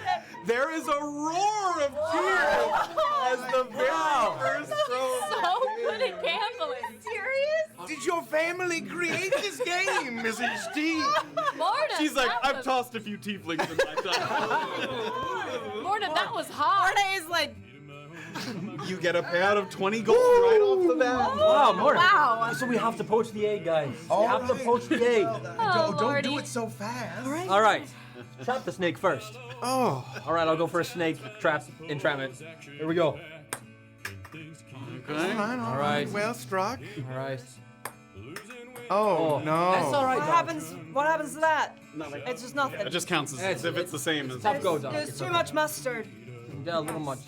There is a roar of cheers as the very first throw. So good at gambling. serious? Did your family create this game, Mrs. T? Morna, She's like, that I've was, tossed a few tieflings in my time. Morna, that was hard. Morna is like, You get a payout of 20 gold right off the bat. Wow, Morna. wow. So we have to poach the egg, guys. We have to poach the egg. Oh, Lordy. so fast. All right. Trap the snake first. Oh. All right, I'll go for a snake trap entrapment. Here we go. Okay. All right. Well struck. All right. Oh, no. That's all right. What Doc. happens? What happens to that? Nothing. It's just nothing. It just counts as if it's the same as. Tough go, Doc. There's It's too okay. much mustard. Yeah, a little much.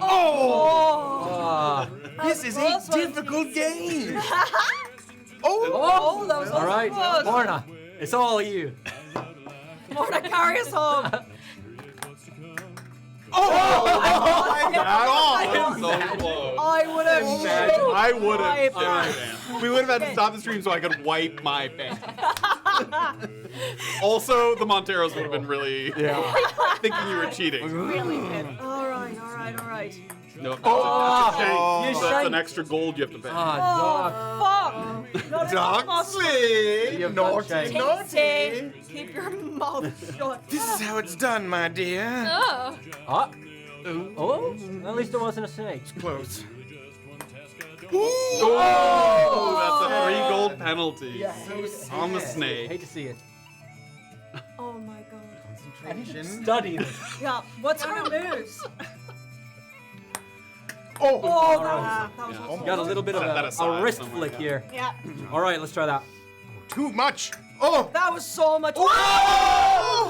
Oh! Ah. This is a Close one. difficult game. Oh, that was All right, close. Morna. It's all you. Morna, carry us home. Oh! I'm gonna So close. I would have. I would have. Wiped. We would have had to stop the stream so I could wipe my pants. Also, the Monteros would have been really thinking you were cheating. All right. No, that's an extra gold you have to pay. Fuck! Doxley! Naughty! Keep your mouth shut. This is how it's done, my dear. Oh. Oh, at least it wasn't a snake. Close. Oh, that's a 3 gold penalty on the Hate snake. to see it. Oh my god. I need to study this. Yeah, what's her moves? Oh! That was Yeah. Got a little bit of Set that a aside, wrist something flick like here. Yeah. All right, let's try that. Too much! Oh! That was so much.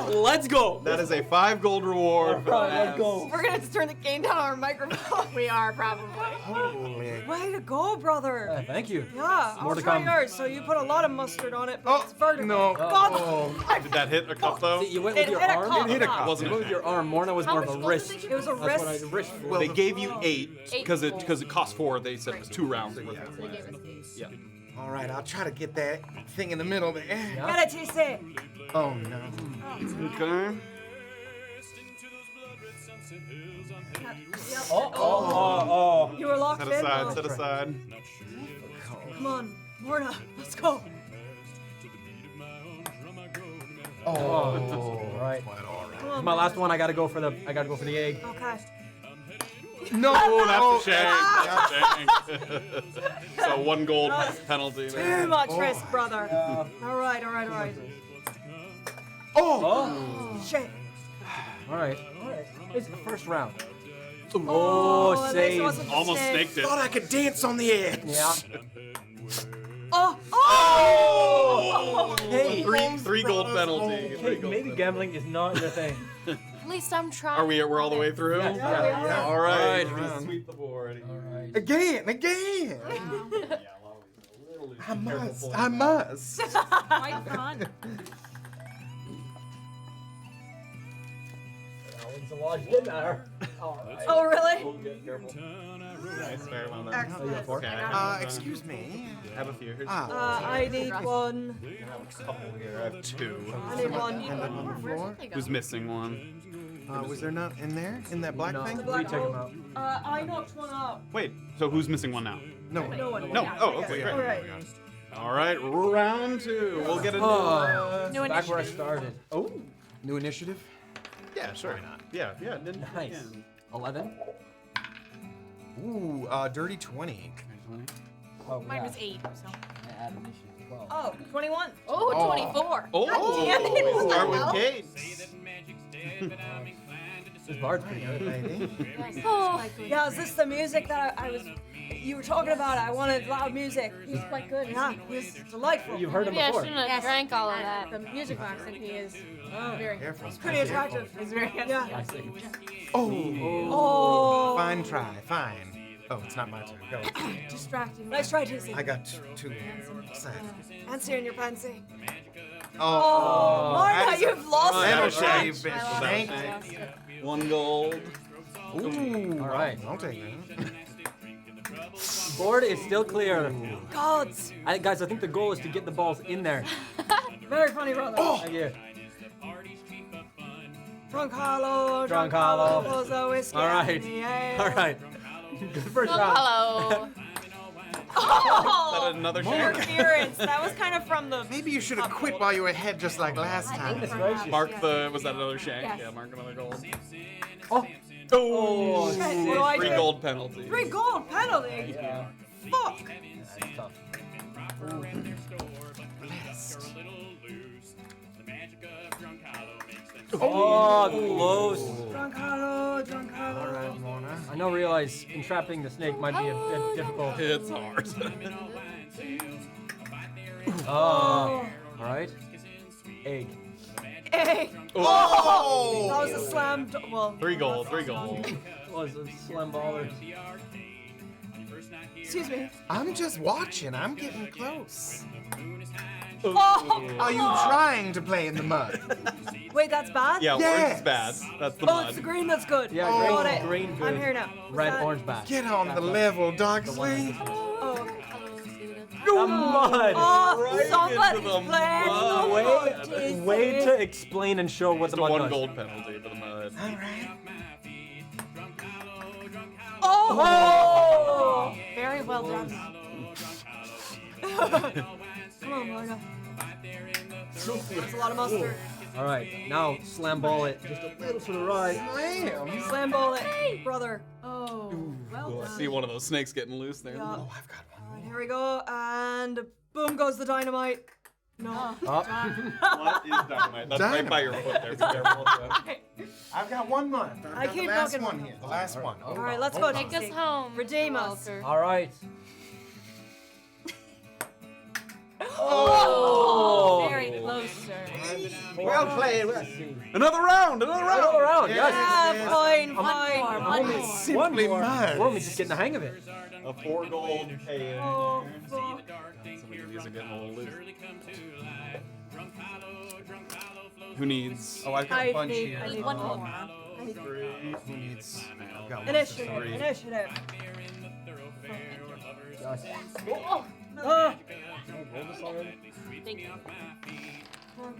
Let's go. That is a 5 gold reward. For Let's go. We're gonna have to turn the game down on our microphone. We are probably. Holy. Way to go, brother. Thank you. Yeah, More I'll to try come. yours. So you put a lot of mustard on it, but it's vertical. No. God, Did that hit a cup though? You went It with your hit a arm. cup. It hit a cup. You went with your arm. Morna was How more much of a gold wrist. did they it was a That's what I wrist. wrist flick. Well, they gave you 8 Eight because gold. it cost 4. They said it was 2 rounds. Worth of They gave us these. Yeah. All right, I'll try to get that thing in the middle there. Get it, TC. Oh no. Okay. Oh. You were locked Set in. aside. Oh, Set aside. Come on, Morna, let's go. All right. Come on, My last one. I gotta go for the egg. Okay. No! Oh, that's a shank. That's a shank. So 1 gold penalty there. Too much risk, brother. All right. Oh. Shit. All right. It's the first round. Oh, at least it save. wasn't the Almost snake. snaked it. Thought I could dance on the edge. Yeah. Oh! Hey. 3 gold penalty. Hey, 3 gold maybe gambling is not your thing. At least I'm trying. Are we? We're all the way through. Yeah. All right. Alright. Sweep the board. All right. Again! I must. Quite fun. That one's a lodge in there. All right. Oh, really? Oh, get careful. Nice. Fair amount there. Excellent. Okay. Excuse me. Have a few. Here's I need one. a couple here. I have 2. I need one. Where'd they go? Who's missing one? Was there not in there? In that black No, thing? we take them out. I knocked one out. Wait. So who's missing one now? No. No one. No. Oh, okay. All Great. right. All right. Round 2. We'll get into. Oh, back where I started. Oh, New initiative? Yeah. Sure. Yeah. Then, nice. 11. Ooh, dirty 20. Oh, Mine was 8, so. I add initiative 12. Oh, 21. Oh, 24. Oh. damn it, We'll what start the with hell? Kayt. This bard's pretty good. Lady. Oh, Yeah, is this the music that I was? You were talking about? I wanted loud music. He's quite good. Yeah, he's delightful. You've heard him maybe I before. shouldn't have drank all of that. The music box, and he is very Careful. Pretty attractive. He's very good. Yeah. I see. Oh. Fine try, fine. Oh, it's not my turn. Go. Distracting. Nice try, TC. I got 2. Excited. Fancy in your fancy. Oh. Morna, you've lost Never your shave, touch. bitch. 1 gold. Ooh. All right. I'll take that. Board is still clear. Gods. Guys, I think the goal is to get the balls in there. Very funny, brother. Thank you. Drunkhollow. Drunkhollow. Pours a whiskey All right. in the ale. All right. Good first round. Hello. Is that another shank? Interference. That was kind of from the. Maybe you should have quit while you were ahead just like last time. Goodness gracious. Mark the. Was that another shank? Yes. Yeah. Mark another gold. Oh. Oh. What do I 3 do? gold penalty. 3 gold penalty. Yeah. Fuck. That's tough. Oh, close. Drunkhollow. All right, Morna. I now realize entrapping the snake might be a bit difficult. It's hard. Oh. All right. Egg. Hey. Oh. That was a slam. Well. 3 gold. 3 gold. Was a slam baller. Excuse me. I'm just watching. I'm getting close. Are you trying to play in the mud? Wait, that's bad? Yeah, Yes. orange is bad. That's the Oh, mud. it's the green that's good. Yeah, Got green, it. green good. I'm here now. What's Red, that? orange, bad. Get on the level, Doxley. Oh, okay. The mud! Oh, Right somebody's into the playing mud. the mud. Way to explain and show what It's the a mud 1 does. gold penalty for the mud. Oh! Very well done. Come on, Morna. That's a lot of mustard. All right, now slam ball it just a little to the right. Slam ball it, brother. Oh, well We'll done. see one of those snakes getting loose there. Yeah. Oh, I've got one. Alright, here we go, and boom goes the dynamite. No. What is dynamite? That's right by your foot there. Be careful. I've got one left. I've I got keep the last knocking- one here. The last one. All right, let's go. Take us TC. home. Redeem us. Welker. All right. Oh, very close, sir. Well played. Another round! Another round! Another round, yes. Yeah, fine, One fine. more, one more. Simply mud. We're only just getting the hang of it. A 4 gold pay. Oh, fuck. Some of these are getting a little loose. Who needs? Oh, I've got a bunch I here. need One more. Who needs? I've got one. Initiative, initiative. Thank you. All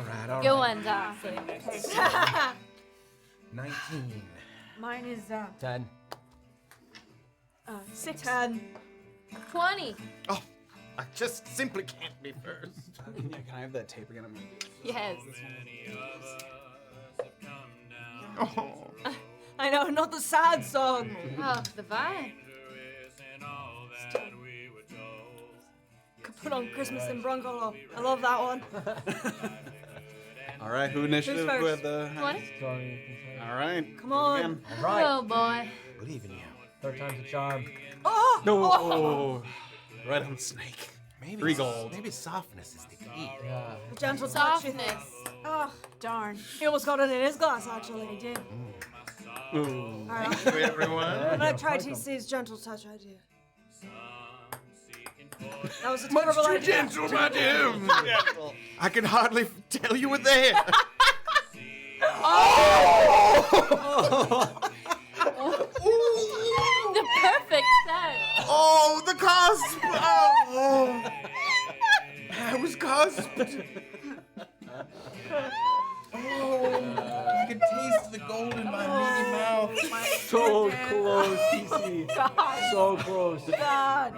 right, all Go right. on, Doxley. 19. Mine is 10. 6. 10. 20. Oh, I just simply can't be first. Can I have that tape again? I'm gonna do Yes. Oh. I know, not the sad song. Oh, the vibe. Could put on Christmas in Brunkhollow. I love that one. All right, who initiative Who's with first? the? 20. All right. Come on. Again. All right. Oh, boy. Believe in you. Third time's a charm. Oh! No. Right on the snake. Maybe 3 gold. Maybe softness is the key. Yeah. A gentle touch. Softness. Oh, Darn. he almost got it in his glass, actually. He did. Ooh. All right. Wait, everyone. I'm gonna try TC's gentle touch idea. That was a terrible Too idea. gentle, madam. I can hardly tell you were there. The perfect set. Oh, the cusp! Oh, I was cusped. I could taste the gold in my meaty mouth. So close, TC. So close. God.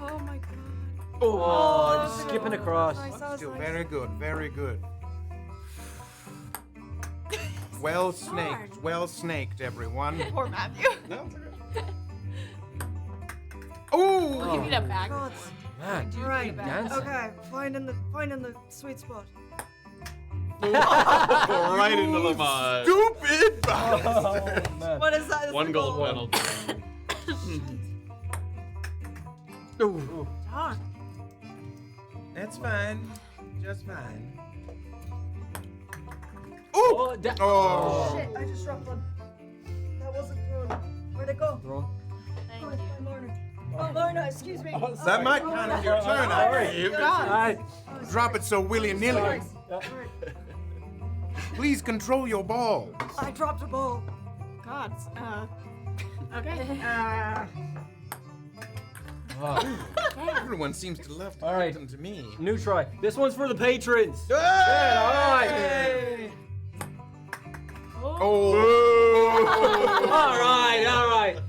Oh my god. Oh, just skipping across. Still very good, very good. Well snaked, everyone. Poor Matthew. Ooh! Give me that back. God. Man, All right. dancing. Okay. Finding the sweet spot. Right into the mud. Stupid! Oh, man. What is that? That's 1 the gold goal. penalty. Darn. That's fine. Just fine. Oh, Oh! Shit, I just dropped one. That wasn't thrown. Where'd it go? Thrown. Thank Oh, you. it's by Morna. Oh, Morna, excuse me. That might count as your turn, I believe. Alright. Drop it so willy-nilly. Please control your ball. I dropped a ball. God. Okay. Everyone seems to love to All right. give them to me. New try. This one's for the patrons. Hey! Alright. Oh! Alright.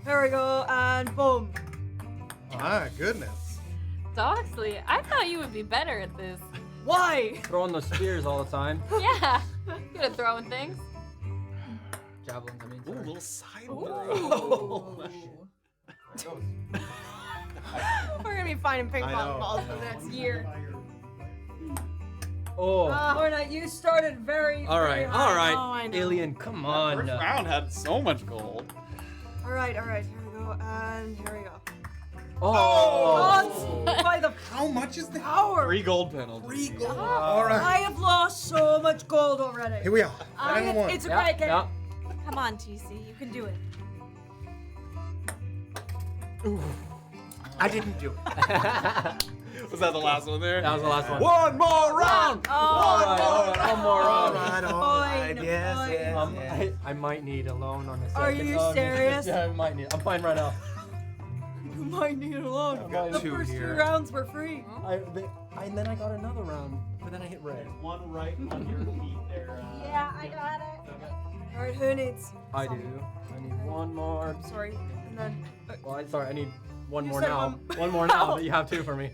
Here we go, and boom. My goodness. Doxley, I thought you would be better at this. Why? Throwing those spears all the time. Yeah. Good at throwing things. Javelins, I mean. Ooh, sorry. little side throw. We're gonna be finding ping I pong know. balls for the next year. Oh. Morna, you started very. All right. very All high. right. Oh, I know. Illien, come on. First round had so much gold. All right. Here we go, and here we go. Oh. God, by the How much is that? power. 3 gold penalty. 3 gold. All right. I have lost so much gold already. Here we are. Final one. It's a great game. Yeah. Come on, TC, you can do it. I didn't do it. Was that the last one there? That was the last one. One more round! One more All round. right, all right. Yes, yes. I might need a loan on this. Are you serious? Yeah, I might need. I'm fine right now. You might need a loan. got The two first here. 2 rounds were free. And then I got another round, but then I hit red. One right on your feet there. Yeah, I got it. All right, who needs? I do. I need one more. Sorry, and then Well, I'm sorry. I need one You more said now. one- One more now, but you have 2 for me.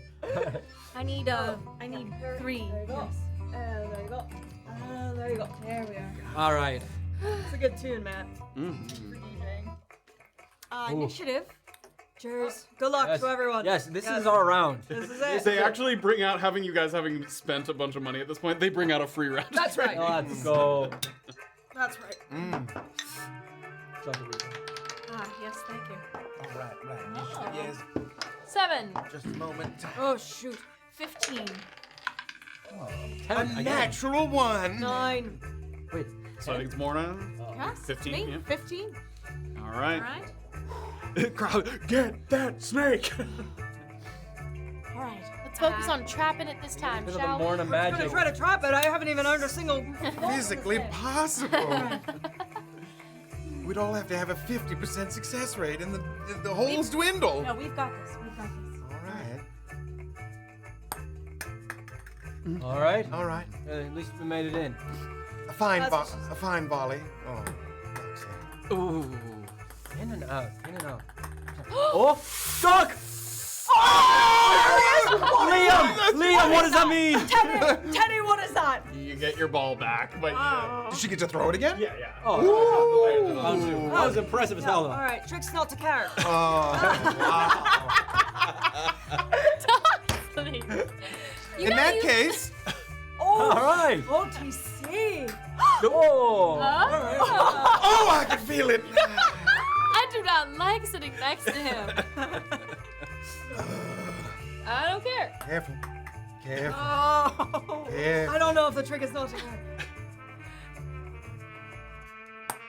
I need 3. There you go. There you go. There you go. There we are. All right. It's a good tune, Matt. Mm-hmm. For DJing. Initiative. Cheers. Good luck to everyone. Yes, this is our round. This is it. They actually bring out, having you guys having spent a bunch of money at this point, they bring out a free round. That's right. Let's go. That's right. Yes, thank you. All right. Yes. 7. Just a moment. Oh shoot. 15. 10 A natural 1. 9. Wait. So I think it's Morna. Yes. 15, Me? yeah. 15. All right. All right. Crowd, get that snake! All right. Let's focus on trapping it this time, Bit of shall the we? Morna I'm gonna magic. try to trap it. I haven't even earned a single. Physically possible. We'd all have to have a 50% success rate, and the holes dwindle. No, we've got this. We've got this. All right. All right. At least we made it in. A fine volley. Oh. Ooh. In and out. In and out. Oh, Doc! Liam, what does that mean? Teddy, what is that? You get your ball back, but Did she get to throw it again? yeah. Oh, that was impressive as hell. All right, trick's not to care. In that case, All right. OTC. Oh. oh, I can feel it. I do not like sitting next to him. I don't care. Careful. Careful. Oh, Careful. I don't know if the trick is not to care.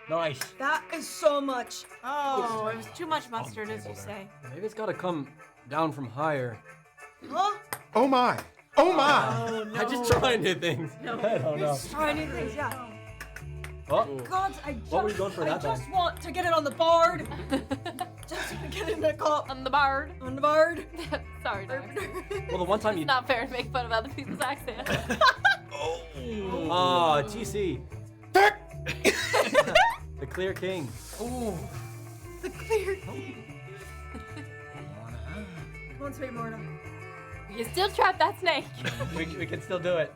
Nice. That is so much. Oh, it was too much mustard, as you say. Maybe it's got to come down from higher. Huh? Oh my. Oh my. Oh no. I just try new things. I don't know. Just try new things, yeah. Oh. God, I just, What were you going for that just time? want to get it on the board. Just to get it in the cup. On the bard. On the board. Sorry, Doc. Well, the one time you. It's not fair to make fun of other people's accents. Oh, TC. The Clear King. The clear. Come on, sweet Morna. You still trap that snake. We can still do it.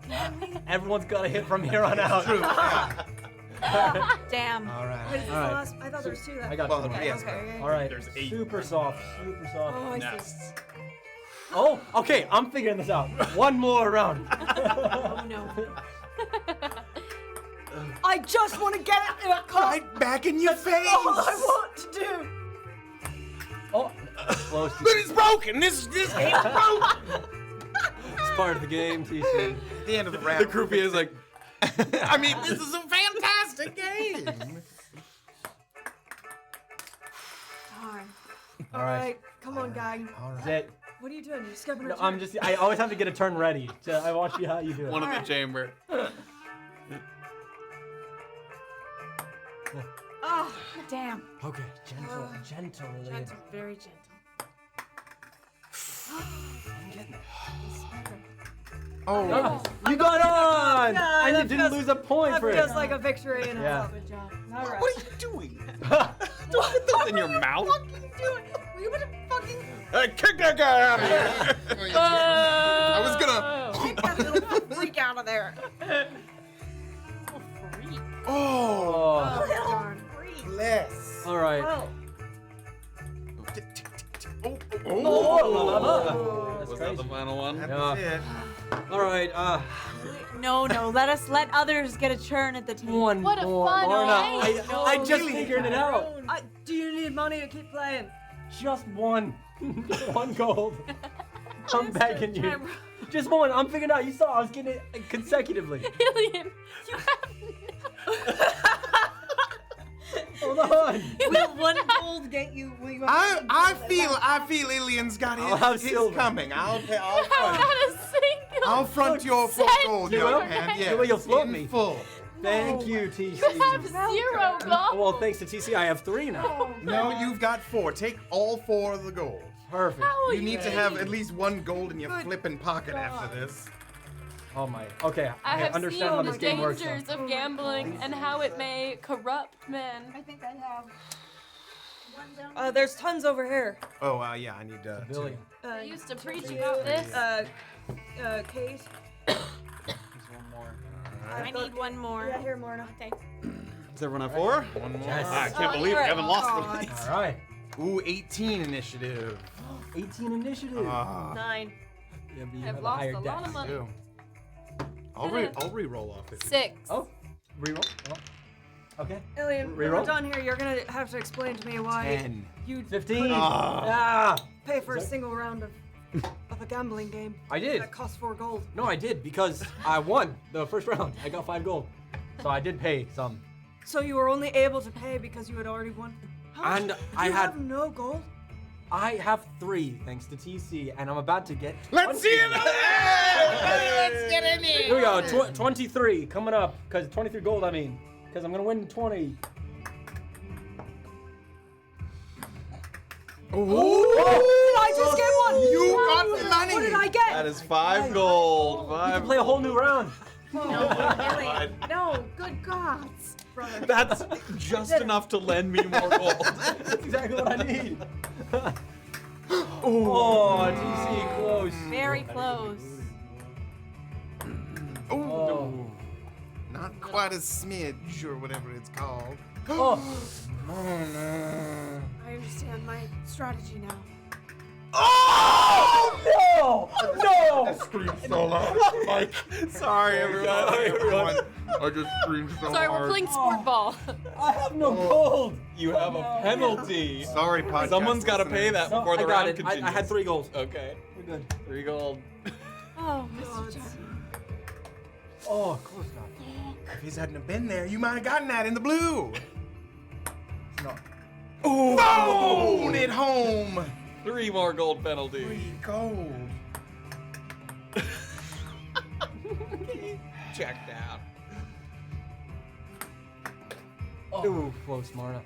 Everyone's got to hit from here on out. Damn. All right. Wait, is this the All right. last? I thought there was 2 left. I got Well, two more. yes. Okay. All right. There's 8. Super soft. Super soft. Oh, I see. Nests. Oh, okay. I'm figuring this out. One more round. Oh no. I just want to get it in a cup. Right back in your face. All I want to do. Oh, close. But it's broken. This game's broken. It's part of the game, TC. At the end of the round. The croupier is like, I mean, this is a fantastic game. Time. All All right. right. Come on, gang. That's it. What are you doing? You're skipping a No, turn. I'm just. I always have to get a turn ready. So I watch you how you do it. one in the chamber. Oh, damn. Okay, gentle, Lillian. Gentle, very gentle. I'm getting it. Oh, You got on, Yeah, and you that didn't feels- lose a point That for feels it. like a victory in Yeah. itself. Good job. All right. What are you doing? Don't put those in your mouth. What are you doing? Were you gonna fucking Kick that guy out of here. I was gonna. get that little freak out of there? Oh, Oh, Little freak. bless. all right. Oh. That's Was that the crazy. final one? That's it. All right. No, let others get a turn at the table. One What a more. fun Morna. night. I just figured it out. Do you need money to keep playing? Just one. One gold. I'm begging you. Just one. I'm figuring out. You saw I was getting it consecutively. Illien, you have Hold on. Will 1 gold get you? Will you have I feel Illien's got I'll have his silver. coming. I'll front. Not a single. I'll front your full cent. gold, You will? young man. Yes, You'll float in me. full. Thank you, TC. You have 0 gold. Well, thanks to TC, I have 3 now. No, you've got 4. Take all 4 of the gold. Perfect. How You need to have at least 1 gold in your flipping pocket after this. Oh my. Okay, I have understand how seen this the game works. dangers of gambling and how it may corrupt men. I think I have one down. There's tons over here. Oh, yeah, I need Billy. I used to preach about this. Kayt. One more. I need one more. Yeah, here, Morna. Okay. Does everyone have 4? One more. Yes. I can't believe we haven't lost the lead. All right. Ooh, 18 initiative. 18 initiative. 9. Yeah, but you I've have lost higher a lot dex. of money. Ew. I'll re-roll off it. 6. Oh, reroll. Oh. Okay. Illien, when Reroll? we're done here, you're gonna have to explain to me why 10. you 15. Ah. pay for a single round of a gambling game I did. that costs 4 gold. No, I did because I won the first round. I got 5 gold, so I did pay some. So you were only able to pay because you had already won. How much? And You I had- have no gold. I have 3 thanks to TC, and I'm about to get. Let's see it! Let's get in Here we go. 23 coming up because 23 gold. I mean, because I'm gonna win 20. I just get one. You got money! What did I get? That is 5 gold. We 5 can play a whole new round. No, good gods, brother. That's just enough to lend me more gold. That's exactly what I need. Oh, TC close. Very close. Oh. Not quite a smidge or whatever it's called. Oh. I understand my strategy now. Oh no! No! Screamed so loud. Like, Sorry, everyone. I just screamed so Sorry, hard. we're playing sport ball. I have no gold. You have a penalty. Sorry, podcast Someone's got to pay listeners. that before the I got round it. continues. I had 3 gold. Okay. We're good. 3 gold. Oh, Mr. Jack. Oh, of course not. If he's hadn't have been there, you might have gotten that in the blue. No. Phone it home. 3 more gold penalty. 3 gold. Checked out. Ooh, close, Morna.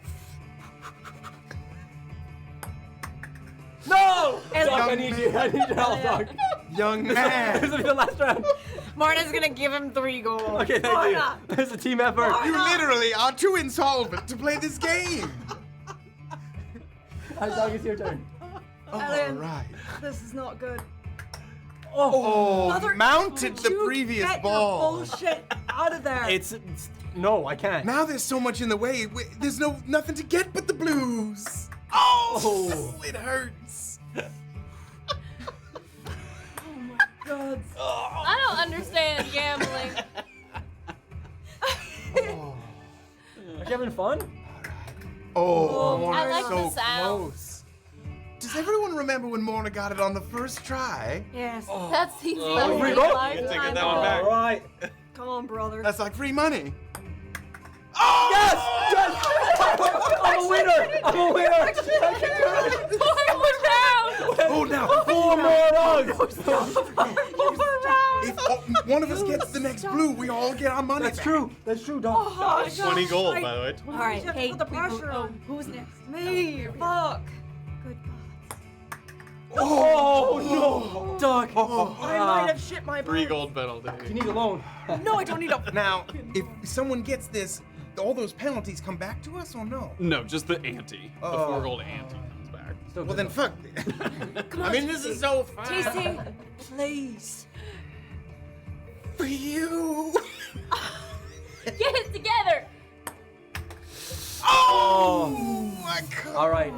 No! Doc, I need you. I need your help, Doc. Young This man. will be the last round. Morna's gonna give him 3 gold. Okay, thank you. It's a team effort. You literally are too insolvent to play this game. Alright, Doc, it's your turn. All Ellen. right. This is not good. Oh, Mother, Mounted the you previous get ball. Your bullshit out of there. it's no, I can't. Now there's so much in the way. There's nothing to get but the blues. Oh, it hurts. God. I don't understand gambling. Are you having fun? Oh, Morna, I like so the sound. close. Does everyone remember when Morna got it on the first try? Yes. That's the Oh, only reroll? You can take that one back. All right. Come on, brother. That's like free money. Yes! Yes! I'm a winner! I'm a winner! Forward round! Oh, now 4 more rounds! if one of us gets the next blue, we all get our money That's back. true. That's true, Doc. 20 gold, by the way. All right, Just Kate. put the pressure on. Who's next? Me. Fuck. Good gods. Oh no, Doc. I might have shit my 3 pants. gold penalty. You need a loan. No, I don't need a. Now, if someone gets this, all those penalties come back to us or no? No, just the ante. The Oh. 4 gold ante comes back. Still Well, good, then Doc. fuck it. I mean, this is so fun. TC, please. For you. Get it together! Oh, my God. All right,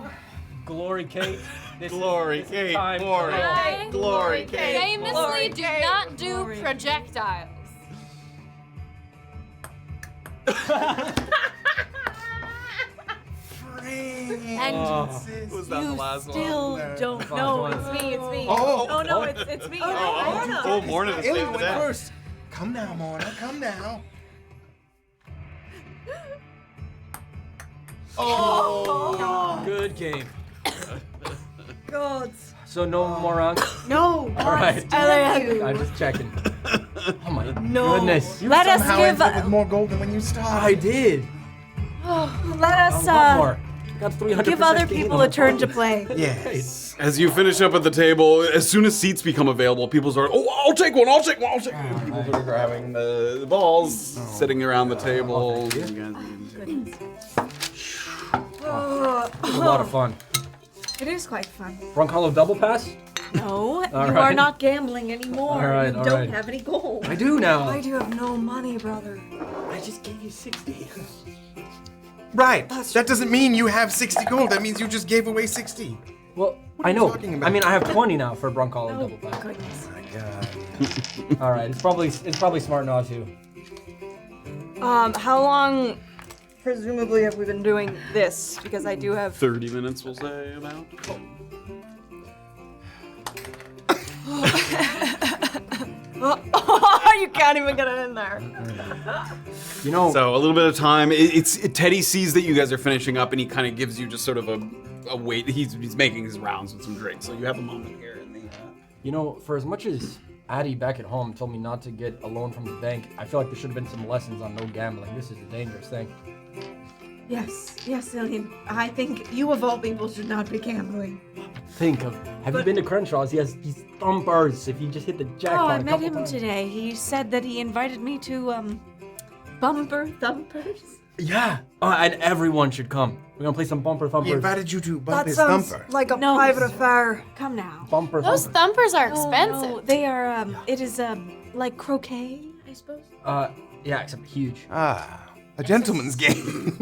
Glory, Kate. This Glory, is Kate, time glory. to- I Glory, Kate. famously do Kate. not do Glory. projectiles. Francis. Was that the last Still one? don't Last know. one. It's me. It's me. Oh. Oh no, it's me. Oh, Morna to Illien save the went day. first. Come now, Morna. Come now. Oh. Good game. God. So no more on. No. All right. I'm just checking. Oh my goodness. You Let us somehow give- ended up with more gold than when you started. I did. Let us more. Got 300%. give other people a turn to play. Yes. As you finish up at the table, as soon as seats become available, people start, I'll take one. People start grabbing the balls, sitting around the table. You guys- It was a lot of fun. It is quite fun. Brunkhollow double pass? No, you All are right. not gambling anymore. All right, you all don't right. have any gold. I do now. I do have no money, brother. I just gave you 60. Right. That doesn't mean you have 60 gold. That means you just gave away 60. Well, What are I you know. talking about? I mean, I have 20 now for Brunkhollow Oh, double pass. goodness. My God. All right, it's probably smart not to. How long, presumably, have we been doing this? Because I do have. 30 minutes, we'll say, about. You can't even get it in there. You know. So a little bit of time. Teddy sees that you guys are finishing up, and he kind of gives you just sort of a wait. He's making his rounds with some drinks, so you have a moment here. In the, You know, for as much as Addie back at home told me not to get a loan from the bank, I feel like there should have been some lessons on no gambling. This is a dangerous thing. Yes, Illien. I think you of all people should not be gambling. Have you been to Crenshaw's? He has these thumpers. If you just hit the jackpot Oh, I a met couple him times. today. He said that he invited me to, bumper thumpers. Yeah. And everyone should come. We're gonna play some bumper thumpers. He invited you to bump That his sounds thumper. like a No. private affair. Come now. Bumper Those thumpers. thumpers are Oh, expensive. no, they are, it is, like croquet, I suppose. Yeah, except huge. A gentleman's game.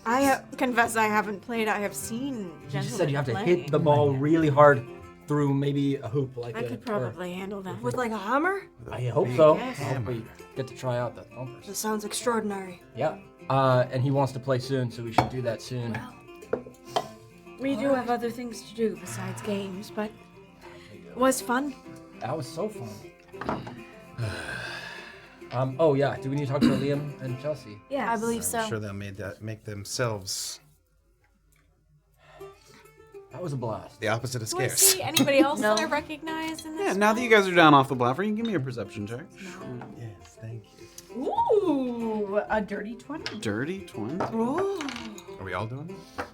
I confess I haven't played. I have seen You gentlemen just said you have to play. hit the ball really hard through maybe a hoop like I a, could probably handle that. With like a hammer? I hope so. Yes. I hope we get to try out the thumpers. This sounds extraordinary. Yeah. And he wants to play soon, so we should do that soon. We do have other things to do besides games, but it was fun. That was so fun. Oh yeah, do we need to talk to Liam and Chelsea? Yeah, I believe so. I'm sure they'll make themselves That was a blast. the opposite of Do I scarce. see anybody else No. that I recognize in this? yeah, now that you guys are down off the platform, you can give me a perception check. Yes, thank you. Ooh, a dirty 20. Dirty 20. Are we all doing it?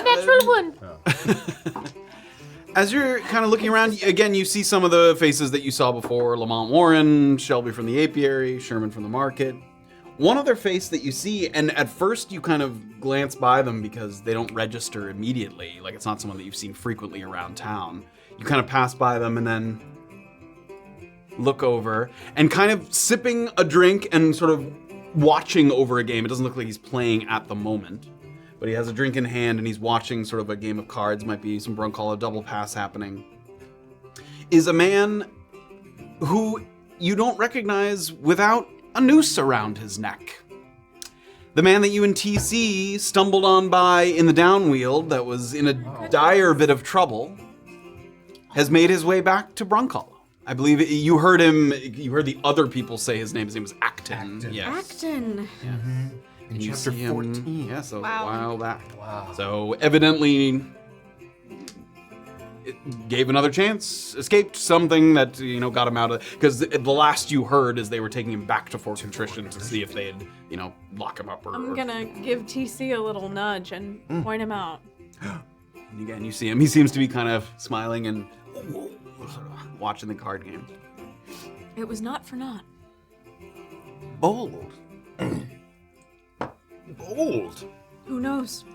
Natural one. As you're kind of looking around, again, you see some of the faces that you saw before. Lamont Warren, Shelby from the Apiary, Sherman from the Market. One other face that you see, and at first you kind of glance by them because they don't register immediately. Like, it's not someone that you've seen frequently around town. You kind of pass by them and then look over, and kind of sipping a drink and sort of watching over a game. It doesn't look like he's playing at the moment, but he has a drink in hand and he's watching sort of a game of cards. Might be some Brunkhollow double pass happening. Is a man who you don't recognize without a noose around his neck. The man that you and TC stumbled on by in the downwheel that was in a dire bit of trouble has made his way back to Brunkhollow. I believe you heard the other people say his name. His name was Acton. Yes. Acton. In You chapter see him- 14. Yes, a Wow. while back. Wow. So evidently, it gave another chance, escaped something that got him out of. Because the last you heard is they were taking him back to Fort Contrition to see if they'd lock him up. I'm gonna give TC a little nudge and point him out. And again, you see him. He seems to be kind of smiling and watching the card game. It was not for naught. Bold. Bold. Who knows?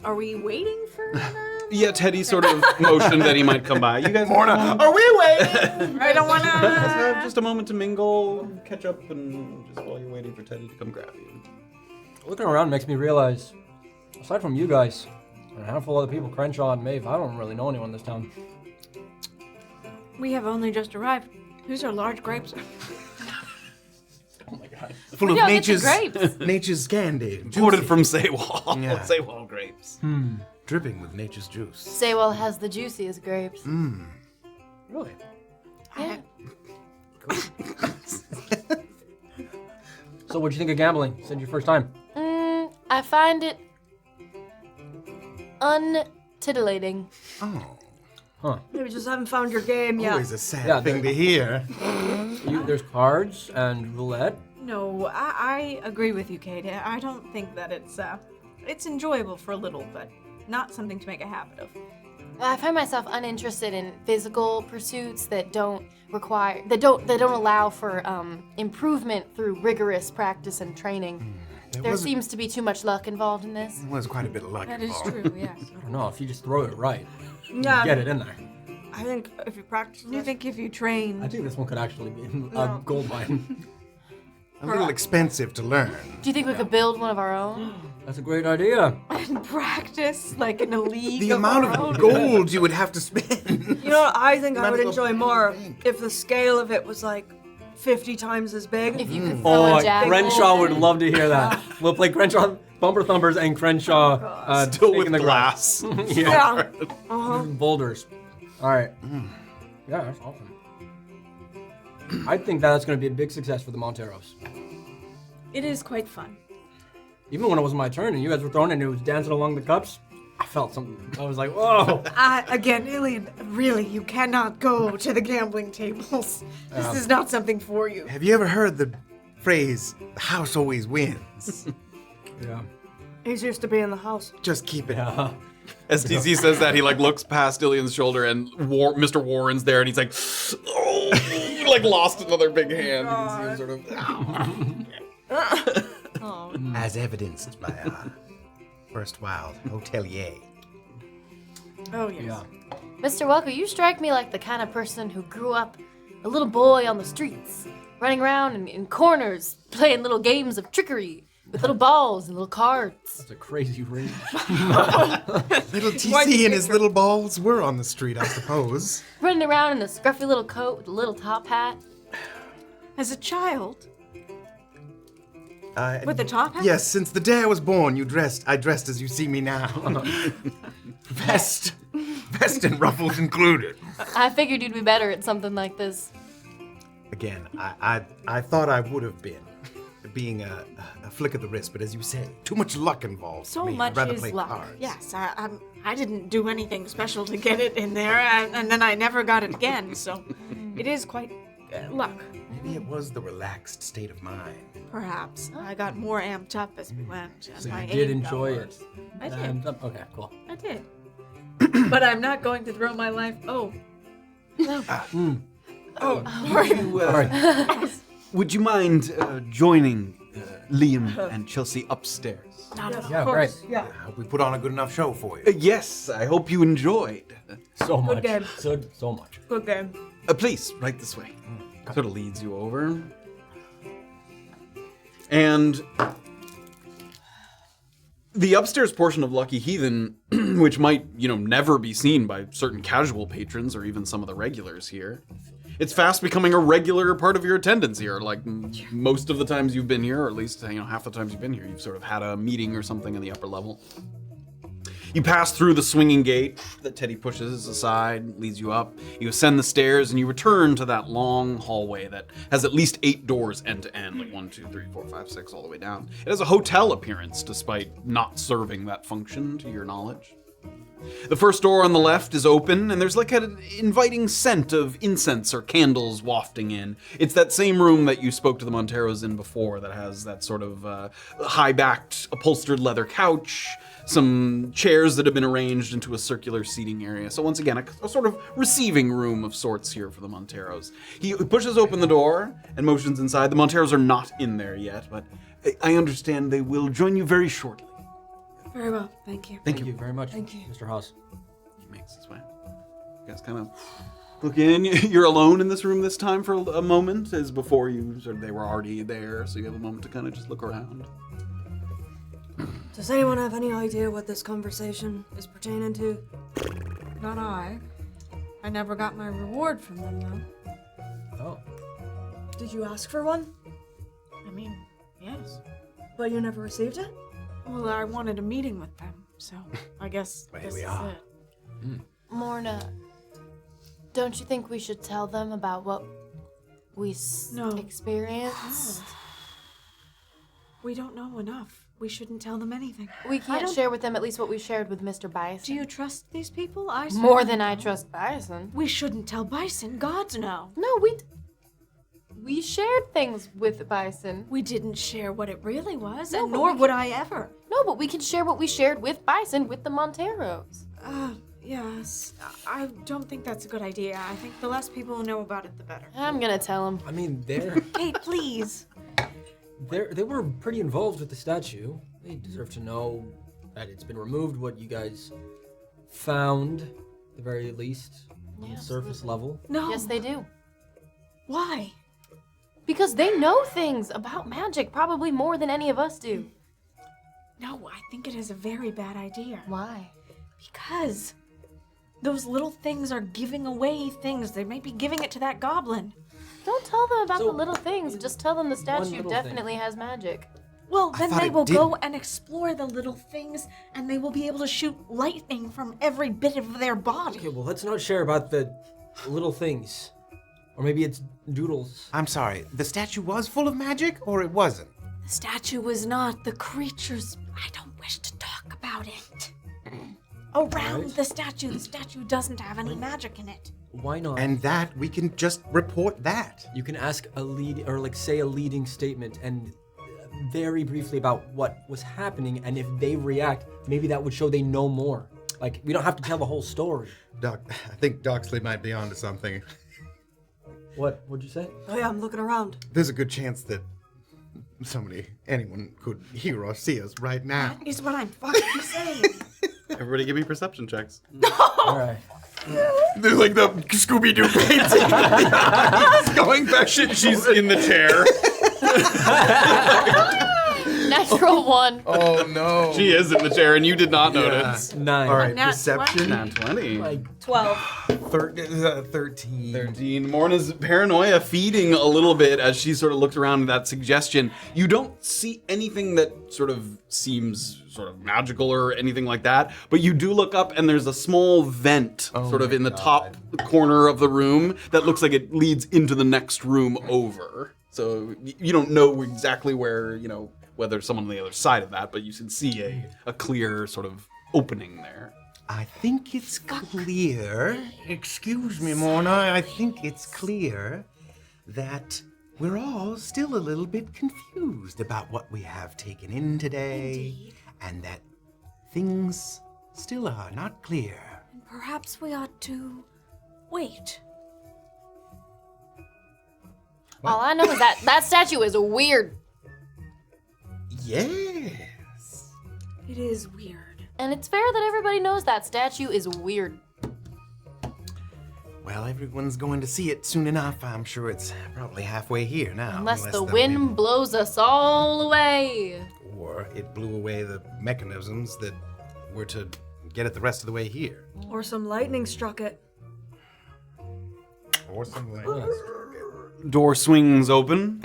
Are we waiting for them? Yeah, Teddy sort of motioned that he might come by. You guys Morna, are we waiting? I don't want Let's to. have just a moment to mingle, catch up, and just while you're waiting for Teddy to come grab you. Looking around makes me realize, aside from you guys, and a handful of other people, Crenshaw and Maeve, I don't really know anyone in this town. We have only just arrived. These are large grapes. Oh my god. Full of don't get the nature's grapes. nature's candy. Imported Juicy. from Saywall. Yeah. Saywall grapes. Dripping with nature's juice. Saywell has the juiciest grapes. Really? Yeah. So what'd you think of gambling? Since your first time? I find it untitillating. Oh, Huh. Maybe just haven't found your game yet. always a sad Yeah, thing to hear. There's cards and roulette. No, I agree with you, Kayt. I don't think that it's enjoyable for a little, but not something to make a habit of. I find myself uninterested in physical pursuits that don't allow for improvement through rigorous practice and training. There seems to be too much luck involved in this. There was quite a bit of luck That is involved. true, yes. I don't know, if you just throw it right, Yeah, get it in there. I think if you practice Do you think if you train... I think this one could actually be a gold mine. A little expensive to learn. Do you think we could build one of our own? That's a great idea. and practice like in a league? The amount of gold you would have to spend. You know what I think I Might would as well enjoy more if the scale of it was like 50 times as big. If you could throw Oh, a jack. Crenshaw would love to hear that. We'll play Crenshaw Bumper Thumpers and Crenshaw Still taking with the glass. Yeah. boulders. All right. Yeah, that's awesome. I think that's going to be a big success for the Monteros. It is quite fun. Even when it wasn't my turn and you guys were throwing it and it was dancing along the cups, I felt something. I was like, whoa. Again, Illien, really, you cannot go to the gambling tables. This is not something for you. Have you ever heard the phrase, the house always wins? Yeah. He's used to be in the house. Just keep it. Yeah. As DC says that, he like looks past Illian's shoulder and Mr. Warren's there and he's like, oh, he like lost another big hand. You can see him sort of, As evidenced by our first wild hotelier. Oh, yes. Yeah. Mr. Welker, you strike me like the kind of person who grew up a little boy on the streets, running around in corners, playing little games of trickery with little balls and little cards. That's a crazy range. Little TC and his little balls were on the street, I suppose. Running around in a scruffy little coat with a little top hat. As a child, with the top hat? Yes, since the day I was born, I dressed as you see me now. Vest and ruffles included. I figured you'd be better at something like this. Again, I thought I would have been, being a flick of the wrist, but as you say, too much luck involved. So for me. much I'd rather is play luck. cards. Yes, I didn't do anything special to get it in there, and then I never got it again, so it is quite luck. Maybe it was the relaxed state of mind. Perhaps. I got more amped up as we went. And So my you did aim got enjoy worse. it. I did. Okay, cool. I did. But I'm not going to throw my life. Oh. Would you mind joining Liam and Chelsea upstairs? Yeah, great. Yeah. I hope we put on a good enough show for you. Yes, I hope you enjoyed. So much. game. So much. Good game. Please, right this way. Sort of leads you over. And the upstairs portion of Lucky Heathen, which might, never be seen by certain casual patrons or even some of the regulars here, it's fast becoming a regular part of your attendance here. Like most of the times you've been here, or at least half the times you've been here, you've sort of had a meeting or something in the upper level. You pass through the swinging gate that Teddy pushes aside, leads you up. You ascend the stairs, and you return to that long hallway that has at least 8 doors end to end, like 1, 2, 3, 4, 5, 6, all the way down. It has a hotel appearance, despite not serving that function, to your knowledge. The first door on the left is open, and there's like an inviting scent of incense or candles wafting in. It's that same room that you spoke to the Monteros in before that has that sort of high-backed, upholstered leather couch, some chairs that have been arranged into a circular seating area. So once again, a sort of receiving room of sorts here for the Monteros. He pushes open the door and motions inside. The Monteros are not in there yet, but I understand they will join you very shortly. Very well, thank you. Thank you very much, Mr. Haas. He makes his way. You guys kind of look in. You're alone in this room this time for a moment, as before they were already there, so you have a moment to kind of just look around. Does anyone have any idea what this conversation is pertaining to? Not I. I never got my reward from them, though. Oh. Did you ask for one? I mean, yes. But you never received it? Well, I wanted a meeting with them, so I guess Well, this we is are. it. Morna, don't you think we should tell them about what we No. experienced? We don't know enough. We shouldn't tell them anything. We can't share with them at least what we shared with Mr. Bison. Do you trust these people? More than I trust Bison. We shouldn't tell Bison. Gods no. No, we shared things with Bison. We didn't share what it really was, No, and but nor we would I ever. No, but we can share what we shared with Bison with the Monteros. Yes. I don't think that's a good idea. I think the less people who know about it, the better. I'm gonna tell him. I mean, they're Kayt, please. they were pretty involved with the statue. They deserve to know that it's been removed. What you guys found, at the very least, on the surface level. No. Yes, they do. Why? Because they know things about magic, probably more than any of us do. No, I think it is a very bad idea. Why? Because those little things are giving away things. They might be giving it to that goblin. Don't tell them about So, the little things. Just tell them the statue little definitely has magic. Well, then thought they it will did. go and explore the little things, and they will be able to shoot lightning from every bit of their body. Okay, well, let's not share about the little things. Or maybe it's doodles. I'm sorry, the statue was full of magic, or it wasn't? The statue was not. The creatures. I don't wish to talk about it. Around the statue doesn't have any magic in it. Why not? And that, we can just report that. You can ask a lead, or like say a leading statement and very briefly about what was happening, and if they react, maybe that would show they know more. Like, we don't have to tell the whole story. I think Doxley might be onto something. What'd you say? Oh yeah, I'm looking around. There's a good chance that anyone could hear or see us right now. That is what I'm fucking saying. Everybody give me perception checks. All right. They're like the Scooby-Doo painting. He's going back. She's in the chair. Natural one. Oh no. She is in the chair, and you did not notice. 9. All right, Nat perception. 20. 12. 13. 13. Morna's paranoia feeding a little bit as she sort of looked around at that suggestion. You don't see anything that sort of seems sort of magical or anything like that, but you do look up and there's a small vent sort of in the top corner of the room that looks like it leads into the next room over. So you don't know exactly where, whether someone on the other side of that, but you can see a clear sort of opening there. I think it's clear. Excuse me, Morna. I think it's clear that we're all still a little bit confused about what we have taken in today, and that things still are not clear. And perhaps we ought to wait. All I know is that statue is weird. Yes. It is weird. And it's fair that everybody knows that statue is weird. Well, everyone's going to see it soon enough. I'm sure it's probably halfway here now. Unless the wind blows us all away. Or it blew away the mechanisms that were to get it the rest of the way here. Or some lightning struck it. Or something like that. Door swings open.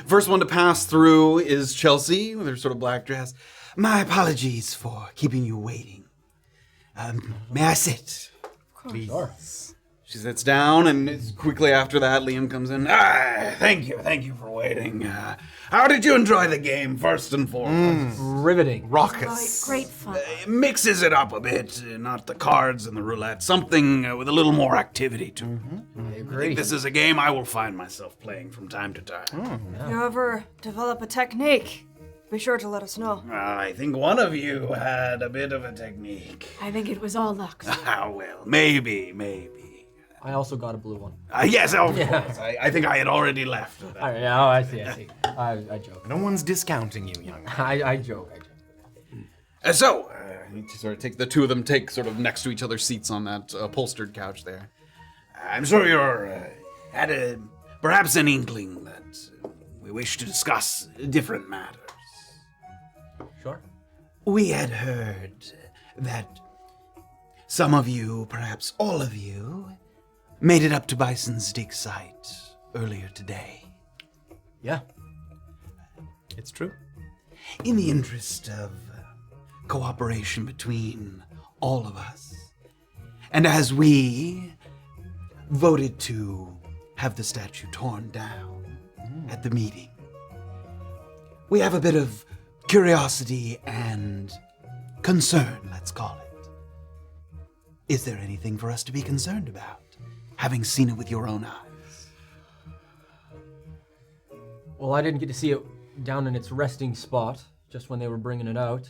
First one to pass through is Chelsea with her sort of black dress. My apologies for keeping you waiting. May I sit? Please. Sure. She sits down, and quickly after that, Liam comes in. Thank you for waiting. How did you enjoy the game, first and foremost? Riveting. Raucous. Great fun. It mixes it up a bit, not the cards and the roulette, something with a little more activity to it. I I agree. think this is a game I will find myself playing from time to time. If you ever develop a technique, be sure to let us know. I think one of you had a bit of a technique. I think it was all luck. Well, maybe. I also got a blue one. Yes, of course. I think I had already left. All right, oh, I see. I joke. No one's discounting you, young man. I joke. So, to sort of the two of them take sort of next to each other's seats on that upholstered couch there. I'm sure you're had perhaps an inkling that we wish to discuss different matters. Sure. We had heard that some of you, perhaps all of you, made it up to Bison's dig site earlier today. Yeah. It's true. In the interest of cooperation between all of us, and as we voted to have the statue torn down at the meeting, we have a bit of curiosity and concern, let's call it. Is there anything for us to be concerned about, having seen it with your own eyes? Well, I didn't get to see it down in its resting spot, just when they were bringing it out.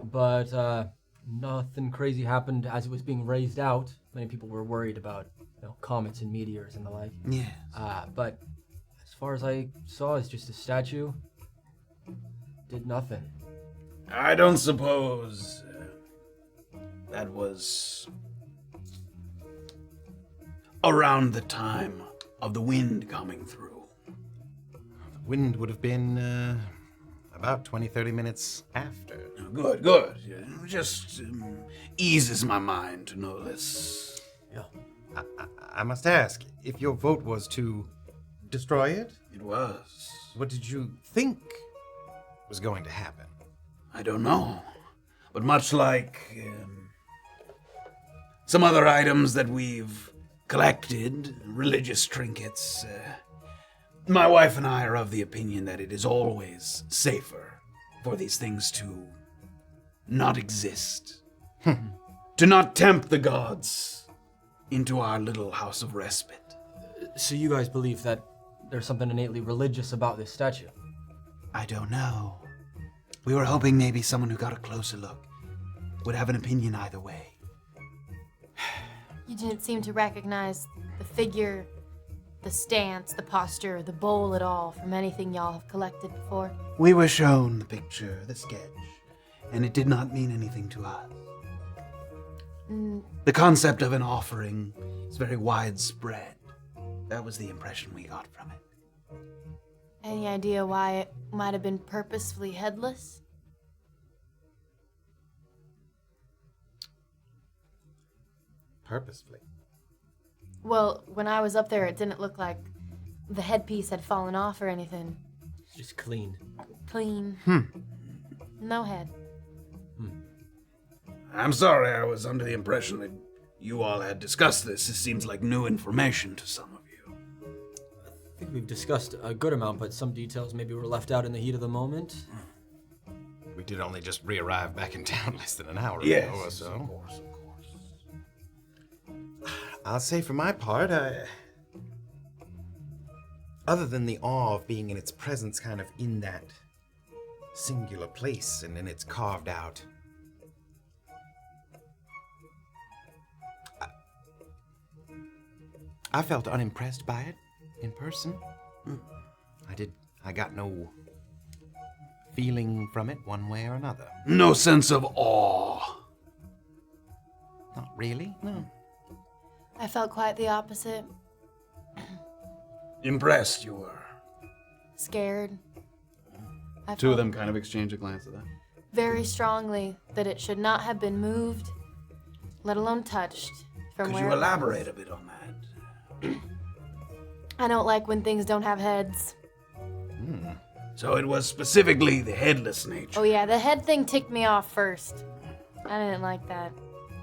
But nothing crazy happened as it was being raised out. Many people were worried about, comets and meteors and the like. Yes. But as far as I saw, it's just a statue. Did nothing. I don't suppose that was around the time of the wind coming through. The wind would have been about 20-30 minutes after. Good, good. Just eases my mind to know this. Yeah. I must ask, if your vote was to destroy it? It was. What did you think was going to happen? I don't know. But much like some other items that we've collected, religious trinkets, my wife and I are of the opinion that it is always safer for these things to not exist. To not tempt the gods into our little house of respite. So you guys believe that there's something innately religious about this statue? I don't know. We were hoping maybe someone who got a closer look would have an opinion either way. You didn't seem to recognize the figure, the stance, the posture, the bowl at all from anything y'all have collected before? We were shown the picture, the sketch, and it did not mean anything to us. The concept of an offering is very widespread. That was the impression we got from it. Any idea why it might have been purposefully headless? Purposefully? Well, when I was up there, it didn't look like the headpiece had fallen off or anything. Just clean. Clean. No head. I'm sorry, I was under the impression that you all had discussed this. This seems like new information to some of you. I think we've discussed a good amount, but some details maybe were left out in the heat of the moment. We did only just re-arrive back in town less than an hour Yes, ago or so. of course. I'll say for my part, other than the awe of being in its presence kind of in that singular place and in its carved out, I felt unimpressed by it in person. I got no feeling from it one way or another. No sense of awe. Not really, no. I felt quite the opposite. Impressed you were. Scared. I Two of felt them kind of exchange a glance at that. very strongly that it should not have been moved, let alone touched, from Could where you it elaborate was. a bit on that? I don't like when things don't have heads. So it was specifically the headless nature. Oh yeah, the head thing ticked me off first. I didn't like that.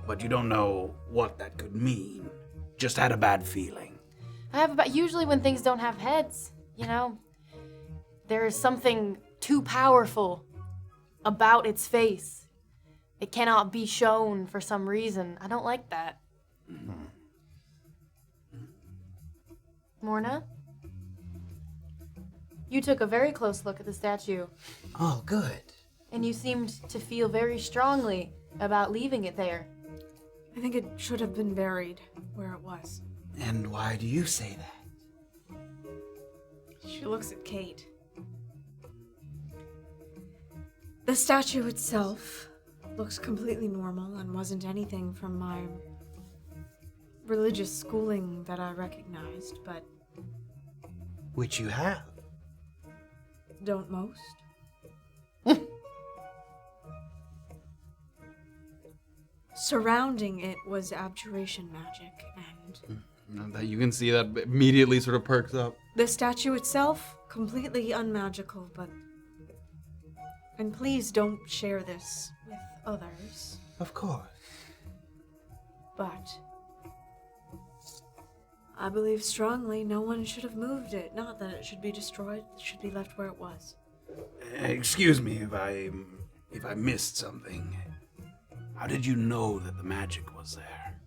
But you don't know what that could mean. Just had a bad feeling. Usually when things don't have heads, there's something too powerful about its face. It cannot be shown for some reason. I don't like that. Morna? You took a very close look at the statue, Oh, good. and you seemed to feel very strongly about leaving it there. I think it should have been buried where it was. And why do you say that? She looks at Kayt. The statue itself looks completely normal and wasn't anything from my religious schooling that I recognized, but Which you have. don't most. Surrounding it was abjuration magic, and That you can see that immediately sort of perks up. the statue itself, completely unmagical, but... And please don't share this with others, Of course. but... I believe strongly no one should have moved it. Not that it should be destroyed, it should be left where it was. Excuse me if I missed something. How did you know that the magic was there?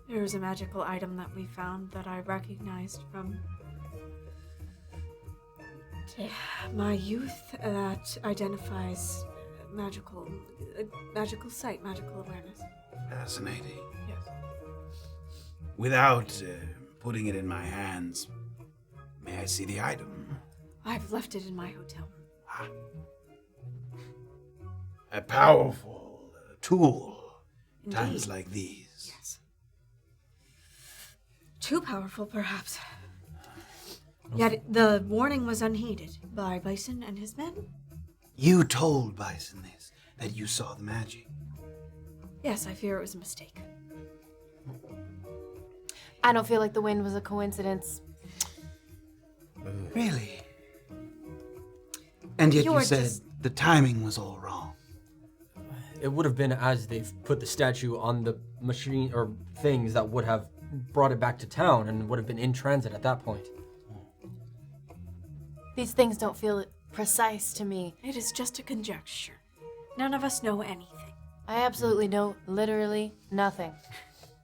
There's a magical item that we found that I recognized from my youth that identifies magical sight, magical awareness. Fascinating. Yes. Without putting it in my hands, may I see the item? I've left it in my hotel. A powerful tool. Indeed. Times like these. Yes. Too powerful, perhaps. Yet the warning was unheeded by Bison and his men. You told Bison this, that you saw the magic. Yes, I fear it was a mistake. I don't feel like the wind was a coincidence. Really? And yet You you are said just- the timing was all wrong. It would have been as they've put the statue on the machine or things that would have brought it back to town and would have been in transit at that point. These things don't feel precise to me. It is just a conjecture. None of us know anything. I absolutely know literally nothing.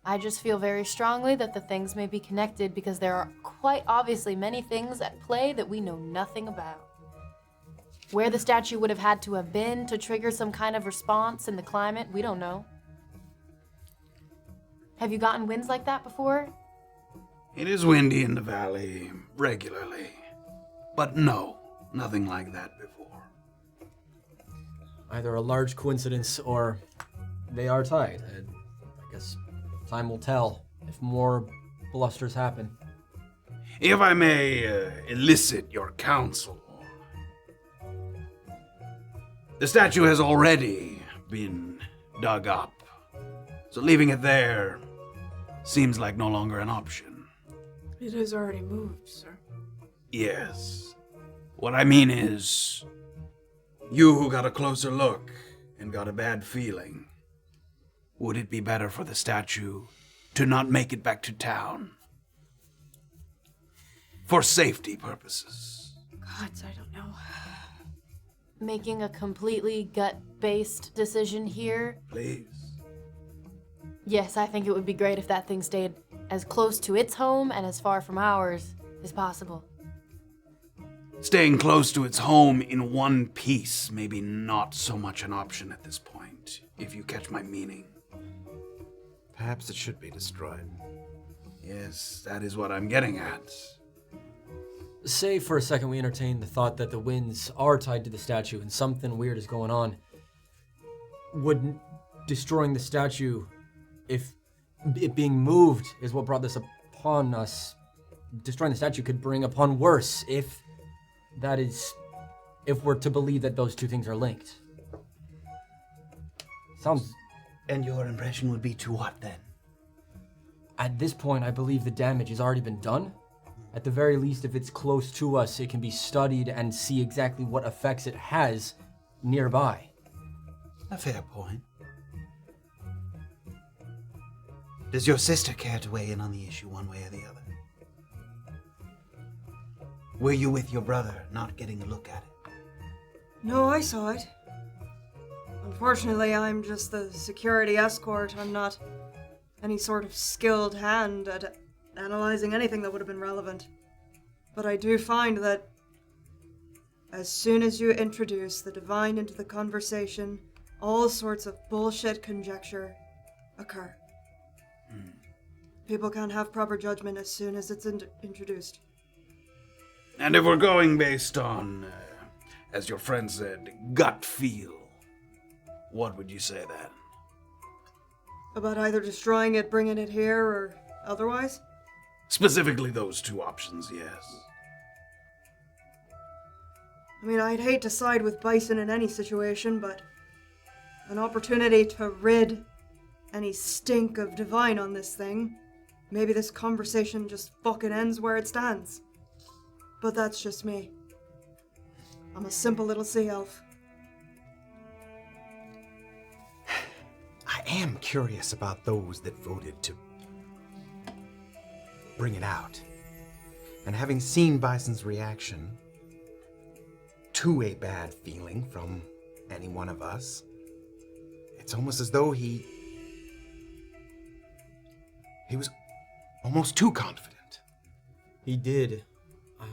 I just feel very strongly that the things may be connected because there are quite obviously many things at play that we know nothing about. Where the statue would have had to have been to trigger some kind of response in the climate, we don't know. Have you gotten winds like that before? It is windy in the valley regularly. But no, nothing like that before. Either a large coincidence or they are tied. I guess time will tell if more blusters happen. If I may elicit your counsel. The statue has already been dug up, so leaving it there seems like no longer an option. It has already moved, sir. Yes. What I mean is, you who got a closer look and got a bad feeling, would it be better for the statue to not make it back to town? For safety purposes. Gods, I don't know. Making a completely gut-based decision here? Please. Yes, I think it would be great if that thing stayed as close to its home and as far from ours as possible. Staying close to its home in one piece may be not so much an option at this point, if you catch my meaning. Perhaps it should be destroyed. Yes, that is what I'm getting at. Say for a second we entertain the thought that the winds are tied to the statue and something weird is going on. Would destroying the statue, if it being moved is what brought this upon us, destroying the statue could bring upon worse if we're to believe that those two things are linked. Sounds... And your impression would be to what then? At this point, I believe the damage has already been done. At the very least, if it's close to us, it can be studied and see exactly what effects it has nearby. A fair point. Does your sister care to weigh in on the issue one way or the other? Were you with your brother, not getting a look at it? No, I saw it. Unfortunately, I'm just the security escort. I'm not any sort of skilled hand at analyzing anything that would have been relevant. But I do find that as soon as you introduce the divine into the conversation, all sorts of bullshit conjecture occur. People can't have proper judgment as soon as it's introduced. And if we're going based on, as your friend said, gut feel, what would you say then? About either destroying it, bringing it here, or otherwise? Specifically those two options, yes. I mean, I'd hate to side with Bison in any situation, but an opportunity to rid any stink of divine on this thing, maybe this conversation just fucking ends where it stands. But that's just me. I'm a simple little sea elf. I am curious about those that voted to bring it out. And having seen Bison's reaction to a bad feeling from any one of us. It's almost as though he was almost too confident. He did,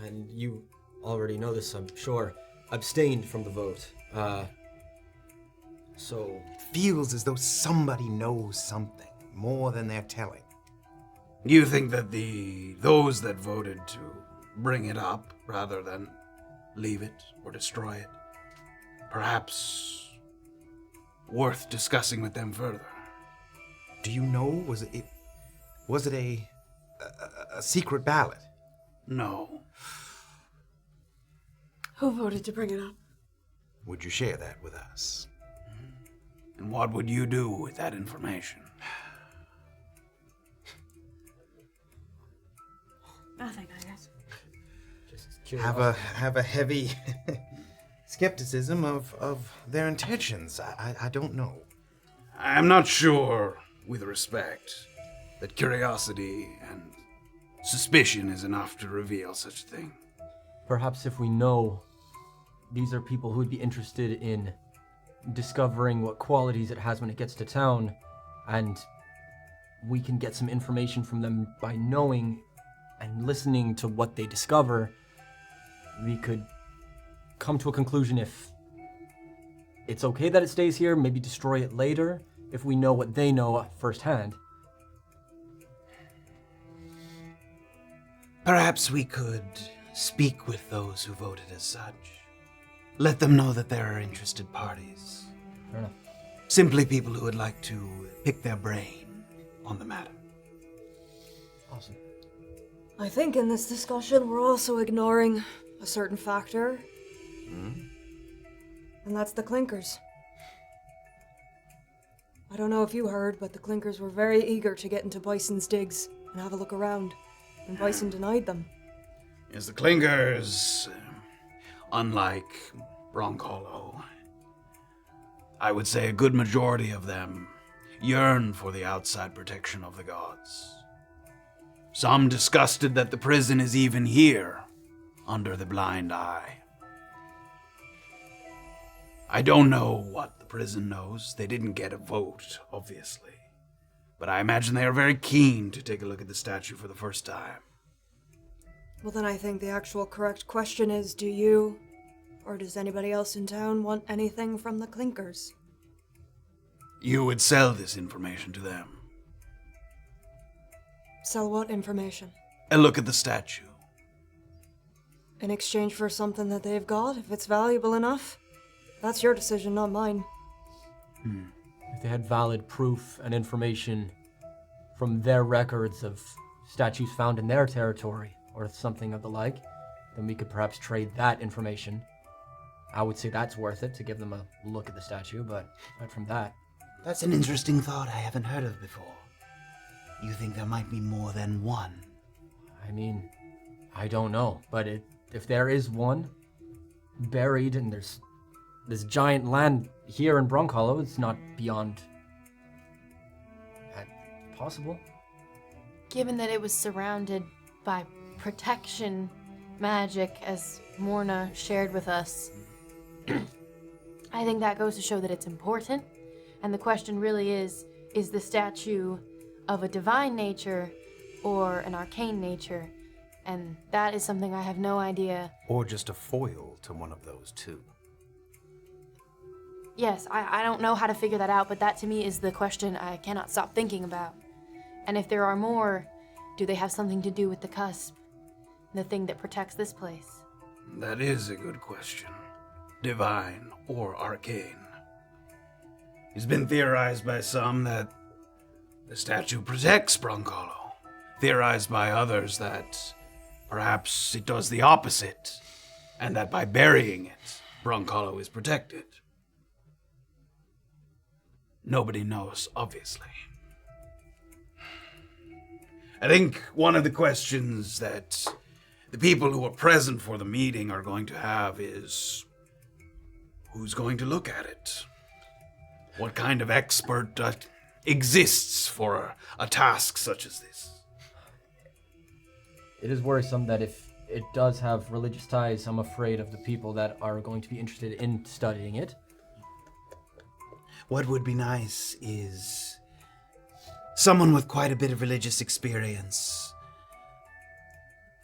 and you already know this, I'm sure, abstained from the vote. So... Feels as though somebody knows something more than they're telling. You think that those that voted to bring it up rather than leave it or destroy it, perhaps worth discussing with them further? Do you know, was it a secret ballot? No. Who voted to bring it up? Would you share that with us? And what would you do with that information? Nothing, I guess. Just Have a heavy skepticism of their intentions. I don't know. I'm not sure, with respect, that curiosity and suspicion is enough to reveal such a thing. Perhaps if we know these are people who would be interested in discovering what qualities it has when it gets to town, and we can get some information from them by knowing and listening to what they discover, we could come to a conclusion if it's okay that it stays here, maybe destroy it later, if we know what they know firsthand. Perhaps we could speak with those who voted as such. Let them know that there are interested parties. Fair enough. Simply people who would like to pick their brain on the matter. Awesome. I think in this discussion we're also ignoring a certain factor. And that's the Clinkers. I don't know if you heard, but the Clinkers were very eager to get into Bison's digs and have a look around. And Bison denied them. Yes, the Clinkers, unlike Brunkhollow, I would say a good majority of them yearn for the outside protection of the gods. Some disgusted that the prison is even here, under the blind eye. I don't know what the prison knows. They didn't get a vote, obviously. But I imagine they are very keen to take a look at the statue for the first time. Well, then I think the actual correct question is, do you, or does anybody else in town want anything from the Clinkers? You would sell this information to them. Sell what information? A look at the statue. In exchange for something that they've got, if it's valuable enough? That's your decision, not mine. If they had valid proof and information from their records of statues found in their territory, or something of the like, then we could perhaps trade that information. I would say that's worth it to give them a look at the statue, but apart from that... That's an interesting thought I haven't heard of before. You think there might be more than one? I mean, I don't know, but if there is one buried and there's this giant land here in Brunkhollow, it's not beyond possible. Given that it was surrounded by protection magic, as Morna shared with us, I think that goes to show that it's important. And the question really is the statue of a divine nature or an arcane nature? And that is something I have no idea. Or just a foil to one of those two. Yes, I don't know how to figure that out, but that to me is the question I cannot stop thinking about. And if there are more, do they have something to do with the cusp? The thing that protects this place? That is a good question. Divine or arcane. It's been theorized by some that the statue protects Brunkhollow. Theorized by others that perhaps it does the opposite, and that by burying it, Brunkhollow is protected. Nobody knows, obviously. I think one of the questions that the people who are present for the meeting are going to have is, who's going to look at it? What kind of expert exists for a task such as this? It is worrisome that if it does have religious ties. I'm afraid of the people that are going to be interested in studying it. What would be nice is someone with quite a bit of religious experience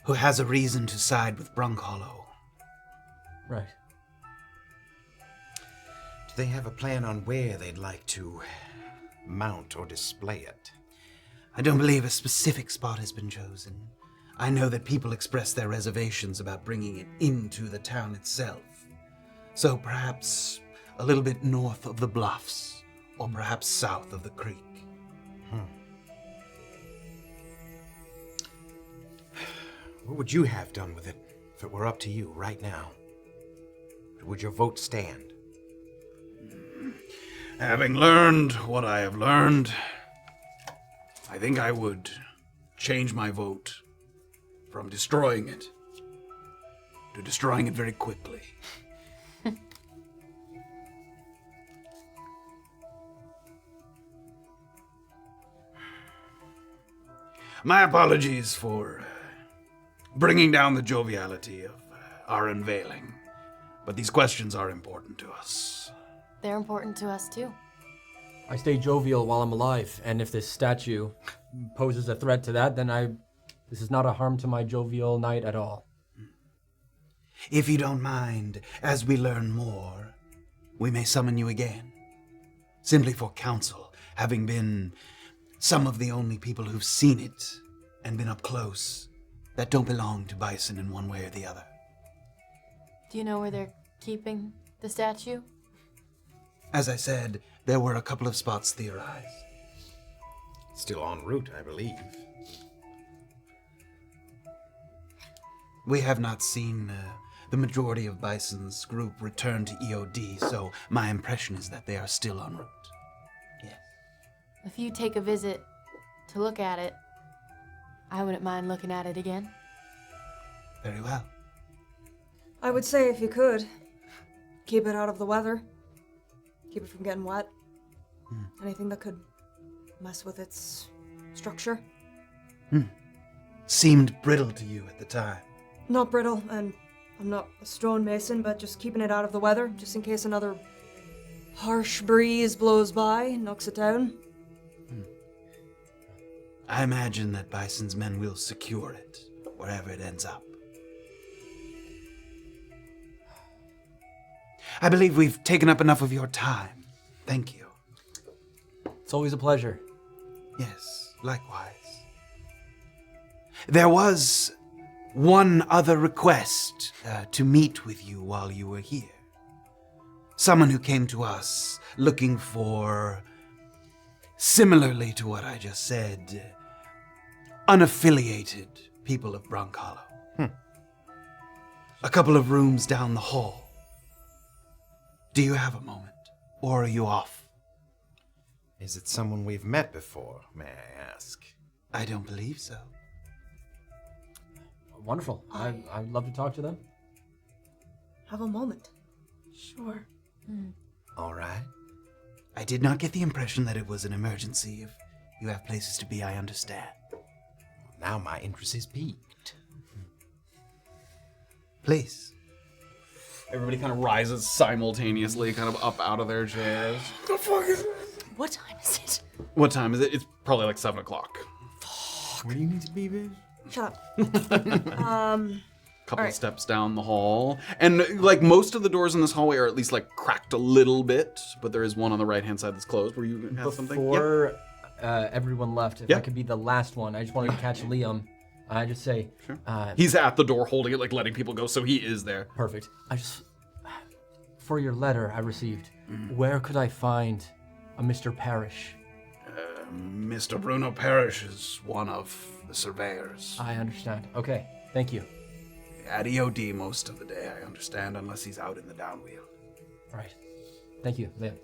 who has a reason to side with Brunkhollow. Right. Do they have a plan on where they'd like to mount or display it? I don't believe a specific spot has been chosen. I know that people express their reservations about bringing it into the town itself. So perhaps a little bit north of the bluffs, or perhaps south of the creek. What would you have done with it if it were up to you right now? Would your vote stand? Having learned what I have learned, I think I would change my vote from destroying it to destroying it very quickly. My apologies for bringing down the joviality of our unveiling, but these questions are important to us. They're important to us too. I stay jovial while I'm alive, and if this statue poses a threat to that, then this is not a harm to my jovial night at all. If you don't mind, as we learn more, we may summon you again. Simply for counsel, having been some of the only people who've seen it and been up close that don't belong to Bison in one way or the other. Do you know where they're keeping the statue? As I said, there were a couple of spots theorized. Still en route, I believe. We have not seen the majority of Bison's group return to EOD, so my impression is that they are still en route. Yes. If you take a visit to look at it, I wouldn't mind looking at it again. Very well. I would say if you could, keep it out of the weather. Keep it from getting wet. Anything that could mess with its structure. Seemed brittle to you at the time. Not brittle, and I'm not a stonemason, but just keeping it out of the weather, just in case another harsh breeze blows by and knocks it down. I imagine that Bison's men will secure it, wherever it ends up. I believe we've taken up enough of your time. Thank you. It's always a pleasure. Yes, likewise. There was one other request to meet with you while you were here. Someone who came to us looking for, similarly to what I just said, unaffiliated people of Brunkhollow. A couple of rooms down the hall. Do you have a moment, or are you off? Is it someone we've met before, may I ask? I don't believe so. Wonderful. I'd love to talk to them. Have a moment. Sure. All right. I did not get the impression that it was an emergency. If you have places to be, I understand. Now my interest is piqued. Please. Everybody kind of rises simultaneously, kind of up out of their chairs. What time is it? What time is it? It's probably like 7 o'clock. Where do you need to be, bitch? Shut up. Couple Alright. steps down the hall. And like most of the doors in this hallway are at least like cracked a little bit, but there is one on the right hand side that's closed. Were you have something? Yep. Before everyone left, if Yeah. I could be the last one, I just wanted to catch Liam. I just say, Sure. He's at the door holding it, like letting people go, so he is there. perfect. For your letter I received, where could I find a Mr. Parrish? Mr. Bruno Parrish is one of the surveyors. I understand. Okay, thank you. At EOD most of the day, I understand, unless he's out in the downwheel. All right. Thank you, Liam.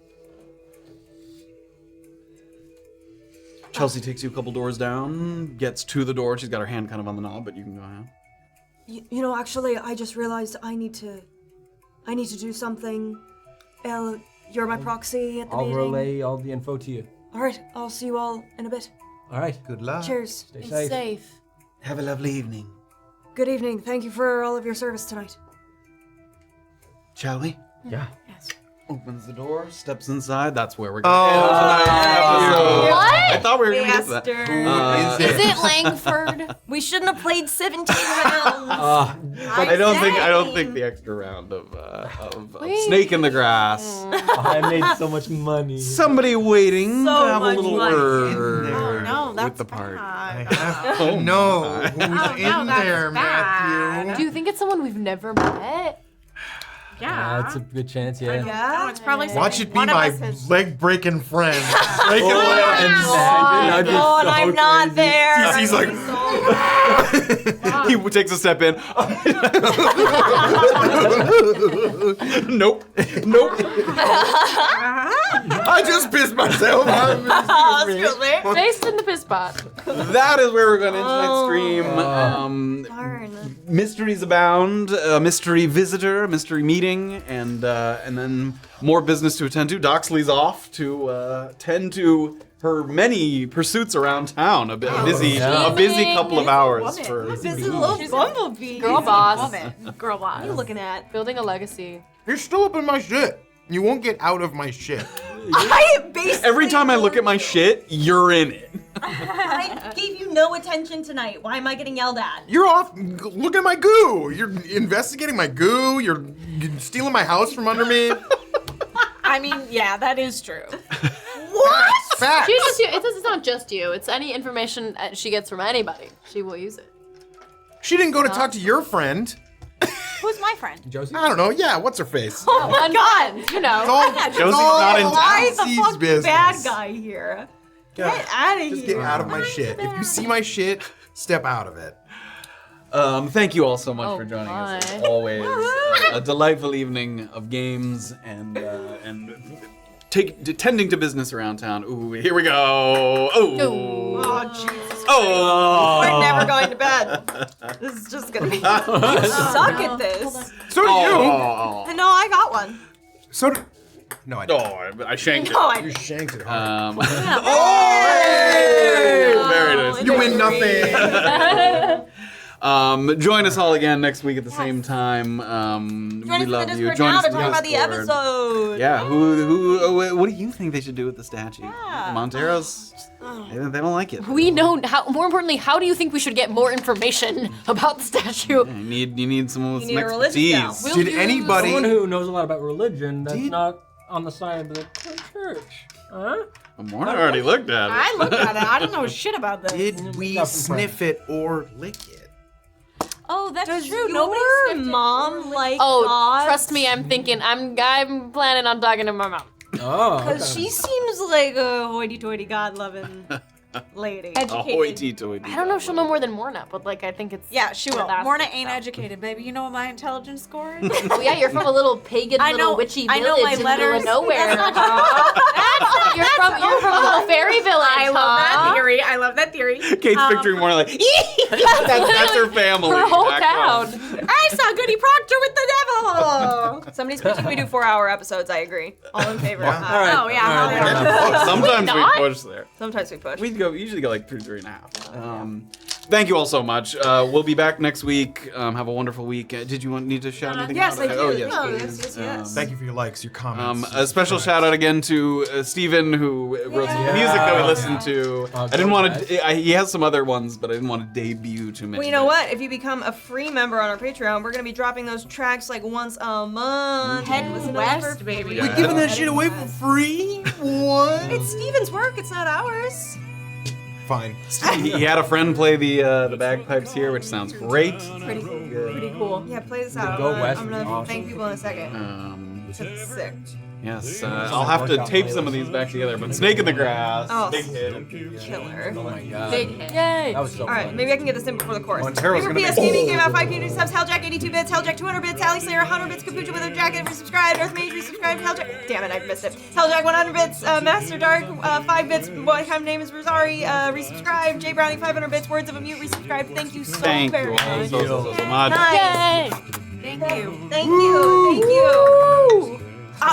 Chelsea takes you a couple doors down, gets to the door. She's got her hand kind of on the knob, but you can go ahead. You know, actually, I just realized I need to do something. Elle, you're my proxy at the I'll meeting. relay all the info to you. All right, I'll see you all in a bit. All right. Good luck. Cheers. Stay Be safe. safe. Have a lovely evening. good evening. Thank you for all of your service tonight. Shall we? Yeah. Opens the door, steps inside. That's where we're going to end tonight's episode. What? I thought we were going to get to that. Is it Langford? We shouldn't have played 17 rounds. I don't think the extra round of snake in the grass. I made so much money. Somebody waiting So to have a much little money. word Oh no, that's with the party. I have to know who's in there, Matthew. Do you think it's someone we've never met? Yeah, it's a good chance, yeah. No, it's probably Watch it be one of my us has- leg-breaking friend. Breaking Oh, legs. Oh, and I'm not there. He's like, He takes a step in. Nope. I just pissed myself. Excuse me. Based in the piss pot. That is where we're going to end tonight's stream. Darn. Mysteries abound. A mystery visitor, a mystery meeting, and then more business to attend to. Doxley's off to tend to her many pursuits around town. A busy couple of hours for. This is a little bumblebee. Girl boss. Girl boss. What are you looking at? Building a legacy. You're still up in my shit. You won't get out of my shit. Every time I look at my shit, you're in it. I gave you no attention tonight. Why am I getting yelled at? You're off. Look at my goo. You're investigating my goo. You're stealing my house from under me. I mean, yeah, that is true. What? Facts. She just, it's not just you. It's any information she gets from anybody. She will use it. She didn't go to talk to your friend. Who's my friend? Josie? I don't know. Yeah, what's her face? Oh my God! You know. Josie's not in town. Why the C's fuck business. bad guy here? Get out of Just here. get out of my shit. If you see my shit, step out of it. Thank you all so much for joining my. us. As always, a delightful evening of games and tending to business around town. Ooh, here we go. Ooh. Oh, Jesus. Oh. We're never going to bed. This is just gonna be. You suck at this. So do you. Oh. No, I got one. So do. No, I didn't. Oh, I shanked it. No, I You shanked it hard. Hey! Very nice. You win nothing. Join us all again next week at the same time. Join We us love in the you. Discord Join now us to in the talk about the Discord. episode. Yeah, what do you think they should do with the statue? Montero's, they don't like it. We know how. More importantly, how do you think we should get more information about the statue? You need some need a religious gal. expertise. We'll Did use- anybody? Someone who knows a lot about religion that's Did- not on the side of the church. Huh? Morna already looked at it. I looked at it. I don't know shit about this. Did we Got some sniff it or lick it? Oh, that's Does true. your Nobody mom like Oh, gods? trust me, I'm planning on talking to my mom. Oh. Because she seems like a hoity-toity, God-loving lady. A hoity-toity. I don't know if she'll know more than Morna, but like I think it's. Yeah, she will. That's- Morna ain't educated, baby. You know what my intelligence score is? Well, yeah, you're from a little pagan, I little know- witchy I village know my in the middle letters. of nowhere. That's not You're from a little fairy village. I love that theory. I love that theory. Kate's picturing Morna like, that's her family. Her whole Back town. home. I saw Goody Proctor with the devil. Somebody's pitching we do 4-hour episodes. I agree. All in favor. All right. Oh, yeah, All right. hell yeah. Sometimes we not? push there. Sometimes we push. We usually go like 3.5. Thank you all so much. We'll be back next week. Have a wonderful week. Did you need to shout anything yes, out? I do. Oh, yes, Oh, please. yes. Thank you for your likes, your comments. A special shout out again to Steven, who wrote some music that we listened to. I didn't want to. He has some other ones, but I didn't want to debut too many. Well, you know what? If you become a free member on our Patreon, we're gonna be dropping those tracks like once a month. Head West, baby. Yeah. Giving that shit away for free? What? It's Steven's work. It's not ours. Fine. He had a friend play the bagpipes here, which sounds great. Pretty cool. Pretty cool. Yeah, play this out. Go West I'm is gonna awesome. thank people in a second. It's Sick. Yes, I'll have to tape some of these back together. But Snake in the Grass, Oh. big hit. Killer. Oh my god. Big hit. Yay. That was so All right, fun. maybe I can get this in before the chorus. Montero's Reaper gonna PS make- Gaming gave out 5 community subs. Helljack 82 bits. Helljack 200 bits. Ally Slayer 100 bits. Capucha with a jacket resubscribed. Earthmage resubscribed. Helljack. Damn it, I missed it. Helljack 100 bits. Master Dark 5 bits. Boy, my name is Rosari. Resubscribed. J Brownie 500 bits. Words of a Mute resubscribed. Thank you so Thank very you all much. so much. Nice. Yay. Thank you. Thank you. Thank you.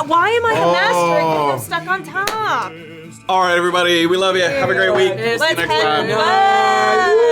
Why am I a master? I'm stuck on top. All right, everybody, we love you. Have a great week. See you Let's next head time. to bed.